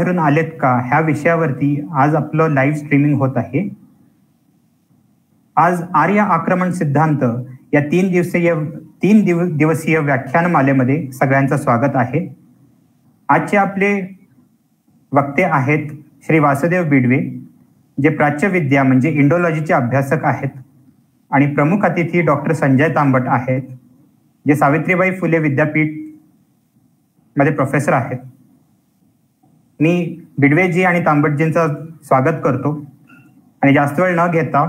बाहेरून आलेत का ह्या विषयावरती आज आपलं लाईव्ह स्ट्रीमिंग होत आहे। आज आर्य आक्रमण सिद्धांत या 3 दिवसीय व्याख्यानमालेमध्ये सगळ्यांचं स्वागत आहे। आजचे आपले वक्ते आहेत श्री वासुदेव बिडवे, जे प्राच्यविद्या म्हणजे इंडोलॉजीचे अभ्यासक आहेत, आणि प्रमुख अतिथी डॉक्टर संजय तांबट आहेत, जे सावित्रीबाई फुले विद्यापीठ मध्ये प्रोफेसर आहेत। मी बिडवेजी आणि तांबटजींचं स्वागत करतो आणि जास्त वेळ न घेता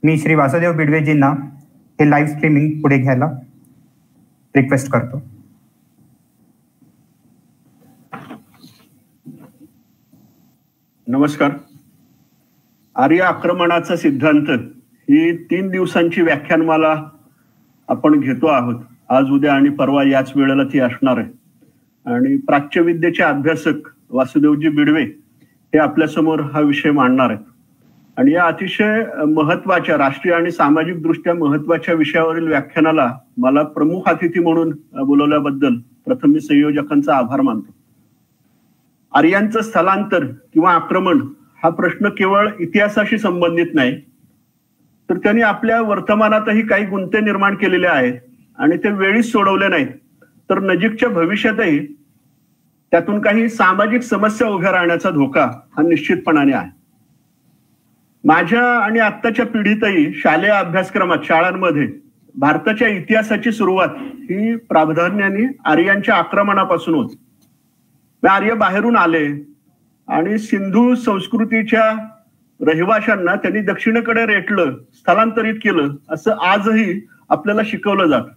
मी श्री वासुदेव बिडवेजींना हे लाईव्ह स्ट्रीमिंग पुढे घ्यायला रिक्वेस्ट करतो। नमस्कार। आर्य आक्रमणाचा सिद्धांत ही 3 दिवसांची व्याख्यानमाला आपण घेतो आहोत। आज उद्या आणि परवा याच वेळेला ती असणार आहे आणि प्राच्यविद्येचे अभ्यासक वासुदेवजी बिडवे हे आपल्या समोर हा विषय मांडणार आहेत। आणि या अतिशय महत्वाच्या राष्ट्रीय आणि सामाजिक दृष्ट्या महत्वाच्या विषयावरील व्याख्यानाला मला प्रमुख अतिथी म्हणून बोलवल्याबद्दल प्रथम मी संयोजकांचा आभार मानतो। आर्यांचं स्थलांतर किंवा आक्रमण हा प्रश्न केवळ इतिहासाशी संबंधित नाही, तर त्यांनी आपल्या वर्तमानातही काही गुंते निर्माण केलेले आहेत आणि ते वेळीच सोडवले नाहीत, तर नजीकच्या भविष्यातही त्यातून काही सामाजिक समस्या उभ्या राहण्याचा धोका हा निश्चितपणाने आहे। माझ्या आणि आत्ताच्या पिढीतही शालेय अभ्यासक्रमात शाळांमध्ये भारताच्या इतिहासाची सुरुवात ही प्राधान्याने आर्यांच्या आक्रमणापासून होती। आर्य बाहेरून आले आणि सिंधू संस्कृतीच्या रहिवाशांना त्यांनी दक्षिणेकडे रेटलं, स्थलांतरित केलं, असं आजही आपल्याला शिकवलं जातं।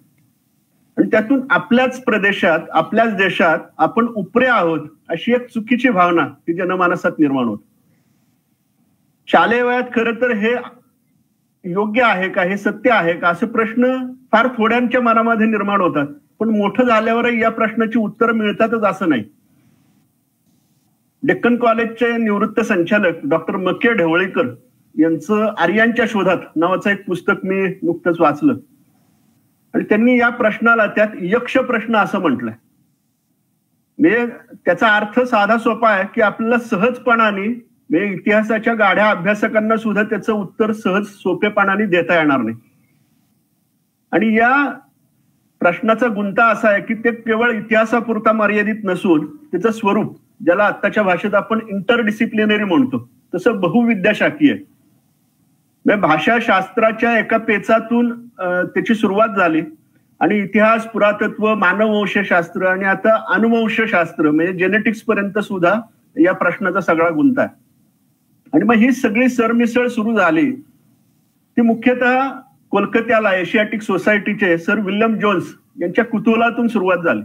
आणि त्यातून आपल्याच प्रदेशात आपल्याच देशात आपण उपरे आहोत अशी एक चुकीची भावना ही जनमानसात निर्माण होते। शालेय वयात खरं तर हे योग्य आहे का, हे सत्य आहे का, असे प्रश्न फार थोड्यांच्या मनामध्ये निर्माण होतात, पण मोठं झाल्यावरही या प्रश्नाची उत्तर मिळतातच असं नाही। डेक्कन कॉलेजचे निवृत्त संचालक डॉक्टर मके ढवळीकर यांचं आर्यांच्या शोधात नावाचं एक पुस्तक मी नुकतंच वाचलं आणि त्यांनी या प्रश्नाला त्यात यक्ष प्रश्न असं म्हटलंय। म्हणजे त्याचा अर्थ साधा सोपा आहे की आपल्याला सहजपणाने म्हणजे इतिहासाच्या गाढ्या अभ्यासकांना सुद्धा त्याचं उत्तर सहज सोपेपणाने देता येणार नाही। आणि या प्रश्नाचा गुंता असा आहे की ते केवळ इतिहासापुरता मर्यादित नसून त्याचं स्वरूप, ज्याला आत्ताच्या भाषेत आपण इंटरडिसिप्लिनरी म्हणतो, तसं बहुविद्याशाखीय आहे। भाषाशास्त्राच्या एका पेचातून त्याची सुरुवात झाली आणि इतिहास, पुरातत्व, मानववंशशास्त्र आणि आता अनुवंशशास्त्र म्हणजे जेनेटिक्स पर्यंत सुद्धा या प्रश्नाचा सगळा गुंता आहे। आणि मग ही सगळी सरमिसळ सुरू झाली ती मुख्यतः कोलकात्याला एशियाटिक सोसायटीचे सर विल्यम जोन्स यांच्या कुतूहलातून सुरुवात झाली।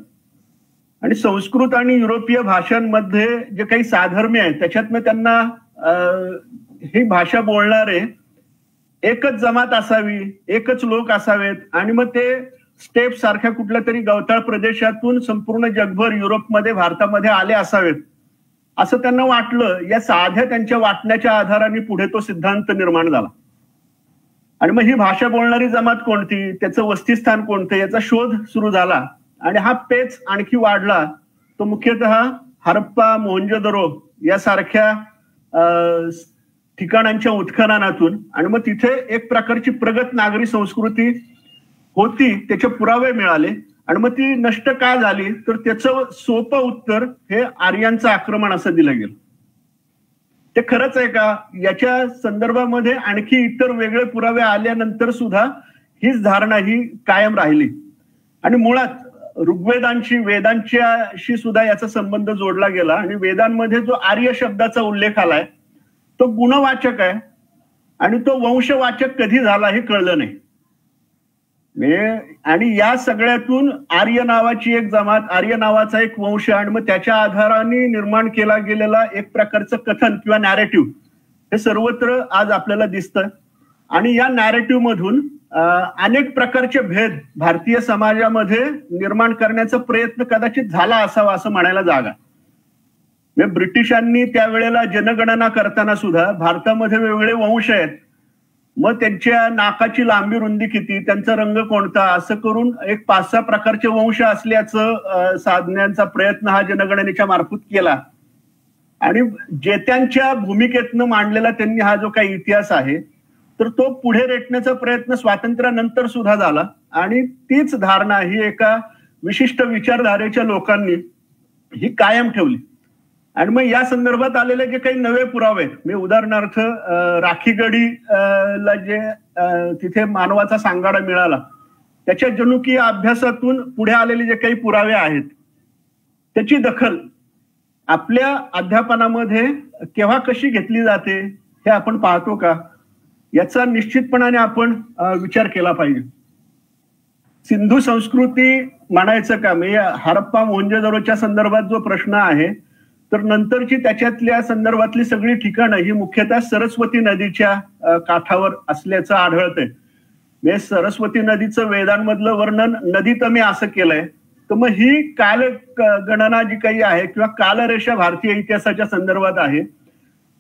आणि संस्कृत आणि युरोपीय भाषांमध्ये जे काही साधर्म्य आहे त्याच्यातनं त्यांना ही भाषा बोलणारे एकच जमात असावी, एकच लोक असावेत आणि मग ते स्टेप सारख्या कुठल्या तरी गवताळ प्रदेशातून संपूर्ण जगभर युरोपमध्ये, भारतामध्ये आले असावेत असं त्यांना वाटलं। या साध्या त्यांच्या वाटण्याच्या आधाराने पुढे तो सिद्धांत निर्माण झाला। आणि मग ही भाषा बोलणारी जमात कोणती, त्याचं वस्तीस्थान कोणतं, याचा शोध सुरू झाला आणि हा पेच आणखी वाढला। तो मुख्यतः हरप्पा, मोहनजोदरो यासारख्या ठिकाणांच्या उत्खननातून, आणि मग तिथे एक प्रकारची प्रगत नागरी संस्कृती होती त्याचे पुरावे मिळाले आणि मग ती नष्ट का झाली, तर त्याचं सोपं उत्तर हे आर्यांचं आक्रमण असं दिलं गेलं। ते खरंच आहे का, याच्या संदर्भामध्ये आणखी इतर वेगळे पुरावे आल्यानंतर सुद्धा हीच धारणा ही कायम राहिली। आणि मुळात ऋग्वेदांशी, वेदांच्याशी सुद्धा याचा संबंध जोडला गेला आणि वेदांमध्ये जो आर्य शब्दाचा उल्लेख आलाय तो गुणवाचक आहे आणि तो वंशवाचक कधी झाला हे कळलं नाही। आणि या सगळ्यातून आर्य नावाची एक जमात, आर्य नावाचा एक वंश आणि मग त्याच्या आधाराने निर्माण केला गेलेला एक प्रकारचं कथन किंवा नॅरेटिव्ह हे सर्वत्र आज आपल्याला दिसतं। आणि या नॅरेटिव्ह मधून अनेक प्रकारचे भेद भारतीय समाजामध्ये निर्माण करण्याचा प्रयत्न कदाचित झाला असावा असं म्हणायला जागा। ब्रिटिशांनी त्यावेळेला जनगणना करताना सुद्धा भारतामध्ये वेगवेगळे वंश आहेत, मग त्यांच्या नाकाची लांबी रुंदी किती, त्यांचा रंग कोणता, असं करून एक 5-6 प्रकारचे वंश असल्याचं साधण्याचा प्रयत्न हा जनगणनेच्या मार्फत केला आणि जेत्यांच्या भूमिकेतनं मांडलेला त्यांनी हा जो काही इतिहास आहे तर तो पुढे रेटण्याचा प्रयत्न स्वातंत्र्यानंतर सुद्धा झाला आणि तीच धारणा ही एका विशिष्ट विचारधारेच्या लोकांनी ही कायम ठेवली. आणि मग या संदर्भात आलेले जे काही नवे पुरावे, मी उदाहरणार्थ राखीगडी ला जे तिथे मानवाचा सांगाडा मिळाला त्याच्या जनुकीय अभ्यासातून पुढे आलेले जे काही पुरावे आहेत त्याची दखल आपल्या अध्यापनामध्ये केव्हा कशी घेतली जाते हे आपण पाहतो का, याचा निश्चितपणाने आपण विचार केला पाहिजे. सिंधू संस्कृती म्हणायचं का, म्हणजे हरप्पा मोहनजोदडोच्या संदर्भात जो प्रश्न आहे तर नंतरची त्याच्यातल्या संदर्भातली सगळी ठिकाणं ही मुख्यतः सरस्वती नदीच्या काठावर असल्याचं आढळतंय. म्हणजे सरस्वती नदीचं वेदांमधलं वर्णन नदीतमे असं केलंय. तर मग ही कालगणना जी काही आहे किंवा कालरेषा भारतीय इतिहासाच्या संदर्भात आहे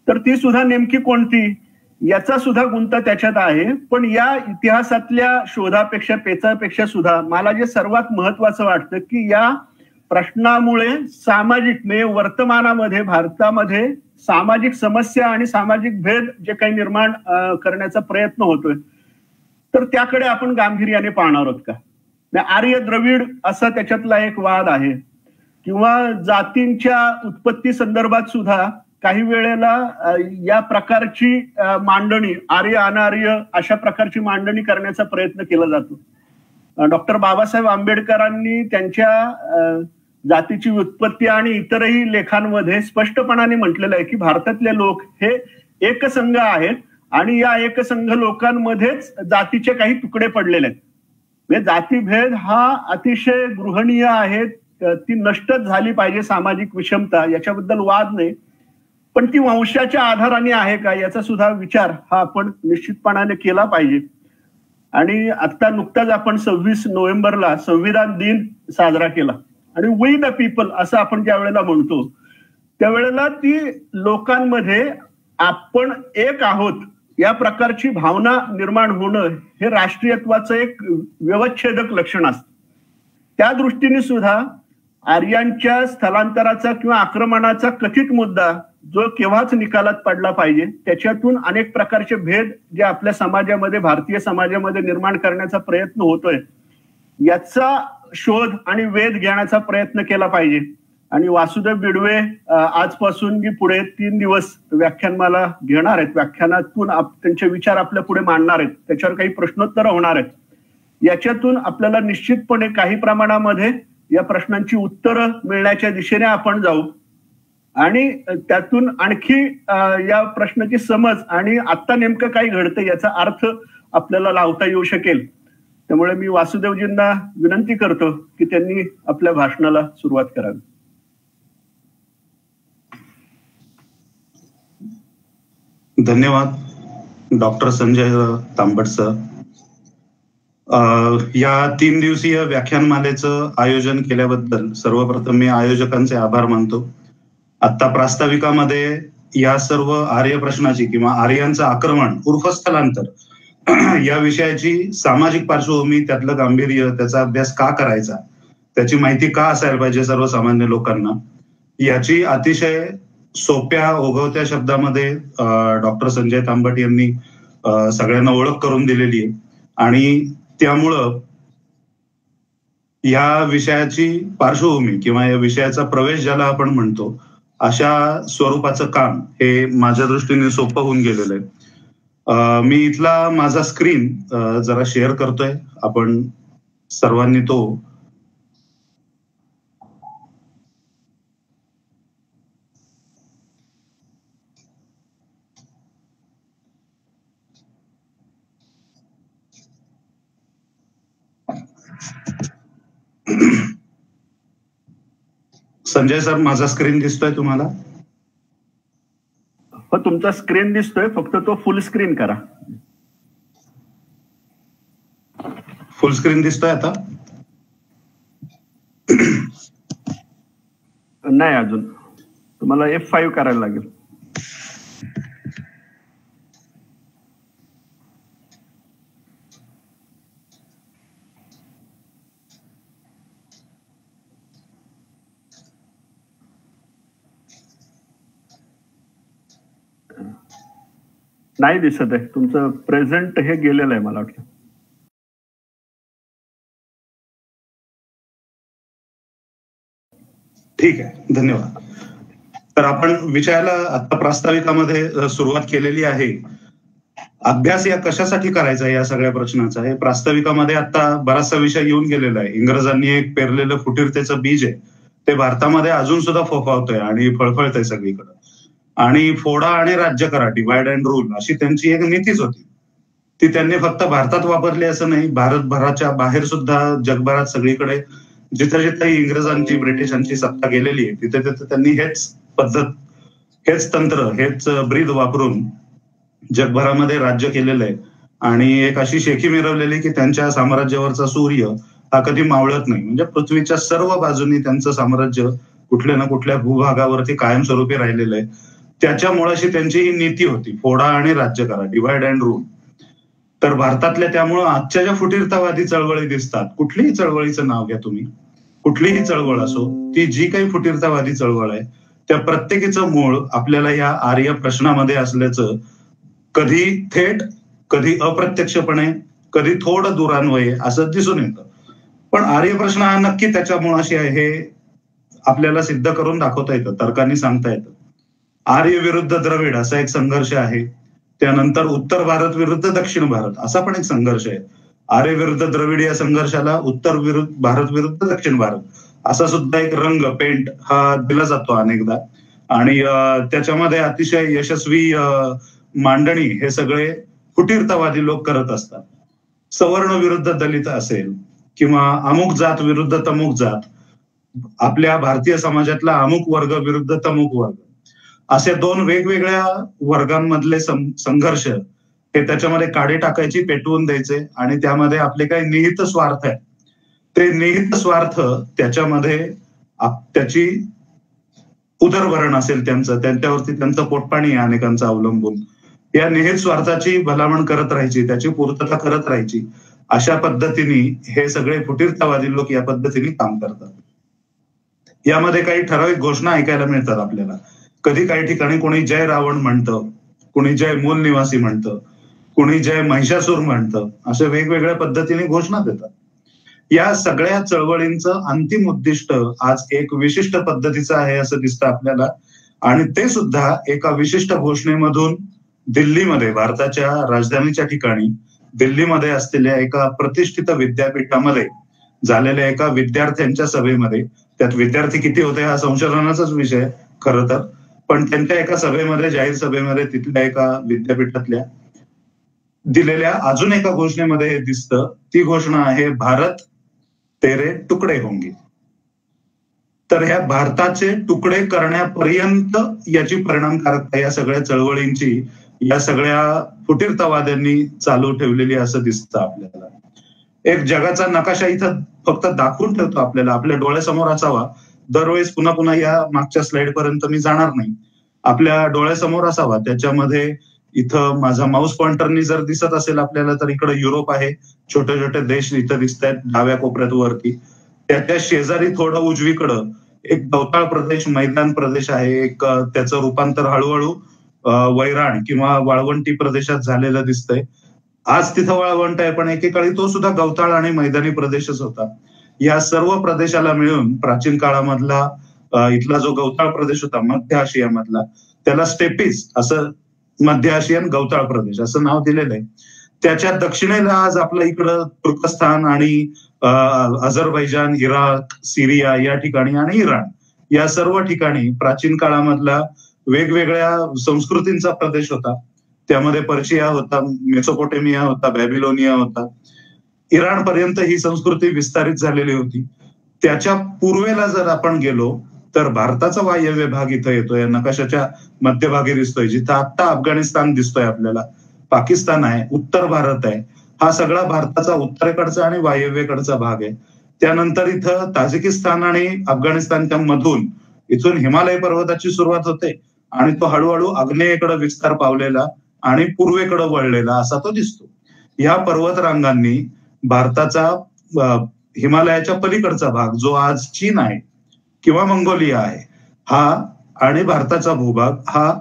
तर ती सुद्धा नेमकी कोणती याचा सुद्धा गुंता त्याच्यात आहे. पण या इतिहासातल्या शोधापेक्षा पेचापेक्षा सुद्धा मला जे सर्वात महत्वाचं वाटतं की या प्रश्नामुळे सामाजिक म्हणजे वर्तमानामध्ये भारतामध्ये सामाजिक समस्या आणि सामाजिक भेद जे काही निर्माण करण्याचा प्रयत्न होतोय तर त्याकडे आपण गांभीर्याने पाहणार आहोत का. आर्य द्रविड असा त्याच्यातला एक वाद आहे किंवा जातींच्या उत्पत्ती संदर्भात सुद्धा काही वेळेला या प्रकारची मांडणी आर्य अनार्य अशा प्रकारची मांडणी करण्याचा प्रयत्न केला जातो. डॉक्टर बाबासाहेब आंबेडकरांनी त्यांच्या जातीची उत्पत्ती आणि इतरही लेखांमध्ये स्पष्टपणाने म्हटलेलं आहे की भारतातले लोक हे एकसंघ आहेत आणि या एकसंघ लोकांमध्येच जातीचे काही तुकडे पडलेले आहेत. म्हणजे जातीभेद हा अतिशय गृहणीय आहे, ती नष्टच झाली पाहिजे. सामाजिक विषमता याच्याबद्दल वाद नाही, पण ती वंशाच्या आधाराने आहे का याचा सुद्धा विचार हा आपण निश्चितपणाने केला पाहिजे. आणि आता नुकताच आपण 26 नोव्हेंबरला संविधान दिन साजरा केला आणि वी द पीपल असं आपण ज्या वेळेला म्हणतो त्यावेळेला ती लोकांमध्ये आपण एक आहोत या प्रकारची भावना निर्माण होणं हे राष्ट्रीयत्वाचं एक व्यवच्छेदक लक्षण असतं. त्या दृष्टीने सुद्धा आर्यांच्या स्थलांतराचा किंवा आक्रमणाचा कथित मुद्दा जो केव्हाच निकालात पडला पाहिजे, त्याच्यातून अनेक प्रकारचे भेद जे आपल्या समाजामध्ये भारतीय समाजामध्ये निर्माण करण्याचा प्रयत्न होतोय याचा शोध आणि वेध घेण्याचा प्रयत्न केला पाहिजे. आणि वासुदेव बिडवे आजपासून जी पुढे 3 दिवस व्याख्यानमाला घेणार आहेत, व्याख्यानातून त्यांचे विचार आपल्या पुढे मांडणार आहेत, त्याच्यावर काही प्रश्नोत्तर होणार आहेत. याच्यातून आपल्याला निश्चितपणे काही प्रमाणामध्ये या प्रश्नांची उत्तरं मिळण्याच्या दिशेने आपण जाऊ आणि त्यातून आणखी या प्रश्नाची समज आणि आता नेमकं काय घडतं याचा अर्थ आपल्याला लावता येऊ शकेल. त्यामुळे मी वासुदेवजींना विनंती करतो की त्यांनी आपल्या भाषणाला सुरुवात करावी. धन्यवाद डॉक्टर संजय तांबट सर. या 3 दिवसीय व्याख्यानमालेचं आयोजन केल्याबद्दल सर्वप्रथम मी आयोजकांचे आभार मानतो. आता प्रास्ताविकामध्ये या सर्व आर्य प्रश्नाची किंवा आर्यांचं आक्रमण उर्फ स्थलांतर या विषयाची सामाजिक पार्श्वभूमी, त्यातलं गांभीर्य, त्याचा अभ्यास का करायचा, त्याची माहिती का असायला पाहिजे सर्वसामान्य लोकांना, याची अतिशय सोप्या ओघवत्या शब्दामध्ये डॉक्टर संजय तांबट यांनी सगळ्यांना ओळख करून दिलेली आहे. आणि त्यामुळं या विषयाची पार्श्वभूमी किंवा या विषयाचा प्रवेश ज्याला आपण म्हणतो अशा स्वरूपाचं काम हे माझ्या दृष्टीने सोपं होऊन गेलेलं आहे. मी इथला माझा स्क्रीन जरा शेअर करतोय, आपण सर्वांनी तो संजय सर, माझा स्क्रीन दिसतोय तुम्हाला? हो, तुमचा स्क्रीन दिसतोय, फक्त तो फुल स्क्रीन करा. फुल स्क्रीन दिसतोय आता? नाही अजून, तुम्हाला F5 करायला लागेल. नाही दिसत आहे तुमचं प्रेझेंट हे गेलेलं आहे मला वाटतं. ठीक आहे, धन्यवाद. तर आपण विषयाला आता प्रास्ताविकामध्ये सुरुवात केलेली आहे. अभ्यास या कशासाठी करायचा या सगळ्या प्रश्नाचा हे प्रास्ताविकामध्ये आता बराचसा विषय येऊन गेलेला आहे. इंग्रजांनी एक पेरलेलं फुटीरतेचं बीज आहे ते भारतामध्ये अजून सुद्धा फोफावतंय आणि फळफळतंय सगळीकडे. आणि फोडा आणि राज्य करा, डिवाइड अँड रूल, अशी त्यांची एक नीतीच होती. ती त्यांनी फक्त भारतात वापरली असं नाही, भारतभराच्या बाहेर सुद्धा जगभरात सगळीकडे जिथे जिथे इंग्रजांची ब्रिटिशांची सत्ता गेलेली आहे तिथे तिथे त्यांनी हेच पद्धत, हेच तंत्र, हेच ब्रीद वापरून जगभरामध्ये राज्य केलेलं आहे. आणि एक अशी शेखी मिरवलेली की त्यांच्या साम्राज्यावरचा सूर्य हा कधी मावळत नाही. म्हणजे पृथ्वीच्या सर्व बाजूंनी त्यांचं साम्राज्य कुठल्या ना कुठल्या भूभागावरती कायमस्वरूपी राहिलेलं आहे. त्याच्यामुळे अशी त्यांची ही नीती होती, फोडा आणि राज्य करा, डिवाइड अँड रूल. तर भारतातल्या त्यामुळं आजच्या ज्या फुटीरतावादी चळवळी दिसतात, कुठलीही चळवळीचं नाव घ्या तुम्ही, कुठलीही चळवळ असो, ती जी काही फुटीरतावादी चळवळ आहे त्या प्रत्येकीचं मूळ आपल्याला या आर्य प्रश्नामध्ये असल्याचं कधी थेट, कधी अप्रत्यक्षपणे, कधी थोडं दुरान्वये असं दिसून येतं. पण आर्य प्रश्न हा नक्की त्याच्या मुळाशी आहे हे आपल्याला सिद्ध करून दाखवता येतं, तर्काने सांगता येतं. आर्य विरुद्ध द्रविड असा एक संघर्ष आहे. त्यानंतर उत्तर भारत विरुद्ध दक्षिण भारत असा पण एक संघर्ष आहे. आर्य विरुद्ध द्रविड या संघर्षाला उत्तर भारत विरुद्ध दक्षिण भारत असा सुद्धा एक रंग, पेंट हा दिला जातो अनेकदा. आणि त्याच्यामध्ये अतिशय यशस्वी मांडणी हे सगळे फुटीरतावादी लोक करत असतात. सवर्ण विरुद्ध दलित असेल किंवा अमुक जात विरुद्ध तमुक जात, आपल्या भारतीय समाजातला अमुक वर्ग विरुद्ध तमुक वर्ग, असे दोन वेगवेगळ्या वर्गांमधले संघर्ष हे त्याच्यामध्ये काढे टाकायची, पेटवून द्यायचे आणि त्यामध्ये आपले काही निहित स्वार्थ आहे ते निहित स्वार्थ त्याच्यामध्ये त्याची उदरभरण असेल त्यांचं, त्यांच्यावरती त्यांचं पोटपाणी आहे अनेकांचं अवलंबून, या निहित स्वार्थाची भलामण करत राहायची, त्याची पूर्तता करत राहायची. अशा पद्धतीने हे सगळे फुटीरतावादी लोक या पद्धतीने काम करतात. यामध्ये काही ठराविक घोषणा ऐकायला मिळतात आपल्याला. कधी काही ठिकाणी कोणी जय रावण म्हणतं, कोणी जय मूल निवासी म्हणतं, कोणी जय महिषासूर म्हणतं, अशा वेगवेगळ्या पद्धतीने घोषणा देतात. या सगळ्या चळवळींचं अंतिम उद्दिष्ट आज एक विशिष्ट पद्धतीचं आहे असं दिसतं आपल्याला. आणि ते सुद्धा एका विशिष्ट घोषणेमधून दिल्लीमध्ये, भारताच्या राजधानीच्या ठिकाणी दिल्लीमध्ये असलेल्या एका प्रतिष्ठित विद्यापीठामध्ये झालेल्या एका विद्यार्थ्यांच्या सभेमध्ये, त्यात विद्यार्थी किती होते हा संशोधनाचाच विषय खरं तर, पण त्यांच्या एका सभेमध्ये, जाहीर सभेमध्ये तिथल्या एका विद्यापीठातल्या दिलेल्या अजून एका घोषणेमध्ये हे दिसतं. ती घोषणा आहे, भारत तेरे तुकडे होंगे. तर ह्या भारताचे तुकडे करण्यापर्यंत याची परिणामकारकता या सगळ्या चळवळींची, या सगळ्या फुटीरतावाद्यांनी चालू ठेवलेली असं दिसतं आपल्याला. एक जगाचा नकाशा इथं फक्त दाखवून ठेवतो आपल्याला, आपल्या डोळ्यासमोर असावा. दरवेळेस पुन्हा पुन्हा या मागच्या स्लाइड पर्यंत मी जाणार नाही, आपल्या डोळ्यासमोर असावा. त्याच्यामध्ये इथं माझा माऊस पॉइंटरनी जर दिसत असेल आपल्याला तर इकडे युरोप आहे, छोटे छोटे देश इथं दिसत आहेत डाव्या कोपऱ्यात वरती. त्याच्या शेजारी थोडं उजवीकडं एक गवताळ प्रदेश, मैदान प्रदेश आहे. एक त्याचं रूपांतर हळूहळू वैराण किंवा वाळवंटी प्रदेशात झालेलं दिसतंय. आज तिथं वाळवंट आहे पण एकेकाळी तो सुद्धा गवताळ आणि मैदानी प्रदेशच होता. या सर्व प्रदेशाला मिळून प्राचीन काळामधला इथला जो गवताळ प्रदेश होता मध्य आशियामधला, त्याला स्टेपीज असं, मध्य आशियन गवताळ प्रदेश असं नाव दिलेलं आहे. त्याच्या दक्षिणेला आज आपलं इकडं तुर्कस्तान आणि अझरबैजान, इराक, सिरिया या ठिकाणी आणि इराण, या सर्व ठिकाणी प्राचीन काळामधला वेगवेगळ्या संस्कृतींचा प्रदेश होता. त्यामध्ये पर्शिया होता, मेसोपोटेमिया होता, बॅबिलोनिया होता. इराण पर्यंत ही संस्कृती विस्तारित झालेली होती. त्याच्या पूर्वेला जर आपण गेलो तर भारताचा वायव्य भाग इथं येतोय, या नकाशाच्या मध्यभागी दिसतोय, जिथं आता अफगाणिस्तान दिसतोय आपल्याला, पाकिस्तान आहे, उत्तर भारत आहे. हा सगळा भारताचा उत्तरेकडचा आणि वायव्येकडचा भाग आहे. त्यानंतर इथं ताजिकिस्तान आणि अफगाणिस्तानच्या मधून इथून हिमालय पर्वताची सुरुवात होते आणि तो हळूहळू आग्नेयेकडे विस्तार पावलेला आणि पूर्वेकडे वळलेला असा तो दिसतो. या पर्वतरांगांनी भारताचा हिमालयाच्या पलीकडचा भाग जो आज चीन आहे किंवा मंगोलिया आहे, हा आणि भारताचा भूभाग हा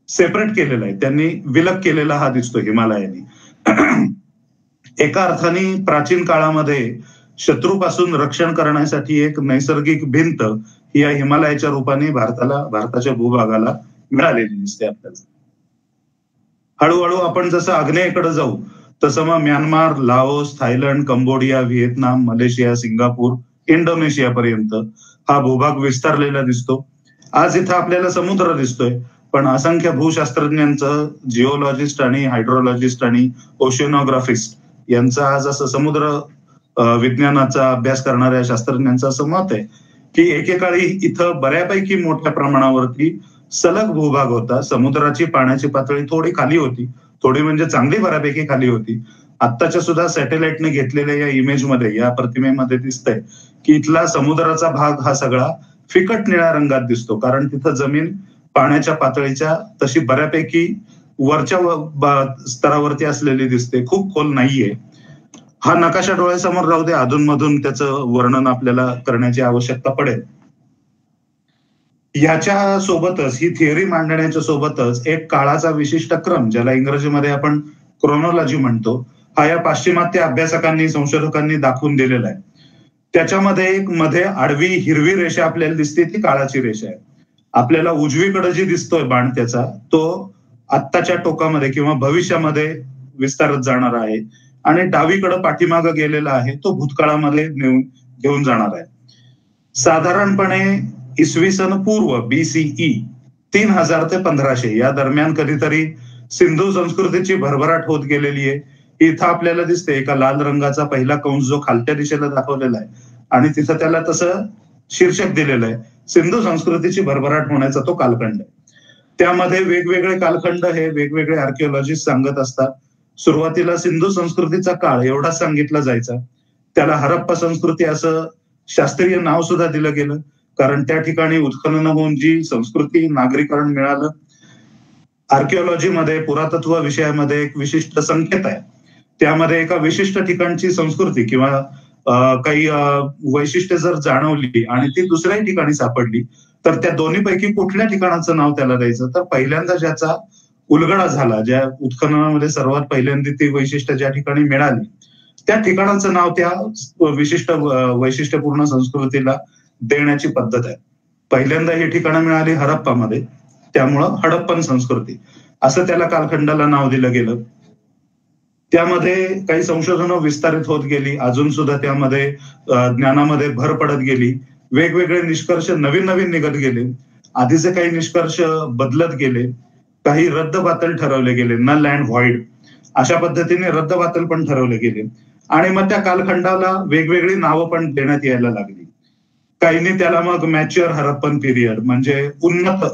सेपरेट केलेला आहे, त्यांनी विलग केलेला हा दिसतो हिमालयाने. एका अर्थाने प्राचीन काळामध्ये शत्रूपासून रक्षण करण्यासाठी एक नैसर्गिक भिंत ही या हिमालयाच्या रूपाने भारताच्या भूभागाला मिळालेली दिसते आपल्याला. हळूहळू आपण जसं आग्नेयेकडे जाऊ तसं मग Myanmar, Laos, Thailand, Cambodia, Vietnam, Malaysia, Singapore, Indonesia पर्यंत हा भूभाग विस्तारलेला दिसतो. आज इथं आपल्याला समुद्र दिसतोय, पण असंख्य भूशास्त्रज्ञांचं, जिओलॉजिस्ट आणि हायड्रोलॉजिस्ट आणि ओशिओनॉग्राफिस्ट यांचं आज असं समुद्र विज्ञानाचा अभ्यास करणाऱ्या शास्त्रज्ञांचं असं मत आहे की एकेकाळी इथं बऱ्यापैकी मोठ्या प्रमाणावरती सलग भूभाग होता. समुद्राची पाण्याची पातळी थोडी खाली होती, थोडी म्हणजे चांगली बऱ्यापैकी खाली होती. आत्ताच्या सुद्धा सॅटेलाइटने घेतलेल्या या इमेजमध्ये, या प्रतिमेमध्ये दिसतंय की इथला समुद्राचा भाग हा सगळा फिकट निळ्या रंगात दिसतो, कारण तिथं जमीन पाण्याच्या पातळीच्या तशी बऱ्यापैकी वरच्या स्तरावरती असलेली दिसते, खूप खोल नाहीये. हा नकाशा डोळ्यासमोर राहू दे, अधूनमधून त्याचं वर्णन आपल्याला करण्याची आवश्यकता पडेल. ह्याच्या सोबतच, ही थिअरी मांडण्याच्या सोबतच एक काळाचा विशिष्ट क्रम, ज्याला इंग्रजीमध्ये आपण क्रोनॉलॉजी म्हणतो, हा या पाश्चिमात्य अभ्यासकांनी, संशोधकांनी दाखवून दिलेला आहे. त्याच्यामध्ये एक मध्ये आडवी हिरवी रेषा आपल्याला दिसते, ती काळाची रेषा आहे. आपल्याला उजवीकडे जी दिसतोय बाण त्याचा, तो आत्ताच्या टोकामध्ये किंवा भविष्यामध्ये विस्तारत जाणार आहे, आणि डावीकडे पाठीमागे गेलेला आहे तो भूतकाळामध्ये घेऊन जाणार आहे. साधारणपणे इसवी सन पूर्व BCE 3000 ते 1500 या दरम्यान कधीतरी सिंधू संस्कृतीची भरभराट होत गेलेली आहे. इथं आपल्याला दिसते एका लाल रंगाचा पहिला कंस जो खालच्या दिशेला दाखवलेला आहे, आणि तिथं त्याला तसं शीर्षक दिलेलं आहे, सिंधू संस्कृतीची भरभराट होण्याचा तो कालखंड आहे. त्यामध्ये वेगवेगळे कालखंड हे वेगवेगळे आर्किओलॉजिस्ट सांगत असतात. सुरुवातीला सिंधू संस्कृतीचा काळ एवढाच सांगितला जायचा. त्याला हरप्पा संस्कृती असं शास्त्रीय नाव सुद्धा दिलं गेलं, कारण त्या ठिकाणी उत्खनन होऊन जी संस्कृती, नागरीकरण मिळालं. आर्किओलॉजीमध्ये, पुरातत्व विषयामध्ये एक विशिष्ट संकेत आहे. त्यामध्ये एका विशिष्ट ठिकाणची संस्कृती किंवा काही वैशिष्ट्य जर जाणवली आणि ती दुसऱ्याही ठिकाणी सापडली, तर त्या दोन्हीपैकी कुठल्या ठिकाणाचं नाव त्याला द्यायचं. तर पहिल्यांदा ज्याचा उलगडा झाला, ज्या उत्खननामध्ये सर्वात पहिल्यांदा ती वैशिष्ट्य ज्या ठिकाणी मिळाली, त्या ठिकाणाचं नाव त्या विशिष्ट वैशिष्ट्यपूर्ण संस्कृतीला देण्याची पद्धत आहे. पहिल्यांदा ही ठिकाणं मिळाली हरप्पामध्ये, त्यामुळं हडप्पन संस्कृती असं त्याला कालखंडाला नाव दिलं गेलं. त्यामध्ये काही संशोधनं विस्तारित होत गेली, अजून सुद्धा त्यामध्ये ज्ञानामध्ये भर पडत गेली. वेगवेगळे निष्कर्ष नवीन नवीन निघत गेले. आधीचे काही निष्कर्ष बदलत गेले, काही रद्दबातल ठरवले गेले, नल अँड व्हॉइड अशा पद्धतीने रद्दबातल पण ठरवले गेले. आणि मग त्या कालखंडाला वेगवेगळी नावं पण देण्यात यायला लागली. काहींनी त्याला मग मॅच्युअर हरप्पन पिरियड, म्हणजे उन्नत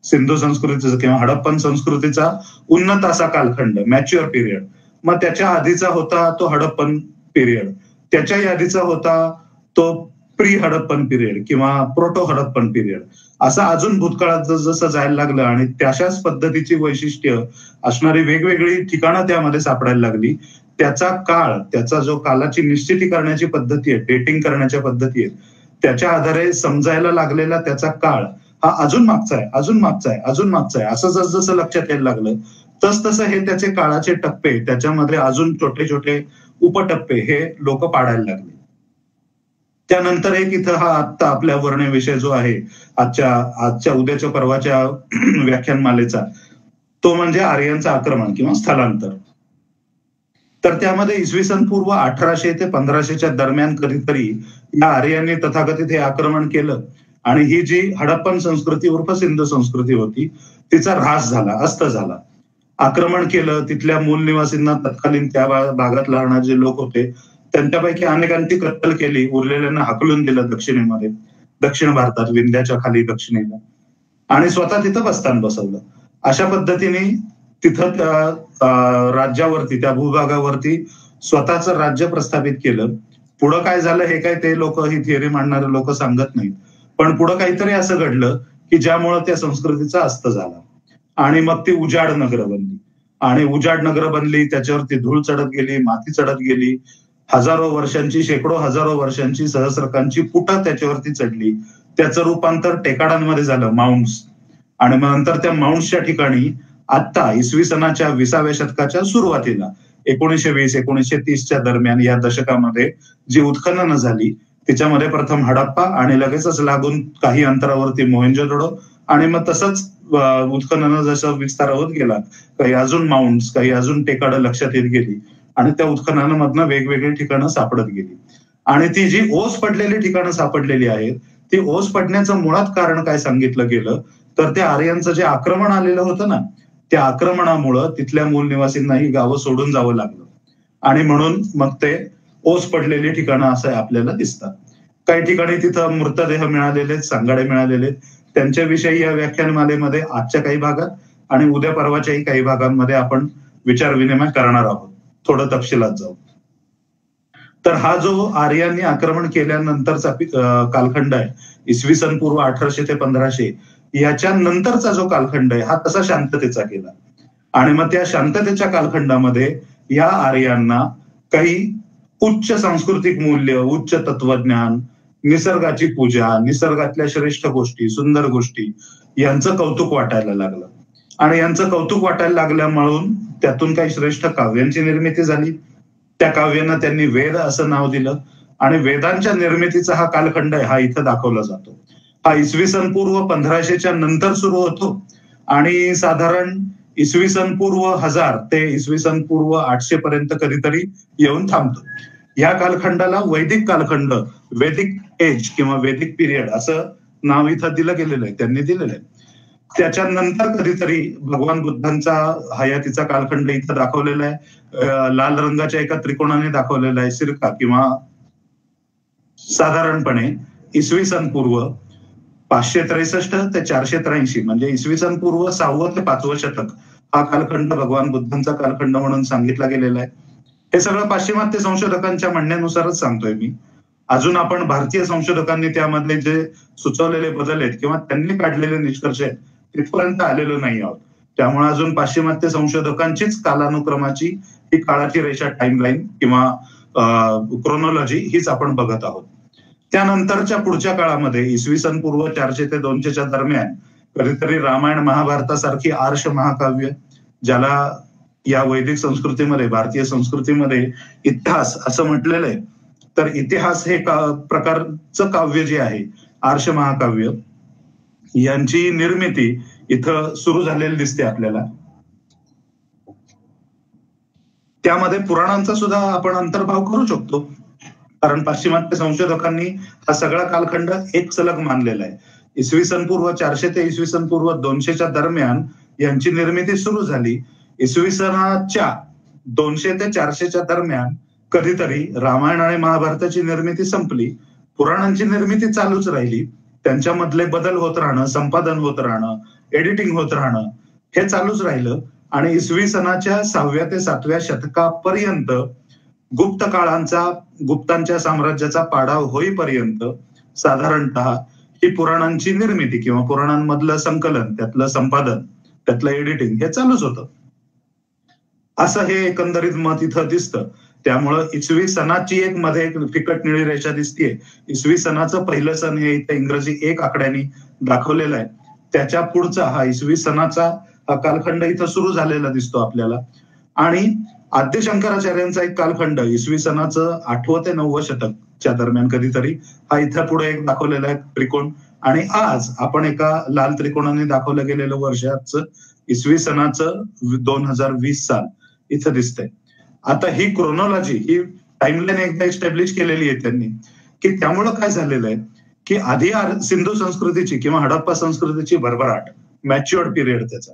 सिंधू संस्कृतीचा किंवा हडप्पन संस्कृतीचा उन्नत असा कालखंड, मॅच्युअर पिरियड. मग त्याच्या आधीचा होता तो हडप्पन पिरियड, त्याच्याही आधीचा होता तो प्री हडप्पन पिरियड किंवा प्रोटो हडप्पन पिरियड, असं अजून भूतकाळात जसं जायला लागलं आणि त्याच्याच पद्धतीची वैशिष्ट्य असणारी वेगवेगळी ठिकाणं त्यामध्ये सापडायला लागली. त्याचा काळ, त्याचा जो कालाची निश्चिती करण्याची पद्धती आहे, डेटिंग करण्याच्या पद्धती आहेत, त्याच्या आधारे समजायला लागलेला त्याचा काळ हा अजून मागचा आहे, अजून मागचा आहे, अजून मागचा आहे, असं जसं लक्षात यायला लागलं तसं हे त्याचे काळाचे टप्पे, त्याच्यामध्ये अजून छोटे छोटे उपटप्पे हे लोक पाडायला लागले. त्यानंतर एक इथं हा आत्ता आपल्या वर्णविषय जो आहे आजच्या उद्याच्या परवाच्या व्याख्यानमालेचा, तो म्हणजे आर्यांचं आक्रमण किंवा स्थलांतर. तर त्यामध्ये इसवी सन पूर्व 1800 ते 1500च्या दरम्यान कधीतरी या आर्यांनी तथाकथित हे आक्रमण केलं आणि ही जी हडप्पन संस्कृती उर्फ सिंधू संस्कृती होती तिचा ऱ्हास झाला, अस्त झाला. आक्रमण केलं, तिथल्या मूल निवासींना, तत्कालीन त्या भागात राहणारे जे लोक होते त्यांच्यापैकी अनेकांची कत्तल केली, उरलेल्यांना हाकलून दिलं दक्षिणेमध्ये, दक्षिण भारतात विंध्याच्या खाली दक्षिणेला, आणि स्वतः तिथं बस्तान बसवलं. अशा पद्धतीने तिथं त्या राज्यावरती, त्या भूभागावरती स्वतःचं राज्य प्रस्थापित केलं. पुढं काय झालं हे काय ते लोक, ही थिअरी मांडणारे लोक सांगत नाहीत, पण पुढं काहीतरी असं घडलं की ज्यामुळं त्या संस्कृतीचा अस्त झाला आणि मग ती उजाड नगरं बनली. आणि उजाड नगरं बनली, त्याच्यावरती धूळ चढत गेली, माती चढत गेली, हजारो वर्षांची, शेकडो हजारो वर्षांची, सहस्रकांची पुटं त्याच्यावरती चढली. त्याचं रूपांतर टेकाडांमध्ये झालं, माउंट्स. आणि मग नंतर त्या माउंट्सच्या ठिकाणी आता इसवी सनाच्या 20व्या शतकाच्या सुरुवातीला 1920-1930च्या दरम्यान या दशकामध्ये जी उत्खननं झाली त्याच्यामध्ये प्रथम हडप्पा आणि लगेचच लागून काही अंतरावरती मोहेंजोदडो आणि मग तसंच उत्खननं जसं विस्तार होत गेला काही अजून माउंट्स काही अजून टेकाडं लक्षात येत गेली आणि त्या उत्खननामधनं वेगवेगळी ठिकाणं सापडत गेली. आणि ती जी ओस पडलेली ठिकाणं सापडलेली आहेत ती ओस पडण्याचं मुळात कारण काय सांगितलं गेलं तर त्या आर्यांचं जे आक्रमण आलेलं होतं ना त्या आक्रमणामुळं तिथल्या मूल निवासींना ही गावं सोडून जावं लागलं आणि म्हणून मग ते ओस पडलेली ठिकाणं असं आपल्याला दिसतात. काही ठिकाणी तिथं मृतदेह मिळालेले सांगाडे मिळालेले त्यांच्याविषयी या व्याख्यानमालेमध्ये आजच्या काही भागात आणि उद्या परवाच्याही काही भागांमध्ये आपण विचार विनिमय करणार आहोत. थोडं तपशिलात जाऊ तर हा जो आर्यांनी आक्रमण केल्यानंतरचा कालखंड आहे इसवी सन पूर्व 1800 ते 1500 याच्या नंतरचा जो कालखंड आहे हा तसा शांततेचा गेला आणि मग त्या शांततेच्या कालखंडामध्ये या आर्यांना काही उच्च सांस्कृतिक मूल्य उच्च तत्वज्ञान निसर्गाची पूजा निसर्गातल्या श्रेष्ठ गोष्टी सुंदर गोष्टी यांचं कौतुक वाटायला लागलं आणि यांचं कौतुक वाटायला लागल्यामुळे त्यातून काही श्रेष्ठ काव्यांची निर्मिती झाली. त्या काव्यांना त्यांनी वेद असं नाव दिलं आणि वेदांच्या निर्मितीचा हा कालखंड आहे हा इथं दाखवला जातो. हा इसवी सन पूर्व 1500च्या नंतर सुरू होतो आणि साधारण इसवी सन पूर्व 1000 ते इसवी सन पूर्व 800 पर्यंत कधीतरी येऊन थांबतो. या कालखंडाला वैदिक कालखंड वैदिक एज किंवा वैदिक पिरियड असं नाव इथं दिलं गेलेलं आहे त्यांनी दिलेलं आहे. त्याच्यानंतर कधीतरी भगवान बुद्धांचा हयातीचा कालखंड इथं दाखवलेला आहे. लाल रंगाच्या एका त्रिकोणाने दाखवलेला आहे सिरका किंवा साधारणपणे इसवी सन पूर्व 563 ते 483 म्हणजे इसवी सन पूर्व 6वं ते 5वं शतक हा कालखंड भगवान बुद्धांचा कालखंड म्हणून सांगितला गेलेला आहे. हे सगळं पाश्चिमात्य संशोधकांच्या म्हणण्यानुसारच सांगतोय मी. अजून आपण भारतीय संशोधकांनी त्यामधले जे सुचवलेले बदल आहेत किंवा त्यांनी काढलेले निष्कर्ष आहेत तिथपर्यंत आलेलो नाही आहोत. त्यामुळे अजून पाश्चिमात्य संशोधकांचीच कालानुक्रमाची ही काळाची रेषा टाइमलाईन किंवा क्रोनॉलॉजी हीच आपण बघत आहोत. त्यानंतरच्या पुढच्या काळामध्ये इसवी सन पूर्व 400 ते 200च्या दरम्यान कधीतरी रामायण महाभारतासारखी आर्ष महाकाव्य ज्याला या वैदिक संस्कृतीमध्ये भारतीय संस्कृतीमध्ये इतिहास असं म्हटलेलं आहे तर इतिहास हे प्रकारचं काव्य जे आहे आर्ष महाकाव्य यांची निर्मिती इथं सुरू झालेली दिसते आपल्याला. त्यामध्ये पुराणांचा सुद्धा आपण अंतर्भाव करू शकतो कारण पाश्चिमात्य संशोधकांनी हा सगळा कालखंड एक सलग मानलेला आहे. इसवी सन पूर्व 400 ते इसवी सन पूर्व 200च्या दरम्यान यांची निर्मिती सुरू झाली. इसवी सनाच्या 200 ते 400च्या दरम्यान कधीतरी रामायण आणि महाभारताची निर्मिती संपली. पुराणांची निर्मिती चालूच राहिली. त्यांच्यामधले बदल होत राहणं संपादन होत राहणं एडिटिंग होत राहणं हे चालूच राहिलं आणि इसवी सनाच्या 6व्या ते 7व्या शतकापर्यंत गुप्त काळांचा गुप्तांच्या साम्राज्याचा पाडाव होईपर्यंत साधारणतः ही पुराणांची निर्मिती किंवा पुराणांमधलं संकलन त्यातलं संपादन त्यातलं एडिटिंग हे चालूच होतं असं हे एकंदरीत मत इथं दिसतं. त्यामुळं इसवी सनाची एक मध्ये एक फिकट निळी रेषा दिसतीये. इसवी सनाचं पहिलं सन हे इथं इंग्रजी 1 आकड्याने दाखवलेलं आहे. त्याच्या पुढचा हा इसवी सनाचा हा कालखंड इथं सुरू झालेला दिसतो आपल्याला आणि आद्य शंकराचार्यांचा एक कालखंड इसवी सनाचं 8वं ते 9वं शतकच्या दरम्यान कधीतरी हा इथं पुढे एक दाखवलेला आहे त्रिकोण आणि आज आपण एका लाल त्रिकोणाने दाखवलं गेलेलं वर्षाचं इसवी सनाचं 2020 साल इथं दिसतंय. आता ही क्रोनॉलॉजी ही टाइमलाईन एकदा एस्टॅब्लिश केलेली आहे त्यांनी की त्यामुळं काय झालेलं आहे की आधी सिंधू संस्कृतीची किंवा हडप्पा संस्कृतीची भरभराट मॅच्युअर्ड पिरियड त्याचा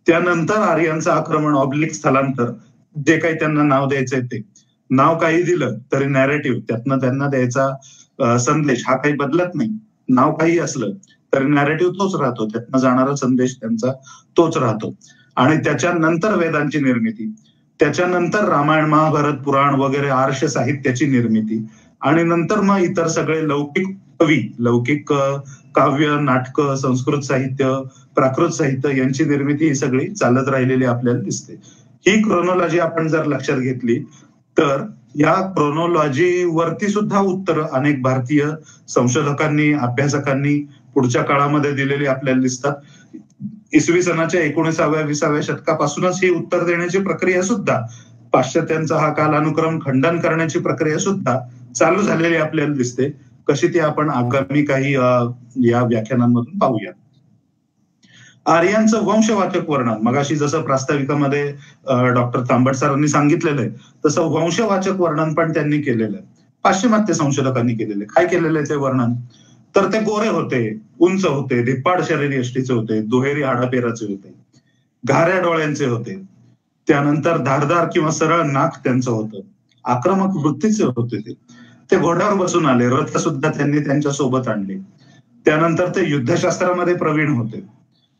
त्यानंतर आर्यांचं आक्रमण ऑब्लिक स्थलांतर जे काही त्यांना नाव द्यायचंय ते नाव काही दिलं तरी नॅरेटिव्ह त्यातनं त्यांना द्यायचा संदेश हा काही बदलत नाही. नाव काही असलं तरी नॅरेटिव्ह तोच राहतो त्यातनं जाणारा संदेश त्यांचा तोच राहतो आणि त्याच्यानंतर वेदांची निर्मिती त्याच्यानंतर रामायण महाभारत पुराण वगैरे आर्ष साहित्याची निर्मिती आणि नंतर मग इतर सगळे लौकिक कवी लौकिक काव्य नाटकं संस्कृत साहित्य प्राकृत साहित्य यांची निर्मिती ही सगळी चालत राहिलेली आपल्याला दिसते. ही क्रोनॉलॉजी आपण जर लक्षात घेतली तर या क्रोनॉलॉजी वरती सुद्धा उत्तर अनेक भारतीय संशोधकांनी अभ्यासकांनी पुढच्या काळामध्ये दिलेली आपल्याला दिसतात. इसवी सनाच्या 19व्या-20व्या शतकापासूनच ही उत्तर देण्याची प्रक्रिया सुद्धा, पाश्चात्यांचा हा कालानुक्रम खंडन करण्याची प्रक्रिया सुद्धा चालू झालेली आपल्याला दिसते. कशी ती आपण आगामी काही या व्याख्यानांमधून पाहूया. आर्यांचं वंशवाचक वर्णन, मगाशी जसं प्रास्ताविकामध्ये डॉक्टर तांबट सरांनी सांगितलेलं आहे तसं वंशवाचक वर्णन पण त्यांनी केलेलं आहे, पाश्चिमात्य संशोधकांनी केलेलं आहे. काय केलेलं आहे ते वर्णन? तर ते गोरे होते, उंच होते, धिप्पाड शरीर यष्टीचे होते, दुहेरी हाडापेराचे होते, घाऱ्या डोळ्यांचे होते, त्यानंतर धारदार किंवा सरळ नाक त्यांचं होतं, आक्रमक वृत्तीचे होते, ते घोड्यावर बसून आले, रथ सुद्धा त्यांनी त्यांच्या सोबत आणले, त्यानंतर ते युद्धशास्त्रामध्ये प्रवीण होते,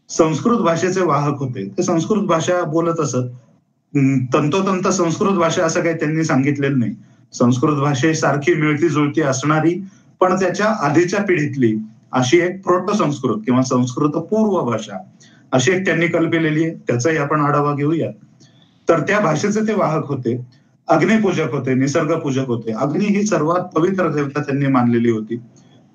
संस्कृत भाषेचे वाहक होते, ते संस्कृत भाषा बोलत असत. तंतोतंत संस्कृत भाषा असं काही त्यांनी सांगितलेलं नाही. संस्कृत भाषेसारखी मिळती जुळती असणारी पण त्याच्या आधीच्या पिढीतली अशी एक प्रोटो संस्कृत किंवा संस्कृत पूर्व भाषा अशी एक त्यांनी कल्पलेली आहे. त्याचाही आपण आढावा घेऊया. तर त्या भाषेचे ते वाहक होते, अग्निपूजक होते, निसर्गपूजक होते. अग्नी ही सर्वात पवित्र देवता त्यांनी मानलेली होती.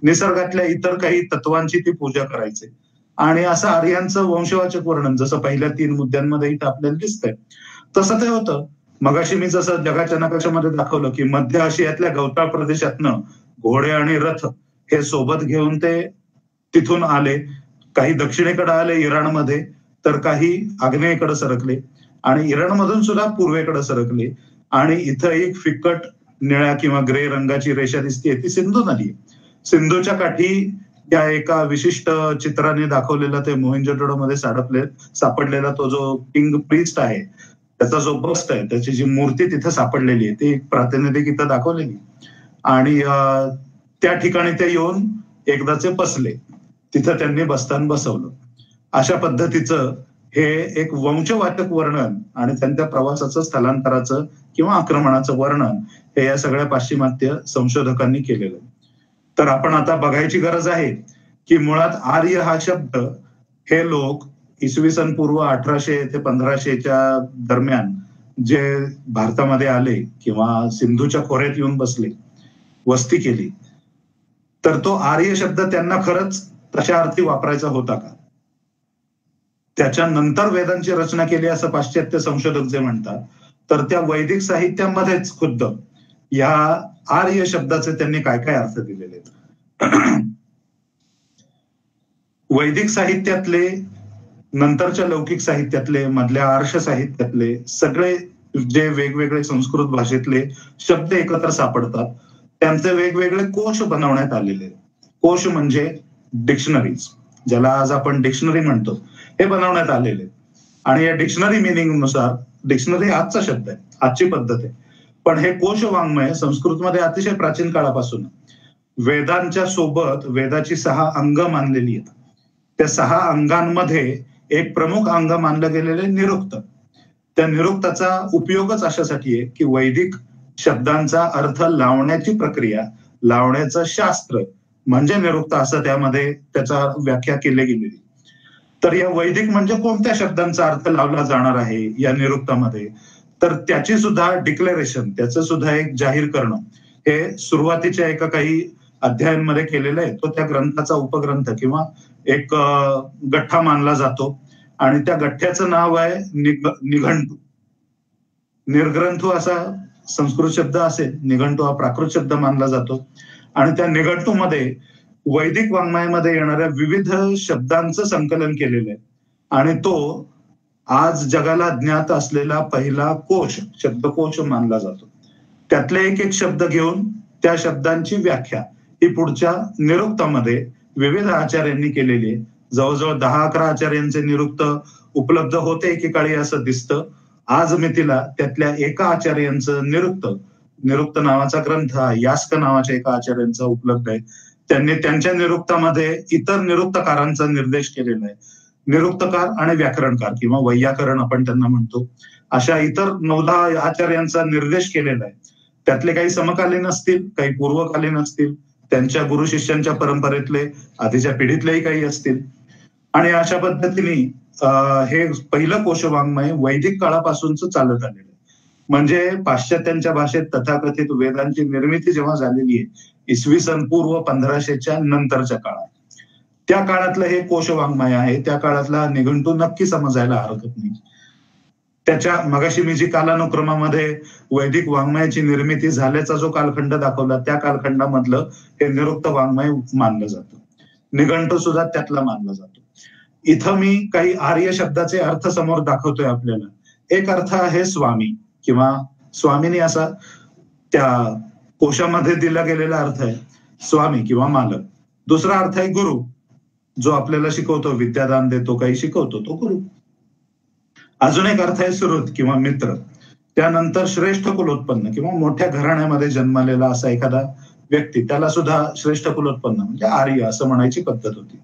निसर्गातल्या इतर काही तत्वांची ती पूजा करायचे. आणि असं आर्यांचं वंशवाचक वर्णन जसं पहिल्या 3 मुद्द्यांमध्ये इथं आपल्याला दिसतंय तसं ते होतं. मगाशी मी जसं जगाच्या नकाशामध्ये दाखवलं की मध्य आशियातल्या गवताळ प्रदेशातनं घोडे आणि रथ हे सोबत घेऊन ते तिथून आले. काही दक्षिणेकडे आले इराणमध्ये, तर काही आग्नेयेकडे सरकले आणि इराणमधून सुद्धा पूर्वेकडे सरकले. आणि इथं एक फिकट निळ्या किंवा ग्रे रंगाची रेषा दिसते, ती सिंधू नदी. सिंधूच्या काठी या एका विशिष्ट चित्राने दाखवलेला ते मोहेंजोदडो मध्ये सापडलेला तो जो किंग प्रिस्ट आहे त्याचा जो बस्ट आहे, त्याची जी मूर्ती तिथे सापडलेली आहे, ती प्रातिनिधिक इथं दाखवलेली. आणि त्या ठिकाणी ते येऊन एकदाचे बसले, तिथं त्यांनी बस्तान बसवलं. अशा पद्धतीचं हे एक वंशवाचक वर्णन आणि त्यांच्या प्रवासाचं, स्थलांतराचं किंवा आक्रमणाचं वर्णन हे या सगळ्या पाश्चिमात्य संशोधकांनी केलेलं. तर आपण आता बघायची गरज आहे की मुळात आर्य हा शब्द हे लोक इसवी सन पूर्व 1800 ते 1500च्या दरम्यान जे भारतामध्ये आले किंवा सिंधूच्या खोऱ्यात येऊन बसले, वस्ती केली, तर तो आर्य शब्द त्यांना खरंच तशा अर्थी वापरायचा होता का? त्याच्यानंतर वेदांची रचना केली असं पाश्चात्य संशोधक जे म्हणतात, तर त्या वैदिक साहित्यामध्येच खुद्द या आर्य शब्दाचे त्यांनी काय काय अर्थ दिलेले आहेत. वैदिक साहित्यातले, नंतरच्या लौकिक साहित्यातले, मधल्या आर्ष साहित्यातले सगळे जे वेगवेगळे संस्कृत भाषेतले शब्द एकत्र सापडतात, त्यांचे वेगवेगळे कोश बनवण्यात आलेले. कोश म्हणजे डिक्शनरीज, ज्याला आज आपण डिक्शनरी म्हणतो, हे बनवण्यात आलेले. आणि या डिक्शनरी मिनिंग नुसार, डिक्शनरी आजचा शब्द आहे, आजची पद्धत आहे, पण हे कोश वाङ्मय संस्कृतमध्ये अतिशय प्राचीन काळापासून वेदांच्या सोबत वेदाची 6 अंग मानलेली आहेत. त्या 6 अंगांमध्ये एक प्रमुख अंग मानलं गेलेले निरुक्त. त्या निरुक्ताचा उपयोगच अशासाठी आहे की वैदिक शब्दांचा अर्थ लावण्याची प्रक्रिया, लावण्याचं शास्त्र म्हणजे निरुक्त, असं त्यामध्ये त्याचा व्याख्या केली गेलेली. तर या वैदिक म्हणजे कोणत्या शब्दांचा अर्थ लावला जाणार आहे या निरुक्तामध्ये, तर त्याची सुद्धा डिक्लेरेशन, त्याचं सुद्धा एक जाहीर करणं हे सुरुवातीच्या एका काही अध्यायांमध्ये केलेलं आहे. तो त्या ग्रंथाचा उपग्रंथ किंवा एक गठ्ठा मानला जातो आणि त्या गठ्ठ्याचं नाव आहे निघंटू. निर्ग्रंथू असा संस्कृत शब्द असेल, निघंटू हा प्राकृत शब्द मानला जातो. आणि त्या निघंटूमध्ये वैदिक वाङ्मयामध्ये येणाऱ्या विविध शब्दांचं संकलन केलेलं आहे आणि तो आज जगाला ज्ञात असलेला पहिला कोश, शब्दकोश मानला जातो. त्यातले एक एक शब्द घेऊन त्या शब्दांची व्याख्या ही पुढच्या निरुक्तामध्ये विविध आचार्यांनी केलेली आहे. जवळजवळ 10-11 आचार्यांचे निरुक्त उपलब्ध होते एकेकाळी असं दिसतं. आज मितीला त्यातल्या एका आचार्यांचं निरुक्त नावाचा ग्रंथ यास्क नावाच्या एका आचार्यांचा उपलब्ध आहे. त्यांनी त्यांच्या निरुक्तामध्ये इतर निरुक्तकारांचा निर्देश केलेला आहे. निरुक्तकार आणि व्याकरणकार किंवा वैयाकरण आपण त्यांना म्हणतो, अशा इतर 9-10 आचार्यांचा निर्देश केलेला आहे. त्यातले काही समकालीन असतील, काही पूर्वकालीन असतील, त्यांच्या गुरु शिष्यांच्या परंपरेतले, आधीच्या पिढीतलेही काही असतील. आणि अशा पद्धतीने हे पहिलं कोशवाङ्मय वैदिक काळापासूनच चालत आलेलं आहे. म्हणजे पाश्चात्यांच्या भाषेत तथाकथित वेदांची निर्मिती जेव्हा झालेली आहे इसवी सन पूर्व 1500च्या नंतरच्या काळात, त्या काळातलं हे कोश वाङ्मय आहे, त्या काळातला निघंटू नक्की समजायला हरकत नाही. त्याच्या मगाशी मी जी कालानुक्रमामध्ये वैदिक वाङ्मयाची निर्मिती झाल्याचा जो कालखंड दाखवला, त्या कालखंडामधलं हे निरुक्त वाङ्मय मानलं जातं. निघंटू सुद्धा त्यातला मानला जातो. इथं मी काही आर्य शब्दाचे अर्थ समोर दाखवतोय आपल्याला. एक अर्थ आहे स्वामी किंवा स्वामिनी, असा त्या कोशामध्ये दिला गेलेला अर्थ आहे स्वामी किंवा मालक. दुसरा अर्थ आहे गुरु, जो आपल्याला शिकवतो, विद्यादान देतो, काही शिकवतो, तो गुरु. अजून एक अर्थ आहे सुहृद किंवा मित्र. त्यानंतर श्रेष्ठ कुलोत्पन्न किंवा मोठ्या घराण्यामध्ये जन्मलेला असा एखादा व्यक्ती, त्याला सुद्धा श्रेष्ठ कुलोत्पन्न म्हणजे आर्य असं म्हणायची पद्धत होती.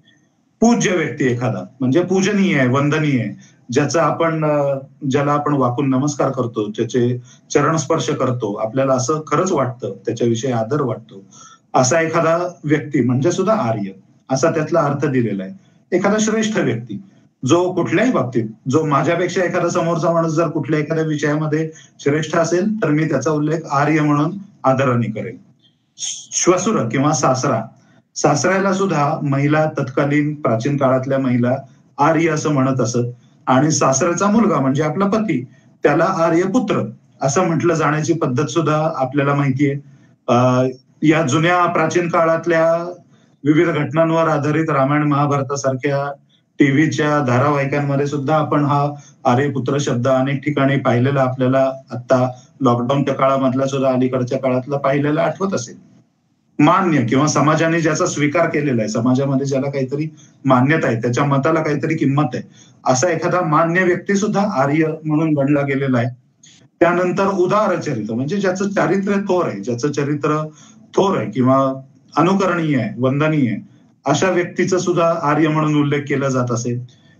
पूज्य व्यक्ती एखादा म्हणजे पूजनीय आहे, वंदनीय आहे, ज्याला आपण वाकून नमस्कार करतो, त्याचे चरण स्पर्श करतो, आपल्याला असं खरंच वाटतं, त्याच्याविषयी आदर वाटतो, असा एखादा व्यक्ती म्हणजे सुद्धा आर्य, असा त्यातला अर्थ दिलेला आहे. एखादा श्रेष्ठ व्यक्ती जो कुठल्याही बाबतीत, जो माझ्यापेक्षा एखादा समोरचा माणूस जर कुठल्या एखाद्या विषयामध्ये श्रेष्ठ असेल तर मी त्याचा उल्लेख आर्य म्हणून आदराने करेन. श्वशुर किंवा सासरा, सासऱ्याला सुद्धा महिला, तत्कालीन प्राचीन काळातल्या महिला आर्य असं म्हणत असत. आणि सासऱ्याचा मुलगा म्हणजे आपला पती, त्याला आर्य पुत्र असं म्हटलं जाण्याची पद्धत सुद्धा आपल्याला माहितीये. या जुन्या प्राचीन काळातल्या विविध घटनांवर आधारित रामायण महाभारतासारख्या टीव्हीच्या धारावाहिकांमध्ये सुद्धा आपण हा आर्यपुत्र शब्द अनेक ठिकाणी पाहिलेला आपल्याला आता लॉकडाऊनच्या काळामधला सुद्धा अलीकडच्या काळातला पाहिलेला आठवत असेल. मान्य किंवा समाजाने ज्याचा स्वीकार केलेला आहे, समाजामध्ये ज्याला काहीतरी मान्यता आहे, त्याच्या मताला काहीतरी किंमत आहे, असा एखादा मान्य व्यक्ती सुद्धा आर्य म्हणून गणला गेलेला आहे. त्यानंतर उदार चरित्र म्हणजे ज्याचं चारित्र्य थोर आहे, ज्याचं चरित्र थोर आहे किंवा अनुकरणीय आहे, वंदनीय आहे, अशा व्यक्तीचा सुद्धा आर्य म्हणून उल्लेख केला जात असेल.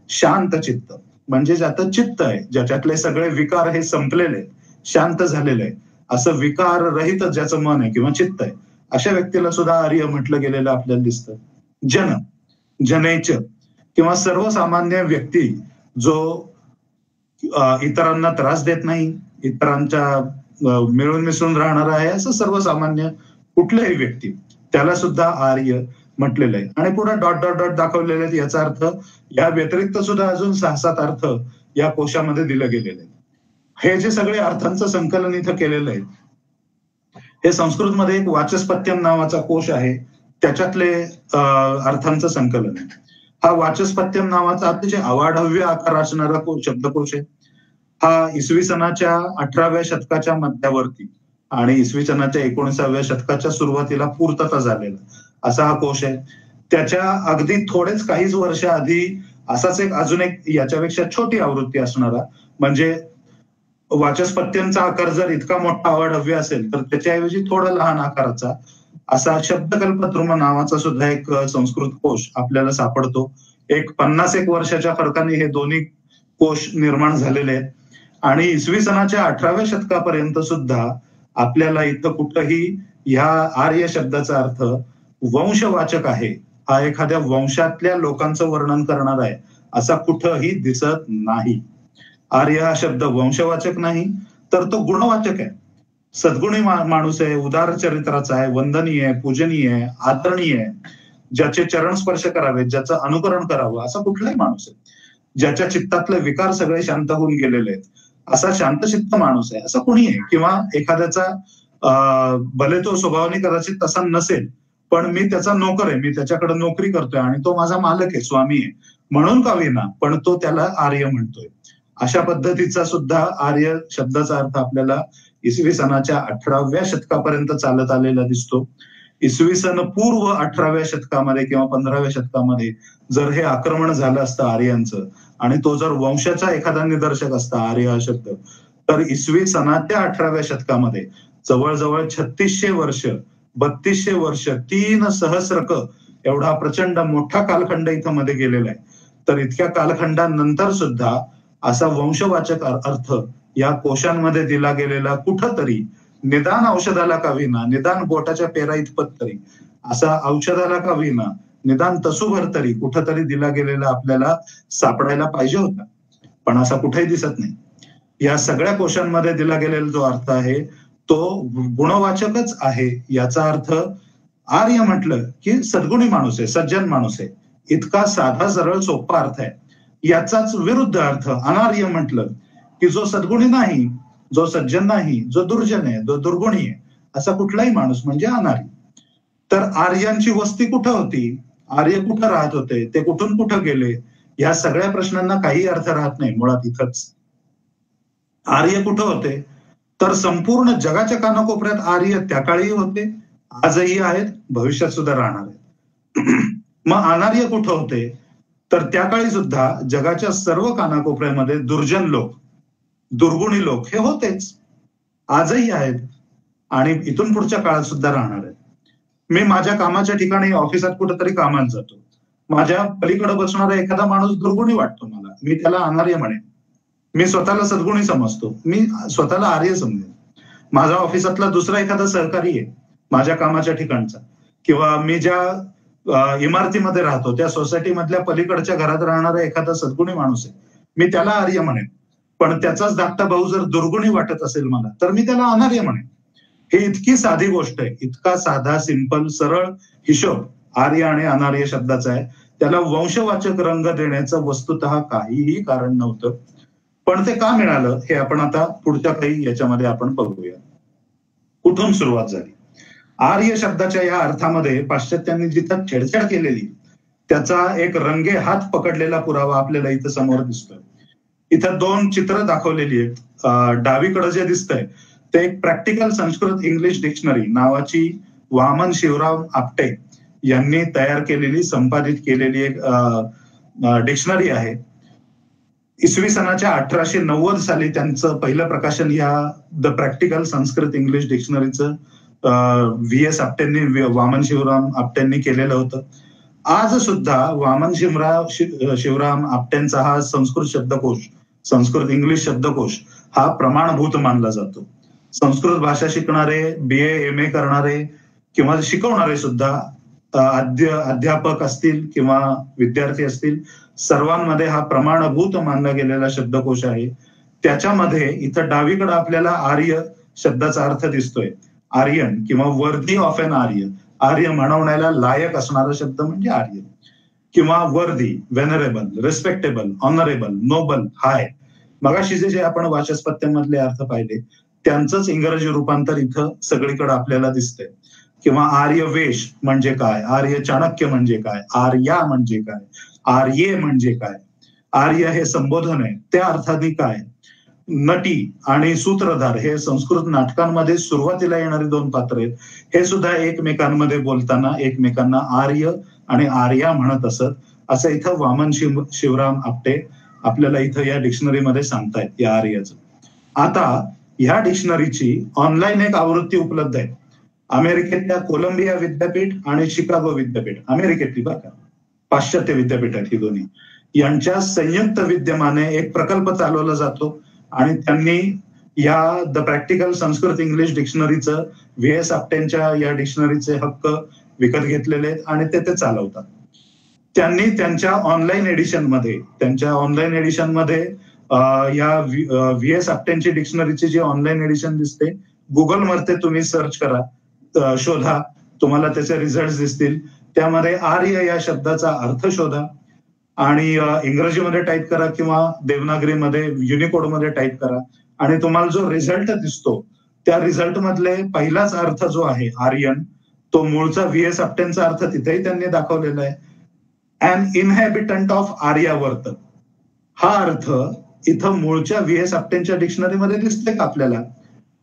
शांत चित्त म्हणजे ज्याचं चित्त आहे, ज्याच्यातले सगळे विकार हे संपलेले आहेत, शांत झालेले आहे, असं विकार रहित ज्याचं मन आहे किंवा चित्त आहे, अशा व्यक्तीला सुद्धा आर्य म्हटलं गेलेलं आपल्याला दिसतं. जनेच किंवा सर्वसामान्य व्यक्ती जो इतरांना त्रास देत नाही, इतरांच्या मिळून मिसळून राहणार आहे, असं सर्वसामान्य कुठल्याही व्यक्ती, त्याला सुद्धा आर्य म्हटलेलं आहे. आणि पुढे डॉट डॉट डॉट दाखवलेले आहेत. याचा अर्थ या व्यतिरिक्त सुद्धा अजून 6-7 अर्थ या कोशामध्ये दिले गेलेले आहेत. हे जे सगळे अर्थांचं संकलन इथं केलेलं आहे, हे संस्कृतमध्ये एक वाचस्पत्यम नावाचा कोश आहे, त्याच्यातले अर्थांचं संकलन आहे. हा वाचस्पत्यम नावाचा अतिशय अवाढव्य आकार असणारा शब्दकोश आहे. हा इसवी सनाच्या 18व्या शतकाच्या मध्यावर्ती आणि इसवी सनाच्या 19व्या शतकाच्या सुरुवातीला पूर्तता झालेला असा हा कोश आहे. त्याच्या अगदी थोडेच काहीच वर्ष आधी असाच अजून एक याच्यापेक्षा छोटी आवृत्ती असणारा, म्हणजे वाचस्पत्यंचा आकार जर इतका मोठा अवाढव्य असेल तर त्याच्याऐवजी थोडा लहान आकाराचा असा शब्दकल्पद्रुम नावाचा सुद्धा एक संस्कृत कोश आपल्याला सापडतो. एक 50 वर्षाच्या फरकाने हे दोन्ही कोश निर्माण झालेले आहेत. आणि इसवी सनाच्या 18व्या शतकापर्यंत सुद्धा आपल्याला इथं कुठंही ह्या आर्य शब्दाचा अर्थ वंशवाचक आहे, हा एखाद्या वंशातल्या लोकांचं वर्णन करणार आहे, असा कुठंही दिसत नाही. आर्य हा शब्द वंशवाचक नाही तर तो गुणवाचक आहे. सद्गुणी माणूस आहे, उदार चरित्राचा आहे, वंदनीय आहे, पूजनीय आहे, आदरणीय आहे, ज्याचे चरण स्पर्श करावेत, ज्याचं अनुकरण करावं असा कुठलाही माणूस आहे. ज्याच्या चित्तातले विकार सगळे शांत होऊन गेलेले आहेत, असा शांतचित्त माणूस आहे असं कुणी आहे. किंवा एखाद्याचा भले तो स्वभावाने कदाचित तसा नसेल, पण मी त्याचा नोकर आहे, मी त्याच्याकडे नोकरी करतोय आणि तो माझा मालक आहे, स्वामी आहे, म्हणून का विना पण तो त्याला आर्य म्हणतोय. अशा पद्धतीचा सुद्धा आर्य शब्दाचा अर्थ आपल्याला इसवी सनाच्या 18व्या शतकापर्यंत चालत आलेला दिसतो. इसवी सन पूर्व 18व्या शतकामध्ये किंवा 15व्या शतकामध्ये जर हे आक्रमण झालं असतं आर्यांचं आणि तो जर वंशाचा एखादा निदर्शक असता आर्य हा शब्द, तर इसवी सनाच्या 18व्या शतकामध्ये जवळजवळ 3600 वर्ष, 3200 वर्ष, 3 सहस्रक एवढा प्रचंड मोठा कालखंड इथं मध्ये गेलेला आहे. तर इतक्या कालखंडानंतर सुद्धा असा वंशवाचक अर्थ या कोशांमध्ये दिला गेलेला कुठंतरी निदान औषधाला का विना, निदान बोटाच्या पेरा इतपत तरी असा औषधाला का विना, निदान तसूभर तरी कुठंतरी दिला गेलेला आपल्याला सापडायला पाहिजे होता, पण असा कुठेही दिसत नाही. या सगळ्या कोशांमध्ये दिला गेलेला जो अर्थ आहे तो गुणवाचकच आहे. याचा अर्थ आर्य म्हटलं की सद्गुणी माणूस आहे, सज्जन माणूस आहे, इतका साधा सरळ सोपा अर्थ आहे. याचाच विरुद्ध अर्थ अनार्य म्हटलं की जो सद्गुणी नाही, जो सज्जन नाही, जो दुर्जन आहे, जो दुर्गुणी आहे, असा कुठलाही माणूस म्हणजे अनार्य. तर आर्यांची वस्ती कुठं होती, आर्य कुठं राहत होते, ते कुठून कुठं गेले, या सगळ्या प्रश्नांना काही अर्थ राहत नाही मुळात इथंच. आर्य कुठं होते, तर संपूर्ण जगाच्या कानाकोपऱ्यात आर्य त्या काळी होते, आजही आहेत, भविष्यात सुद्धा राहणार आहेत. मग अनार्य कुठं होते, तर त्या काळी सुद्धा जगाच्या सर्व कानाकोपऱ्यामध्ये दुर्जन लोक, दुर्गुणी लोक हे होतेच, आजही आहेत आणि इथून पुढच्या काळात सुद्धा राहणार आहेत. मी माझ्या कामाच्या ठिकाणी ऑफिसात कुठेतरी कामाला जातो, माझ्या पलीकडे बसणारा एखादा माणूस दुर्गुणी वाटतो मला, मी त्याला अनार्य म्हणेन. मी स्वतःला सद्गुणी समजतो, मी स्वतःला आर्य समजेन. माझा ऑफिसातला दुसरा एखादा सहकारी आहे माझ्या कामाच्या ठिकाणचा, किंवा मी ज्या इमारतीमध्ये राहतो त्या सोसायटी मधल्या पलीकडच्या घरात राहणारा एखादा सद्गुणी माणूस आहे, मी त्याला आर्य म्हणेन. पण त्याचाच धाकटा भाऊ जर दुर्गुणी वाटत असेल मला, तर मी त्याला अनार्य म्हणेन. ही इतकी साधी गोष्ट आहे, इतका साधा सिंपल सरळ हिशोब आर्य आणि अनार्य शब्दाचा आहे. त्याला वंशवाचक रंग देण्याचं वस्तुतः काहीही कारण नव्हतं, पण ते का मिळालं हे आपण आता पुढच्या काही याच्यामध्ये आपण बघूया. कुठून सुरुवात झाली. आर्य शब्दाच्या या अर्थामध्ये पाश्चात्यांनी जिथं छेडछाड केलेली त्याचा एक रंगे हात पकडलेला पुरावा आपल्याला इथं समोर दिसतोय. इथं दोन चित्र दाखवलेली आहेत. डावीकडे जे दिसतंय ते एक प्रॅक्टिकल संस्कृत इंग्लिश डिक्शनरी नावाची वामन शिवराम आपटे यांनी तयार केलेली, संपादित केलेली एक डिक्शनरी आहे. इसवी सनाच्या 1890 साली त्यांचं पहिलं प्रकाशन या द प्रॅक्टिकल संस्कृत इंग्लिश डिक्शनरीचं V.S. आपटेंनी, वामन शिवराम आपटेंनी केलेलं होतं. आज सुद्धा वामन शिवराम आपटेंचा हा संस्कृत शब्दकोश, संस्कृत इंग्लिश शब्दकोश हा प्रमाणभूत मानला जातो. संस्कृत भाषा शिकणारे, BA MA करणारे किंवा शिकवणारे सुद्धा अध्यापक असतील किंवा विद्यार्थी असतील, सर्वांमध्ये हा प्रमाणभूत मानला गेलेला शब्दकोश आहे. त्याच्यामध्ये इथं डावीकडे आपल्याला आर्य शब्दाचा अर्थ दिसतोय. आर्यन किंवा वर्दी ऑफ एन आर्य, आर्य म्हणवण्याला लायक असणारा शब्द म्हणजे आर्य, किंवा वर्दी, वेनरेबल, रिस्पेक्टेबल, ऑनरेबल, नोबल, हाय. मगाशी जे आपण वाचस्पत्यांमधले अर्थ पाहिले त्यांचंच इंग्रजी रूपांतर इथं सगळीकडे आपल्याला दिसतंय. किंवा आर्य वेश म्हणजे काय, आर्य चाणक्य म्हणजे काय, आर्या म्हणजे काय, आर्ये म्हणजे काय, आर्य हे संबोधन आहे त्या अर्थाने काय. नटी आणि सूत्रधार हे संस्कृत नाटकांमध्ये सुरुवातीला येणारी दोन पात्र आहेत, हे सुद्धा एकमेकांमध्ये बोलताना एकमेकांना आर्य आणि आर्या म्हणत असत, असं इथं वामन शिवराम आपटे आपल्याला इथं या डिक्शनरीमध्ये सांगतायत या आर्याचं. आता ह्या डिक्शनरीची ऑनलाईन एक आवृत्ती उपलब्ध आहे. अमेरिकेतल्या कोलंबिया विद्यापीठ आणि शिकागो विद्यापीठ, अमेरिकेतली बरं का, पाश्चात्य विद्यापीठ आहेत ही दोन्ही, यांच्या संयुक्त विद्यमाने एक प्रकल्प चालवला जातो आणि त्यांनी या द प्रॅक्टिकल संस्कृत इंग्लिश डिक्शनरीचं, V.S. आपटेंच्या या डिक्शनरीचे हक्क विकत घेतलेले आहेत आणि ते चालवतात. त्यांनी त्यांच्या ऑनलाईन एडिशन मध्ये या V.S. आपटेंची डिक्शनरीची जी ऑनलाईन एडिशन दिसते, गुगलमध्ये तुम्ही सर्च करा, शोधा, तुम्हाला त्याचे रिझल्ट दिसतील. त्यामध्ये आर्य या शब्दाचा अर्थ शोधा आणि इंग्रजीमध्ये टाईप करा किंवा देवनागरीमध्ये युनिकोडमध्ये टाईप करा आणि तुम्हाला जो रिझल्ट दिसतो त्या रिझल्ट मधले पहिलाच अर्थ जो आहे आर्यन, तो मूळचा V.S. आपटेंचा अर्थ तिथेही त्यांनी दाखवलेला आहे, अन इनहॅबिटंट ऑफ आर्यावर्त. हा अर्थ इथं मूळच्या V.S. आपटेंच्या डिक्शनरीमध्ये दिसते का आपल्याला?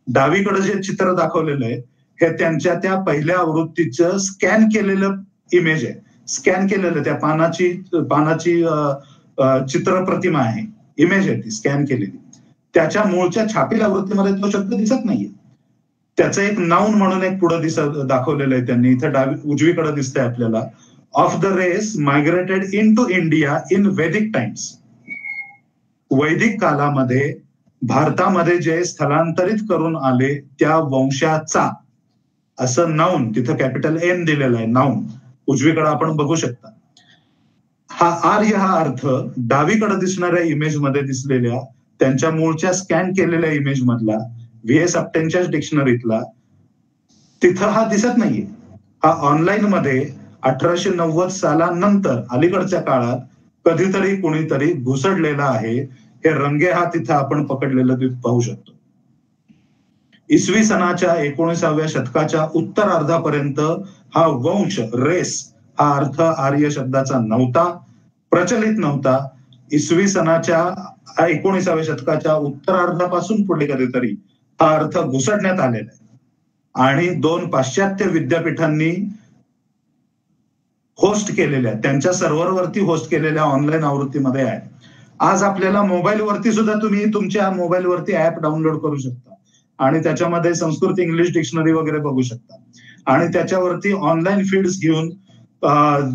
डावीकडे जे चित्र दाखवलेलं आहे हे त्यांच्या त्या पहिल्या आवृत्तीचं स्कॅन केलेलं इमेज आहे. स्कॅन केलेलं त्या पानाची चित्रप्रतिमा आहे, इमेज आहे ती स्कॅन केलेली. त्याच्या मूळच्या छापील आवृत्तीमध्ये तो शब्द दिसत नाहीये. त्याचं एक नाऊन म्हणून एक पुढे दाखवलेलं आहे त्यांनी. इथं उजवीकडे दिसतंय आपल्याला, of the race migrated into India in Vedic times. वैदिक कालामध्ये भारतामध्ये जे स्थलांतरित करून आले त्या वंशाचा, असं नाऊन तिथं कॅपिटल N दिलेला आहे, नाऊन उजवीकडे आपण बघू शकता. हा आर्य हा अर्थ डावीकडे दिसणाऱ्या इमेज मध्ये दिसलेल्या त्यांच्या मूळच्या स्कॅन केलेल्या इमेज मधला V.S. आपटेंच्या डिक्शनरीतला तिथं हा दिसत नाहीये. हा ऑनलाईन मध्ये 1890 सालानंतर अलीकडच्या काळात कधीतरी कुणीतरी घुसडलेला आहे. हे रंगे हात इथं आपण पकडलेलं पाहू शकतो. इसवी सनाच्या 19व्या शतकाच्या उत्तरार्धापर्यंत हा वंश, रेस हा अर्थ आर्य शब्दाचा नव्हता, प्रचलित नव्हता. इसवी सनाच्या 19व्या शतकाच्या उत्तरार्धापासून पुढे कधीतरी हा अर्थ घुसडण्यात आलेला आहे. आणि 2 पाश्चात्य विद्यापीठांनी होस्ट केलेल्या, त्यांच्या सर्व्हरवरती होस्ट केलेल्या ऑनलाईन आवृत्तीमध्ये आहे. आज आपल्याला मोबाईलवरती सुद्धा तुम्ही तुमच्या मोबाईलवरती ऍप डाउनलोड करू शकता आणि त्याच्यामध्ये संस्कृत इंग्लिश डिक्शनरी वगैरे बघू शकता आणि त्याच्यावरती ऑनलाईन फीड्स घेऊन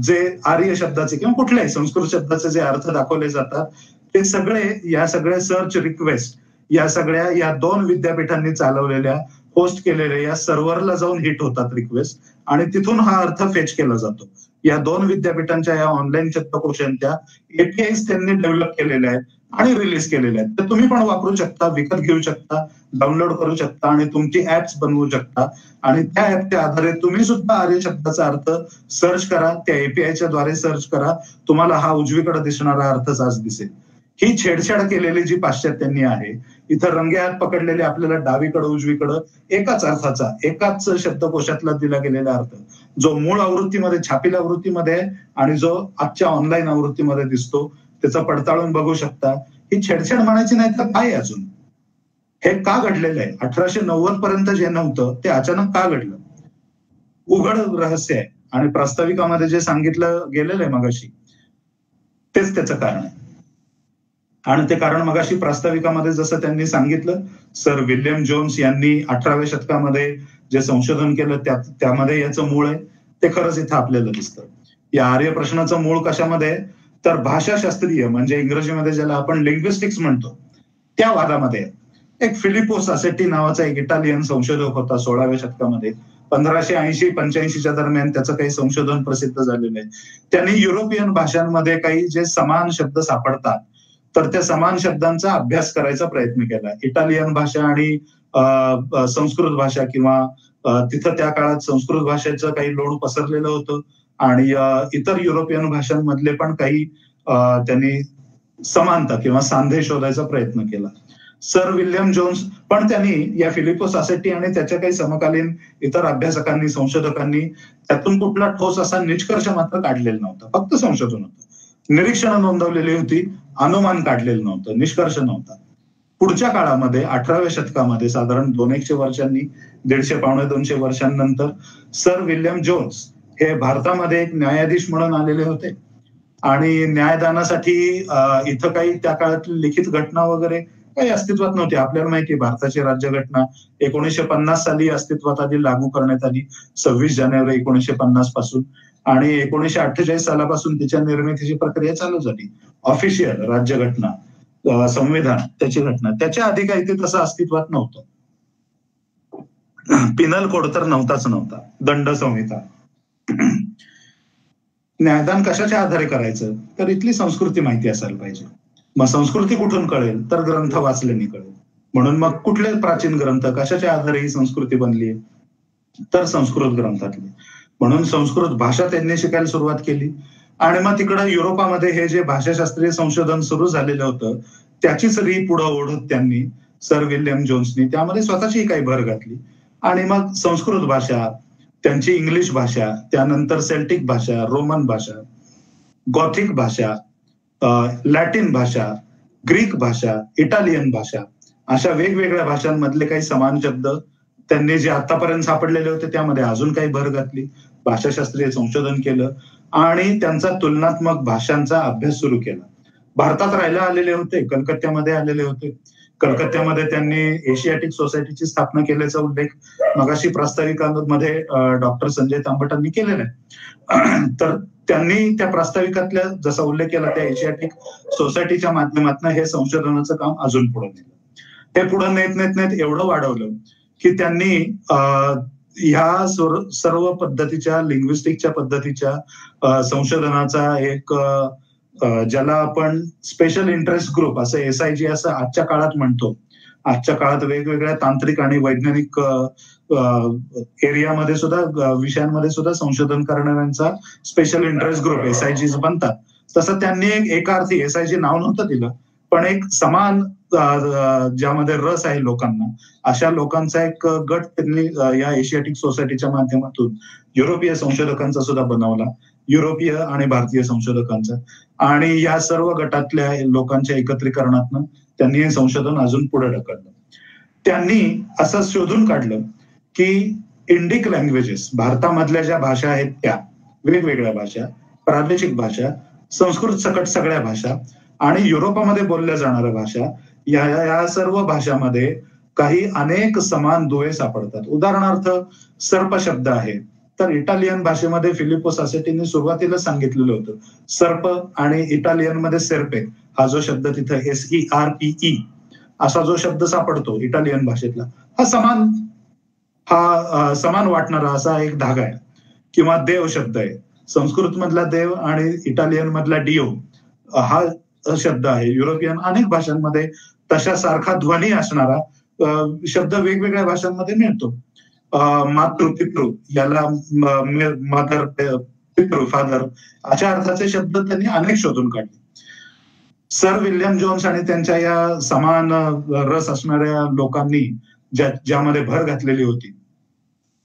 जे आर्य शब्दाचे किंवा कुठल्याही संस्कृत शब्दाचे जे अर्थ दाखवले जातात ते सगळे, या सगळ्या सर्च रिक्वेस्ट या सगळ्या या 2 विद्यापीठांनी चालवलेल्या होस्ट केलेल्या या सर्व्हरला जाऊन हिट होतात रिक्वेस्ट आणि तिथून हा अर्थ फेच केला जातो. या 2 विद्यापीठांच्या या ऑनलाईन शब्दकोशांच्या एपीआयज त्यांनी डेव्हलप केलेल्या आहेत आणि रिलीज केलेल्या आहेत. तर तुम्ही पण वापरू शकता, विकत घेऊ शकता, डाउनलोड करू शकता आणि तुमची ऍप्स बनवू शकता आणि त्या ऍपच्या आधारे तुम्ही सुद्धा आर्य शब्दाचा अर्थ सर्च करा, त्या एपीआयच्या द्वारे सर्च करा, तुम्हाला हा उजवीकडे दिसणारा अर्थच आज दिसेल. ही छेडछाड केलेली जी पाश्चात्यांनी आहे, इथं रंगे हात पकडलेले आपल्याला डावीकडे उजवीकडे एकाच अर्थाचा, एकाच शब्दकोशातला दिला गेलेला अर्थ जो मूळ आवृत्तीमध्ये, छापील आवृत्तीमध्ये आणि जो आजच्या ऑनलाईन आवृत्तीमध्ये दिसतो त्याचा पडताळून बघू शकता. ही छेडछाड म्हणायची नाही तर काय, अजून हे का घडलेलं आहे? 1890 पर्यंत जे नव्हतं ते अचानक का घडलं? उघड रहस्य आहे आणि प्रास्ताविकामध्ये जे सांगितलं गेलेलं आहे मगाशी तेच त्याचं कारण आहे. आणि ते कारण मगाशी प्रास्ताविकामध्ये जसं त्यांनी सांगितलं, सर विल्यम जोन्स यांनी 18व्या शतकामध्ये जे संशोधन केलं त्यामध्ये याचं मूळ आहे. ते खरंच इथं आपल्याला दिसतं. या आर्य प्रश्नाचं मूळ कशामध्ये? तर भाषाशास्त्रीय, म्हणजे इंग्रजीमध्ये ज्याला आपण लिंग्विस्टिक्स म्हणतो, त्या वादामध्ये. एक फिलिपो सासेटी नावाचा एक इटालियन संशोधक होता 16व्या शतकामध्ये. 1580-85च्या दरम्यान त्याचं काही संशोधन प्रसिद्ध झालेलं आहे. त्यांनी युरोपियन भाषांमध्ये काही जे समान शब्द सापडतात तर त्या समान शब्दांचा अभ्यास करायचा प्रयत्न केला. इटालियन भाषा आणि संस्कृत भाषा किंवा तिथं त्या काळात संस्कृत भाषेचं काही लोण पसरलेलं होतं आणि इतर युरोपियन भाषांमधले पण काही त्यांनी समानता किंवा सांधे शोधायचा प्रयत्न केला. सर विल्यम जोन्स पण त्यांनी या फिलिपो सासेटी आणि त्याच्या काही समकालीन इतर अभ्यासकांनी, संशोधकांनी त्यातून कुठला ठोस असा निष्कर्ष मात्र काढलेला नव्हता. फक्त संशोधन होतं, निरीक्षणं नोंदवलेली होती, अनुमान काढलेलं नव्हतं, निष्कर्ष नव्हता. पुढच्या काळामध्ये 18व्या शतकामध्ये साधारण 200 वर्षांनी, 150-200 वर्षांनंतर सर विल्यम जोन्स हे भारतामध्ये एक न्यायाधीश म्हणून आलेले होते आणि न्यायदानासाठी इथं काही त्या काळातली लिखित घटना वगैरे काही अस्तित्वात नव्हती. आपल्याला माहिती आहे भारताची राज्यघटना 1950 साली अस्तित्वात आली, लागू करण्यात आली 26 जानेवारी 1950 पासून आणि 1948 सालापासून तिच्या निर्मितीची प्रक्रिया चालू झाली. ऑफिशियल राज्यघटना, संविधान, त्याची घटना. त्याच्या आधी काही ते तसं अस्तित्वात नव्हतं. पिनल कोड तर नव्हताच नव्हता, दंड संहिता. न्यायदान कशाच्या आधारे करायचं तर इथली संस्कृती माहिती असायला पाहिजे. मग संस्कृती कुठून कळेल तर ग्रंथ वाचल्याने कळेल. म्हणून मग कुठले प्राचीन ग्रंथ, कशाच्या आधारे ही संस्कृती बनली तर संस्कृत ग्रंथातली. म्हणून संस्कृत भाषा त्यांनी शिकायला सुरुवात केली आणि मग तिकडं युरोपामध्ये हे जे भाषाशास्त्रीय संशोधन सुरू झालेलं होतं त्याचीच री पुढे ओढत त्यांनी, सर विल्यम जोन्सनी त्यामध्ये स्वतःची काही भर घातली आणि मग संस्कृत भाषा, त्यांची इंग्लिश भाषा, त्यानंतर सेल्टिक भाषा, रोमन भाषा, गॉथिक भाषा, लॅटिन भाषा, ग्रीक भाषा, इटालियन भाषा, अशा वेगवेगळ्या भाषांमधले काही समान शब्द त्यांनी जे आतापर्यंत सापडलेले होते त्यामध्ये अजून काही भर घातली, भाषाशास्त्रीय संशोधन केलं आणि त्यांचा तुलनात्मक भाषांचा अभ्यास सुरू केला. भारतात राहायला आलेले होते, कलकत्त्यामध्ये आलेले होते. कलकत्त्यामध्ये त्यांनी एशियाटिक सोसायटीची स्थापना केल्याचा उल्लेख मगाशी प्रास्ताविकामध्ये डॉक्टर संजय तांबटांनी केलेला आहे. तर त्यांनी त्या प्रास्ताविकातल्या जसा उल्लेख केला त्या एशियाटिक सोसायटीच्या माध्यमातून हे संशोधनाचं काम अजून पुढे नेलं. हे पुढे नेत एवढं वाढवलं की त्यांनी ह्या सर्व पद्धतीच्या, लिंग्विस्टिकच्या पद्धतीच्या संशोधनाचा एक ज्याला आपण स्पेशल इंटरेस्ट ग्रुप असं SIG असं आजच्या काळात म्हणतो, आजच्या काळात वेगवेगळ्या तांत्रिक आणि वैज्ञानिक एरियामध्ये सुद्धा, विषयांमध्ये सुद्धा संशोधन करणाऱ्यांचा स्पेशल इंटरेस्ट ग्रुप SIG बनतात. तसं त्यांनी एका अर्थी SIG नाव नव्हतं दिलं, पण एक समान ज्यामध्ये रस आहे लोकांना, अशा लोकांचा एक गट त्यांनी या एशियाटिक सोसायटीच्या माध्यमातून युरोपीय संशोधकांचा सुद्धा बनवला, युरोपीय आणि भारतीय संशोधकांचा. आणि या सर्व गटातल्या लोकांच्या एकत्रीकरणातून त्यांनी हे संशोधन अजून पुढे ढकललं. त्यांनी असं शोधून काढलं की इंडिक लँग्वेजेस, भारतामधल्या ज्या भाषा आहेत त्या वेगवेगळ्या भाषा, प्रादेशिक भाषा, संस्कृत सकट सगळ्या भाषा आणि युरोपामध्ये बोलल्या जाणाऱ्या भाषा, या सर्व भाषांमध्ये काही अनेक समान दुवे सापडतात. उदाहरणार्थ सर्प शब्द आहे, तर इटालियन भाषेमध्ये फिलिपो सासेटीने सुरुवातीला सांगितलेलं होतं सर्प, आणि इटालियन मध्ये सेर्पे हा जो शब्द तिथं SERPE असा जो शब्द सापडतो इटालियन भाषेतला, हा समान वाटणारा असा एक धागा आहे. किंवा देव शब्द आहे, संस्कृत मधला देव आणि इटालियन मधला डिओ हा शब्द आहे. युरोपियन अनेक भाषांमध्ये तशा सारखा ध्वनी असणारा शब्द वेगवेगळ्या भाषांमध्ये मिळतो. मातृ पितृ याला मदर पितृ फादर अशा अर्थाचे शब्द त्यांनी अनेक शोधून काढले. सर विल्यम जोन्स आणि त्यांच्या या समान रस असणाऱ्या लोकांनी ज्यामध्ये भर घातलेली होती,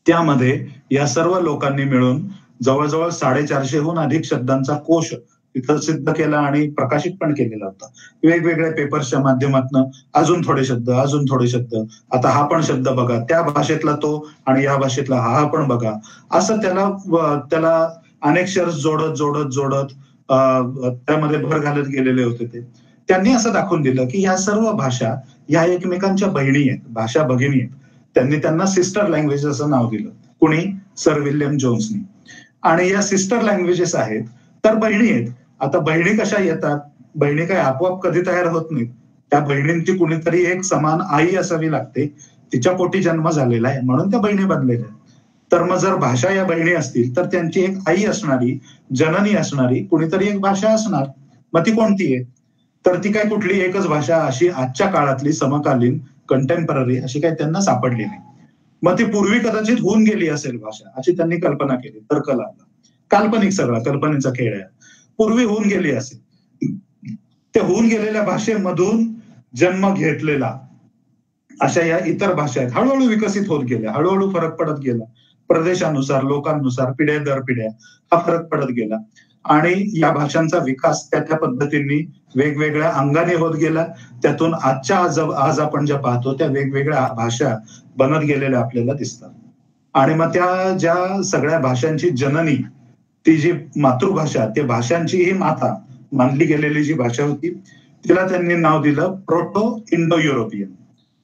त्यामध्ये या सर्व लोकांनी मिळून जवळजवळ 450हून अधिक शब्दांचा कोश तिथं सिद्ध केला आणि प्रकाशित पण केलेला होता. वेगवेगळ्या पेपर्सच्या माध्यमातून अजून थोडे शब्द, आता हा पण शब्द बघा, त्या भाषेतला तो आणि या भाषेतला हा पण बघा, असं त्याला अनेक शर्स जोडत त्यामध्ये भर घालत गेलेले होते ते. त्यांनी असं दाखवून दिलं की ह्या सर्व भाषा ह्या एकमेकांच्या बहिणी आहेत, भाषा भगिनी आहेत. त्यांनी त्यांना सिस्टर लँग्वेज असं नाव दिलं. कुणी? सर विल्यम जोन्सनी. आणि या सिस्टर लँग्वेजेस आहेत तर बहिणी आहेत. आता बहिणी कशा येतात? बहिणी काय आपोआप कधी तयार होत नाहीत. त्या बहिणींची कुणीतरी एक समान आई असावी लागते, तिच्या पोटी जन्म झालेला आहे म्हणून त्या बहिणी बनलेल्या आहेत. तर मग जर भाषा या बहिणी असतील तर त्यांची एक आई असणारी, जननी असणारी कुणीतरी एक भाषा असणार. मग ती कोणती आहे? तर ती काय कुठली एकच भाषा अशी आजच्या काळातली समकालीन कंटेम्पररी अशी काही त्यांना सापडली नाही. मग ती पूर्वी कदाचित होऊन गेली असेल भाषा अशी त्यांनी कल्पना केली. तर्क लावला, काल्पनिक सगळा कल्पनेचा खेळ आहे. पूर्वी होऊन गेली असेल, ते होऊन गेलेल्या भाषेमधून जन्म घेतलेला अशा या इतर भाषा आहेत, हळूहळू विकसित होत गेल्या, हळूहळू फरक पडत गेला. प्रदेशानुसार, लोकांनुसार, पिढ्या दर पिढ्या हा फरक पडत गेला आणि या भाषांचा विकास त्या पद्धतीने वेगवेगळ्या अंगाने होत गेला. त्यातून आज आपण ज्या पाहतो त्या वेगवेगळ्या भाषा बनत गेलेल्या आपल्याला दिसतात. आणि मग त्या ज्या सगळ्या भाषांची जननी, ती जी मातृभाषा, त्या भाषांची ही माता मानली गेलेली जी भाषा होती, तिला त्यांनी नाव दिलं प्रोटो इंडो युरोपियन.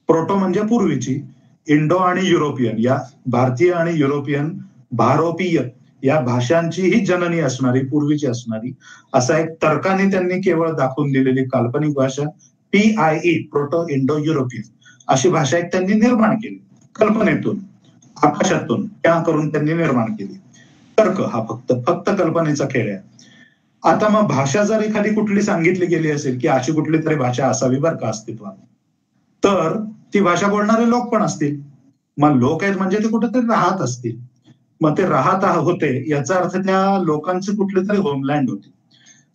प्रोटो म्हणजे पूर्वीची, इंडो आणि युरोपियन या भारतीय आणि युरोपियन भारोपीय या भाषांची ही जननी असणारी, पूर्वीची असणारी, असा एक तर्काने त्यांनी केवळ दाखवून दिलेली काल्पनिक भाषा PIE प्रोटो इंडो युरोपियन अशी भाषा एक त्यांनी निर्माण केली. कल्पनेतून, आकाशातून त्या करून त्यांनी निर्माण केली. तर्क हा फक्त कल्पनेचा खेळ आहे. आता मग भाषा जर एखादी कुठली सांगितली गेली असेल की अशी कुठली तरी भाषा असावी बरं का अस्तित्वात, तर ती भाषा बोलणारे लोक पण असतील. मग लोक आहेत म्हणजे ते कुठेतरी राहत असतील. मग ते राहत होते याचा अर्थ त्या लोकांची कुठली तरी होमलँड होती.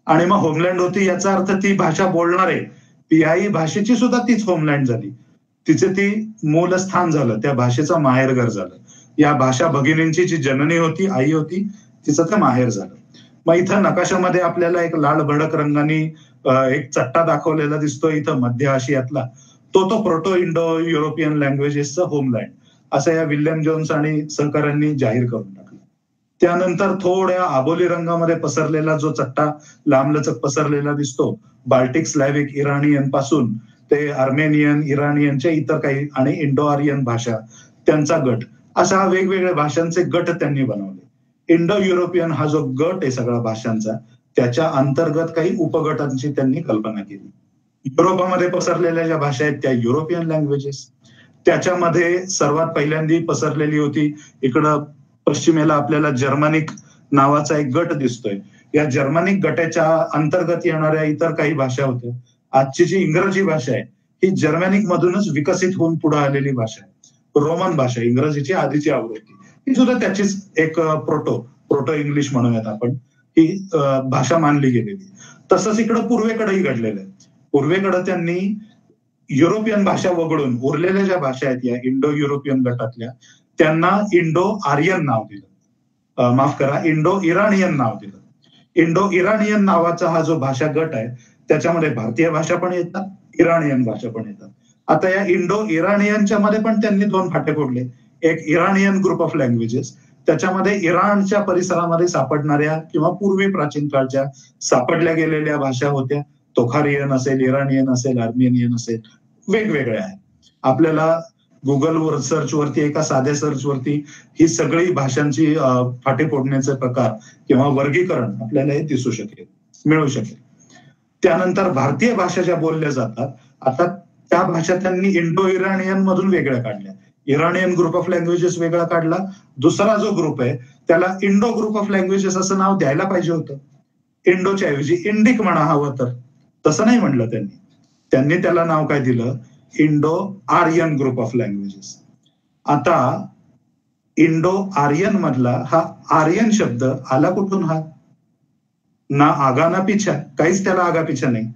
आणि मग होमलँड होती याचा अर्थ ती भाषा बोलणारे PIE भाषेची सुद्धा तीच होमलँड झाली. तिचे ती मूलस्थान झालं, त्या भाषेचं माहेरघर झालं. या भाषा भगिनींची जी जननी होती, आई होती, तिचं ते माहेर झालं. मग इथं नकाशामध्ये आपल्याला एक लाल भडक रंगाने एक चट्टा दाखवलेला दिसतो इथं मध्य आशियातला, तो प्रोटो इंडो युरोपियन लँग्वेजेसचा होमलँड असं या विल्यम जोन्स आणि सहकाऱ्यांनी जाहीर करून टाकलं. त्यानंतर थोड्या आबोली रंगामध्ये पसरलेला जो चट्टा लांबलचक पसरलेला दिसतो, बाल्टिक, स्लॅविक, इराणियन पासून ते आर्मेनियन, इराणियनच्या इतर काही आणि इंडो आर्यन भाषा त्यांचा गट, अशा वेगवेगळ्या भाषांचे गट त्यांनी बनवले. इंडो युरोपियन हा जो गट आहे सगळ्या भाषांचा, त्याच्या अंतर्गत काही उपगटांची त्यांनी कल्पना केली. युरोपामध्ये पसरलेल्या ज्या भाषा आहेत त्या युरोपियन लँग्वेजेस. त्याच्यामध्ये सर्वात पहिल्यांदा पसरलेली होती इकडं पश्चिमेला आपल्याला जर्मनिक नावाचा एक गट दिसतोय. या जर्मनिक गटाच्या अंतर्गत येणाऱ्या इतर काही भाषा होत्या. आजची जी इंग्रजी भाषा आहे ही जर्मॅनिक मधूनच विकसित होऊन पुढे आलेली भाषा आहे. रोमन भाषा, इंग्रजीची आधीची आवृत्ती, ही सुद्धा त्याचीच एक प्रोटो इंग्लिश म्हणूयात आपण, ही भाषा मानली गेलेली. तसंच इकडं पूर्वेकडेही घडलेलं आहे. पूर्वेकडे त्यांनी युरोपियन भाषा वगळून उरलेल्या ज्या भाषा आहेत या इंडो युरोपियन गटातल्या, त्यांना इंडो आर्यन नाव दिलं, माफ करा, इंडो इराणियन नाव दिलं. इंडो इराणियन नावाचा हा जो भाषा गट आहे त्याच्यामध्ये भारतीय भाषा पण येतात, इराणियन भाषा पण येतात. आता या इंडो इराणियनच्या मध्ये पण त्यांनी दोन फाटे फोडले. एक इराणियन ग्रुप ऑफ लँग्वेजेस, त्याच्यामध्ये इराणच्या परिसरामध्ये सापडणाऱ्या किंवा पूर्वी प्राचीन काळच्या सापडल्या गेलेल्या भाषा होत्या. तोखारियन असेल, इराणियन असेल, आर्मेनियन असेल, वेगवेगळ्या आहेत. आपल्याला गुगलवर सर्च वरती, एका साध्या सर्च वरती ही सगळी भाषांची फाटे फोडण्याचे प्रकार किंवा वर्गीकरण आपल्याला हे दिसू शकेल, मिळू शकेल. त्यानंतर भारतीय भाषा ज्या बोलल्या जातात, आता त्या भाषा त्यांनी इंडो इराणियन मधून वेगळ्या काढल्या. इराणियन ग्रुप ऑफ लँग्वेजेस वेगळा काढला. दुसरा जो ग्रुप आहे त्याला इंडो ग्रुप ऑफ लँग्वेजेस असं नाव द्यायला पाहिजे होतं. इंडोच्या ऐवजी इंडिक म्हणा हवं तर, तसं नाही म्हणलं त्यांनी. त्यांनी त्याला नाव काय दिलं? Indo Aryan group of languages. आता इंडो आर्यन मधला हा आर्यन शब्द आला कुठून? हा ना आगा ना पिछा, काहीच त्याला आगा पिछा नाही.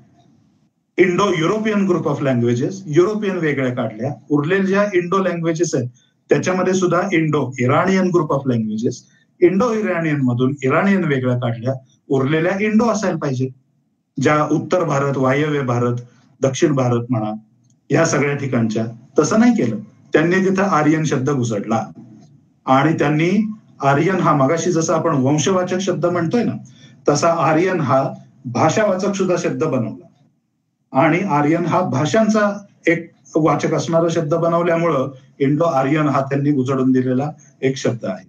Indo European group of languages, European वेगळ्या काढल्या. उरलेल्या ज्या इंडो लँग्वेजेस आहेत त्याच्यामध्ये सुद्धा Indo Iranian group of languages, Indo Iranian मधून इराणियन वेगळ्या काढल्या. उरलेल्या इंडो असायला पाहिजे, ज्या उत्तर भारत, वायव्य भारत, दक्षिण भारत म्हणा, या सगळ्या ठिकाणच्या. तसं नाही केलं त्यांनी. तिथं आर्यन शब्द घुसडला आणि त्यांनी आर्यन हा, मगाशी जसं आपण वंशवाचक शब्द म्हणतोय ना, तसा आर्यन हा भाषावाचक सुद्धा शब्द बनवला. आणि आर्यन हा भाषांचा एक वाचक असणारा शब्द बनवल्यामुळं इंडो आर्यन हा त्यांनी उजळून दिलेला एक शब्द आहे.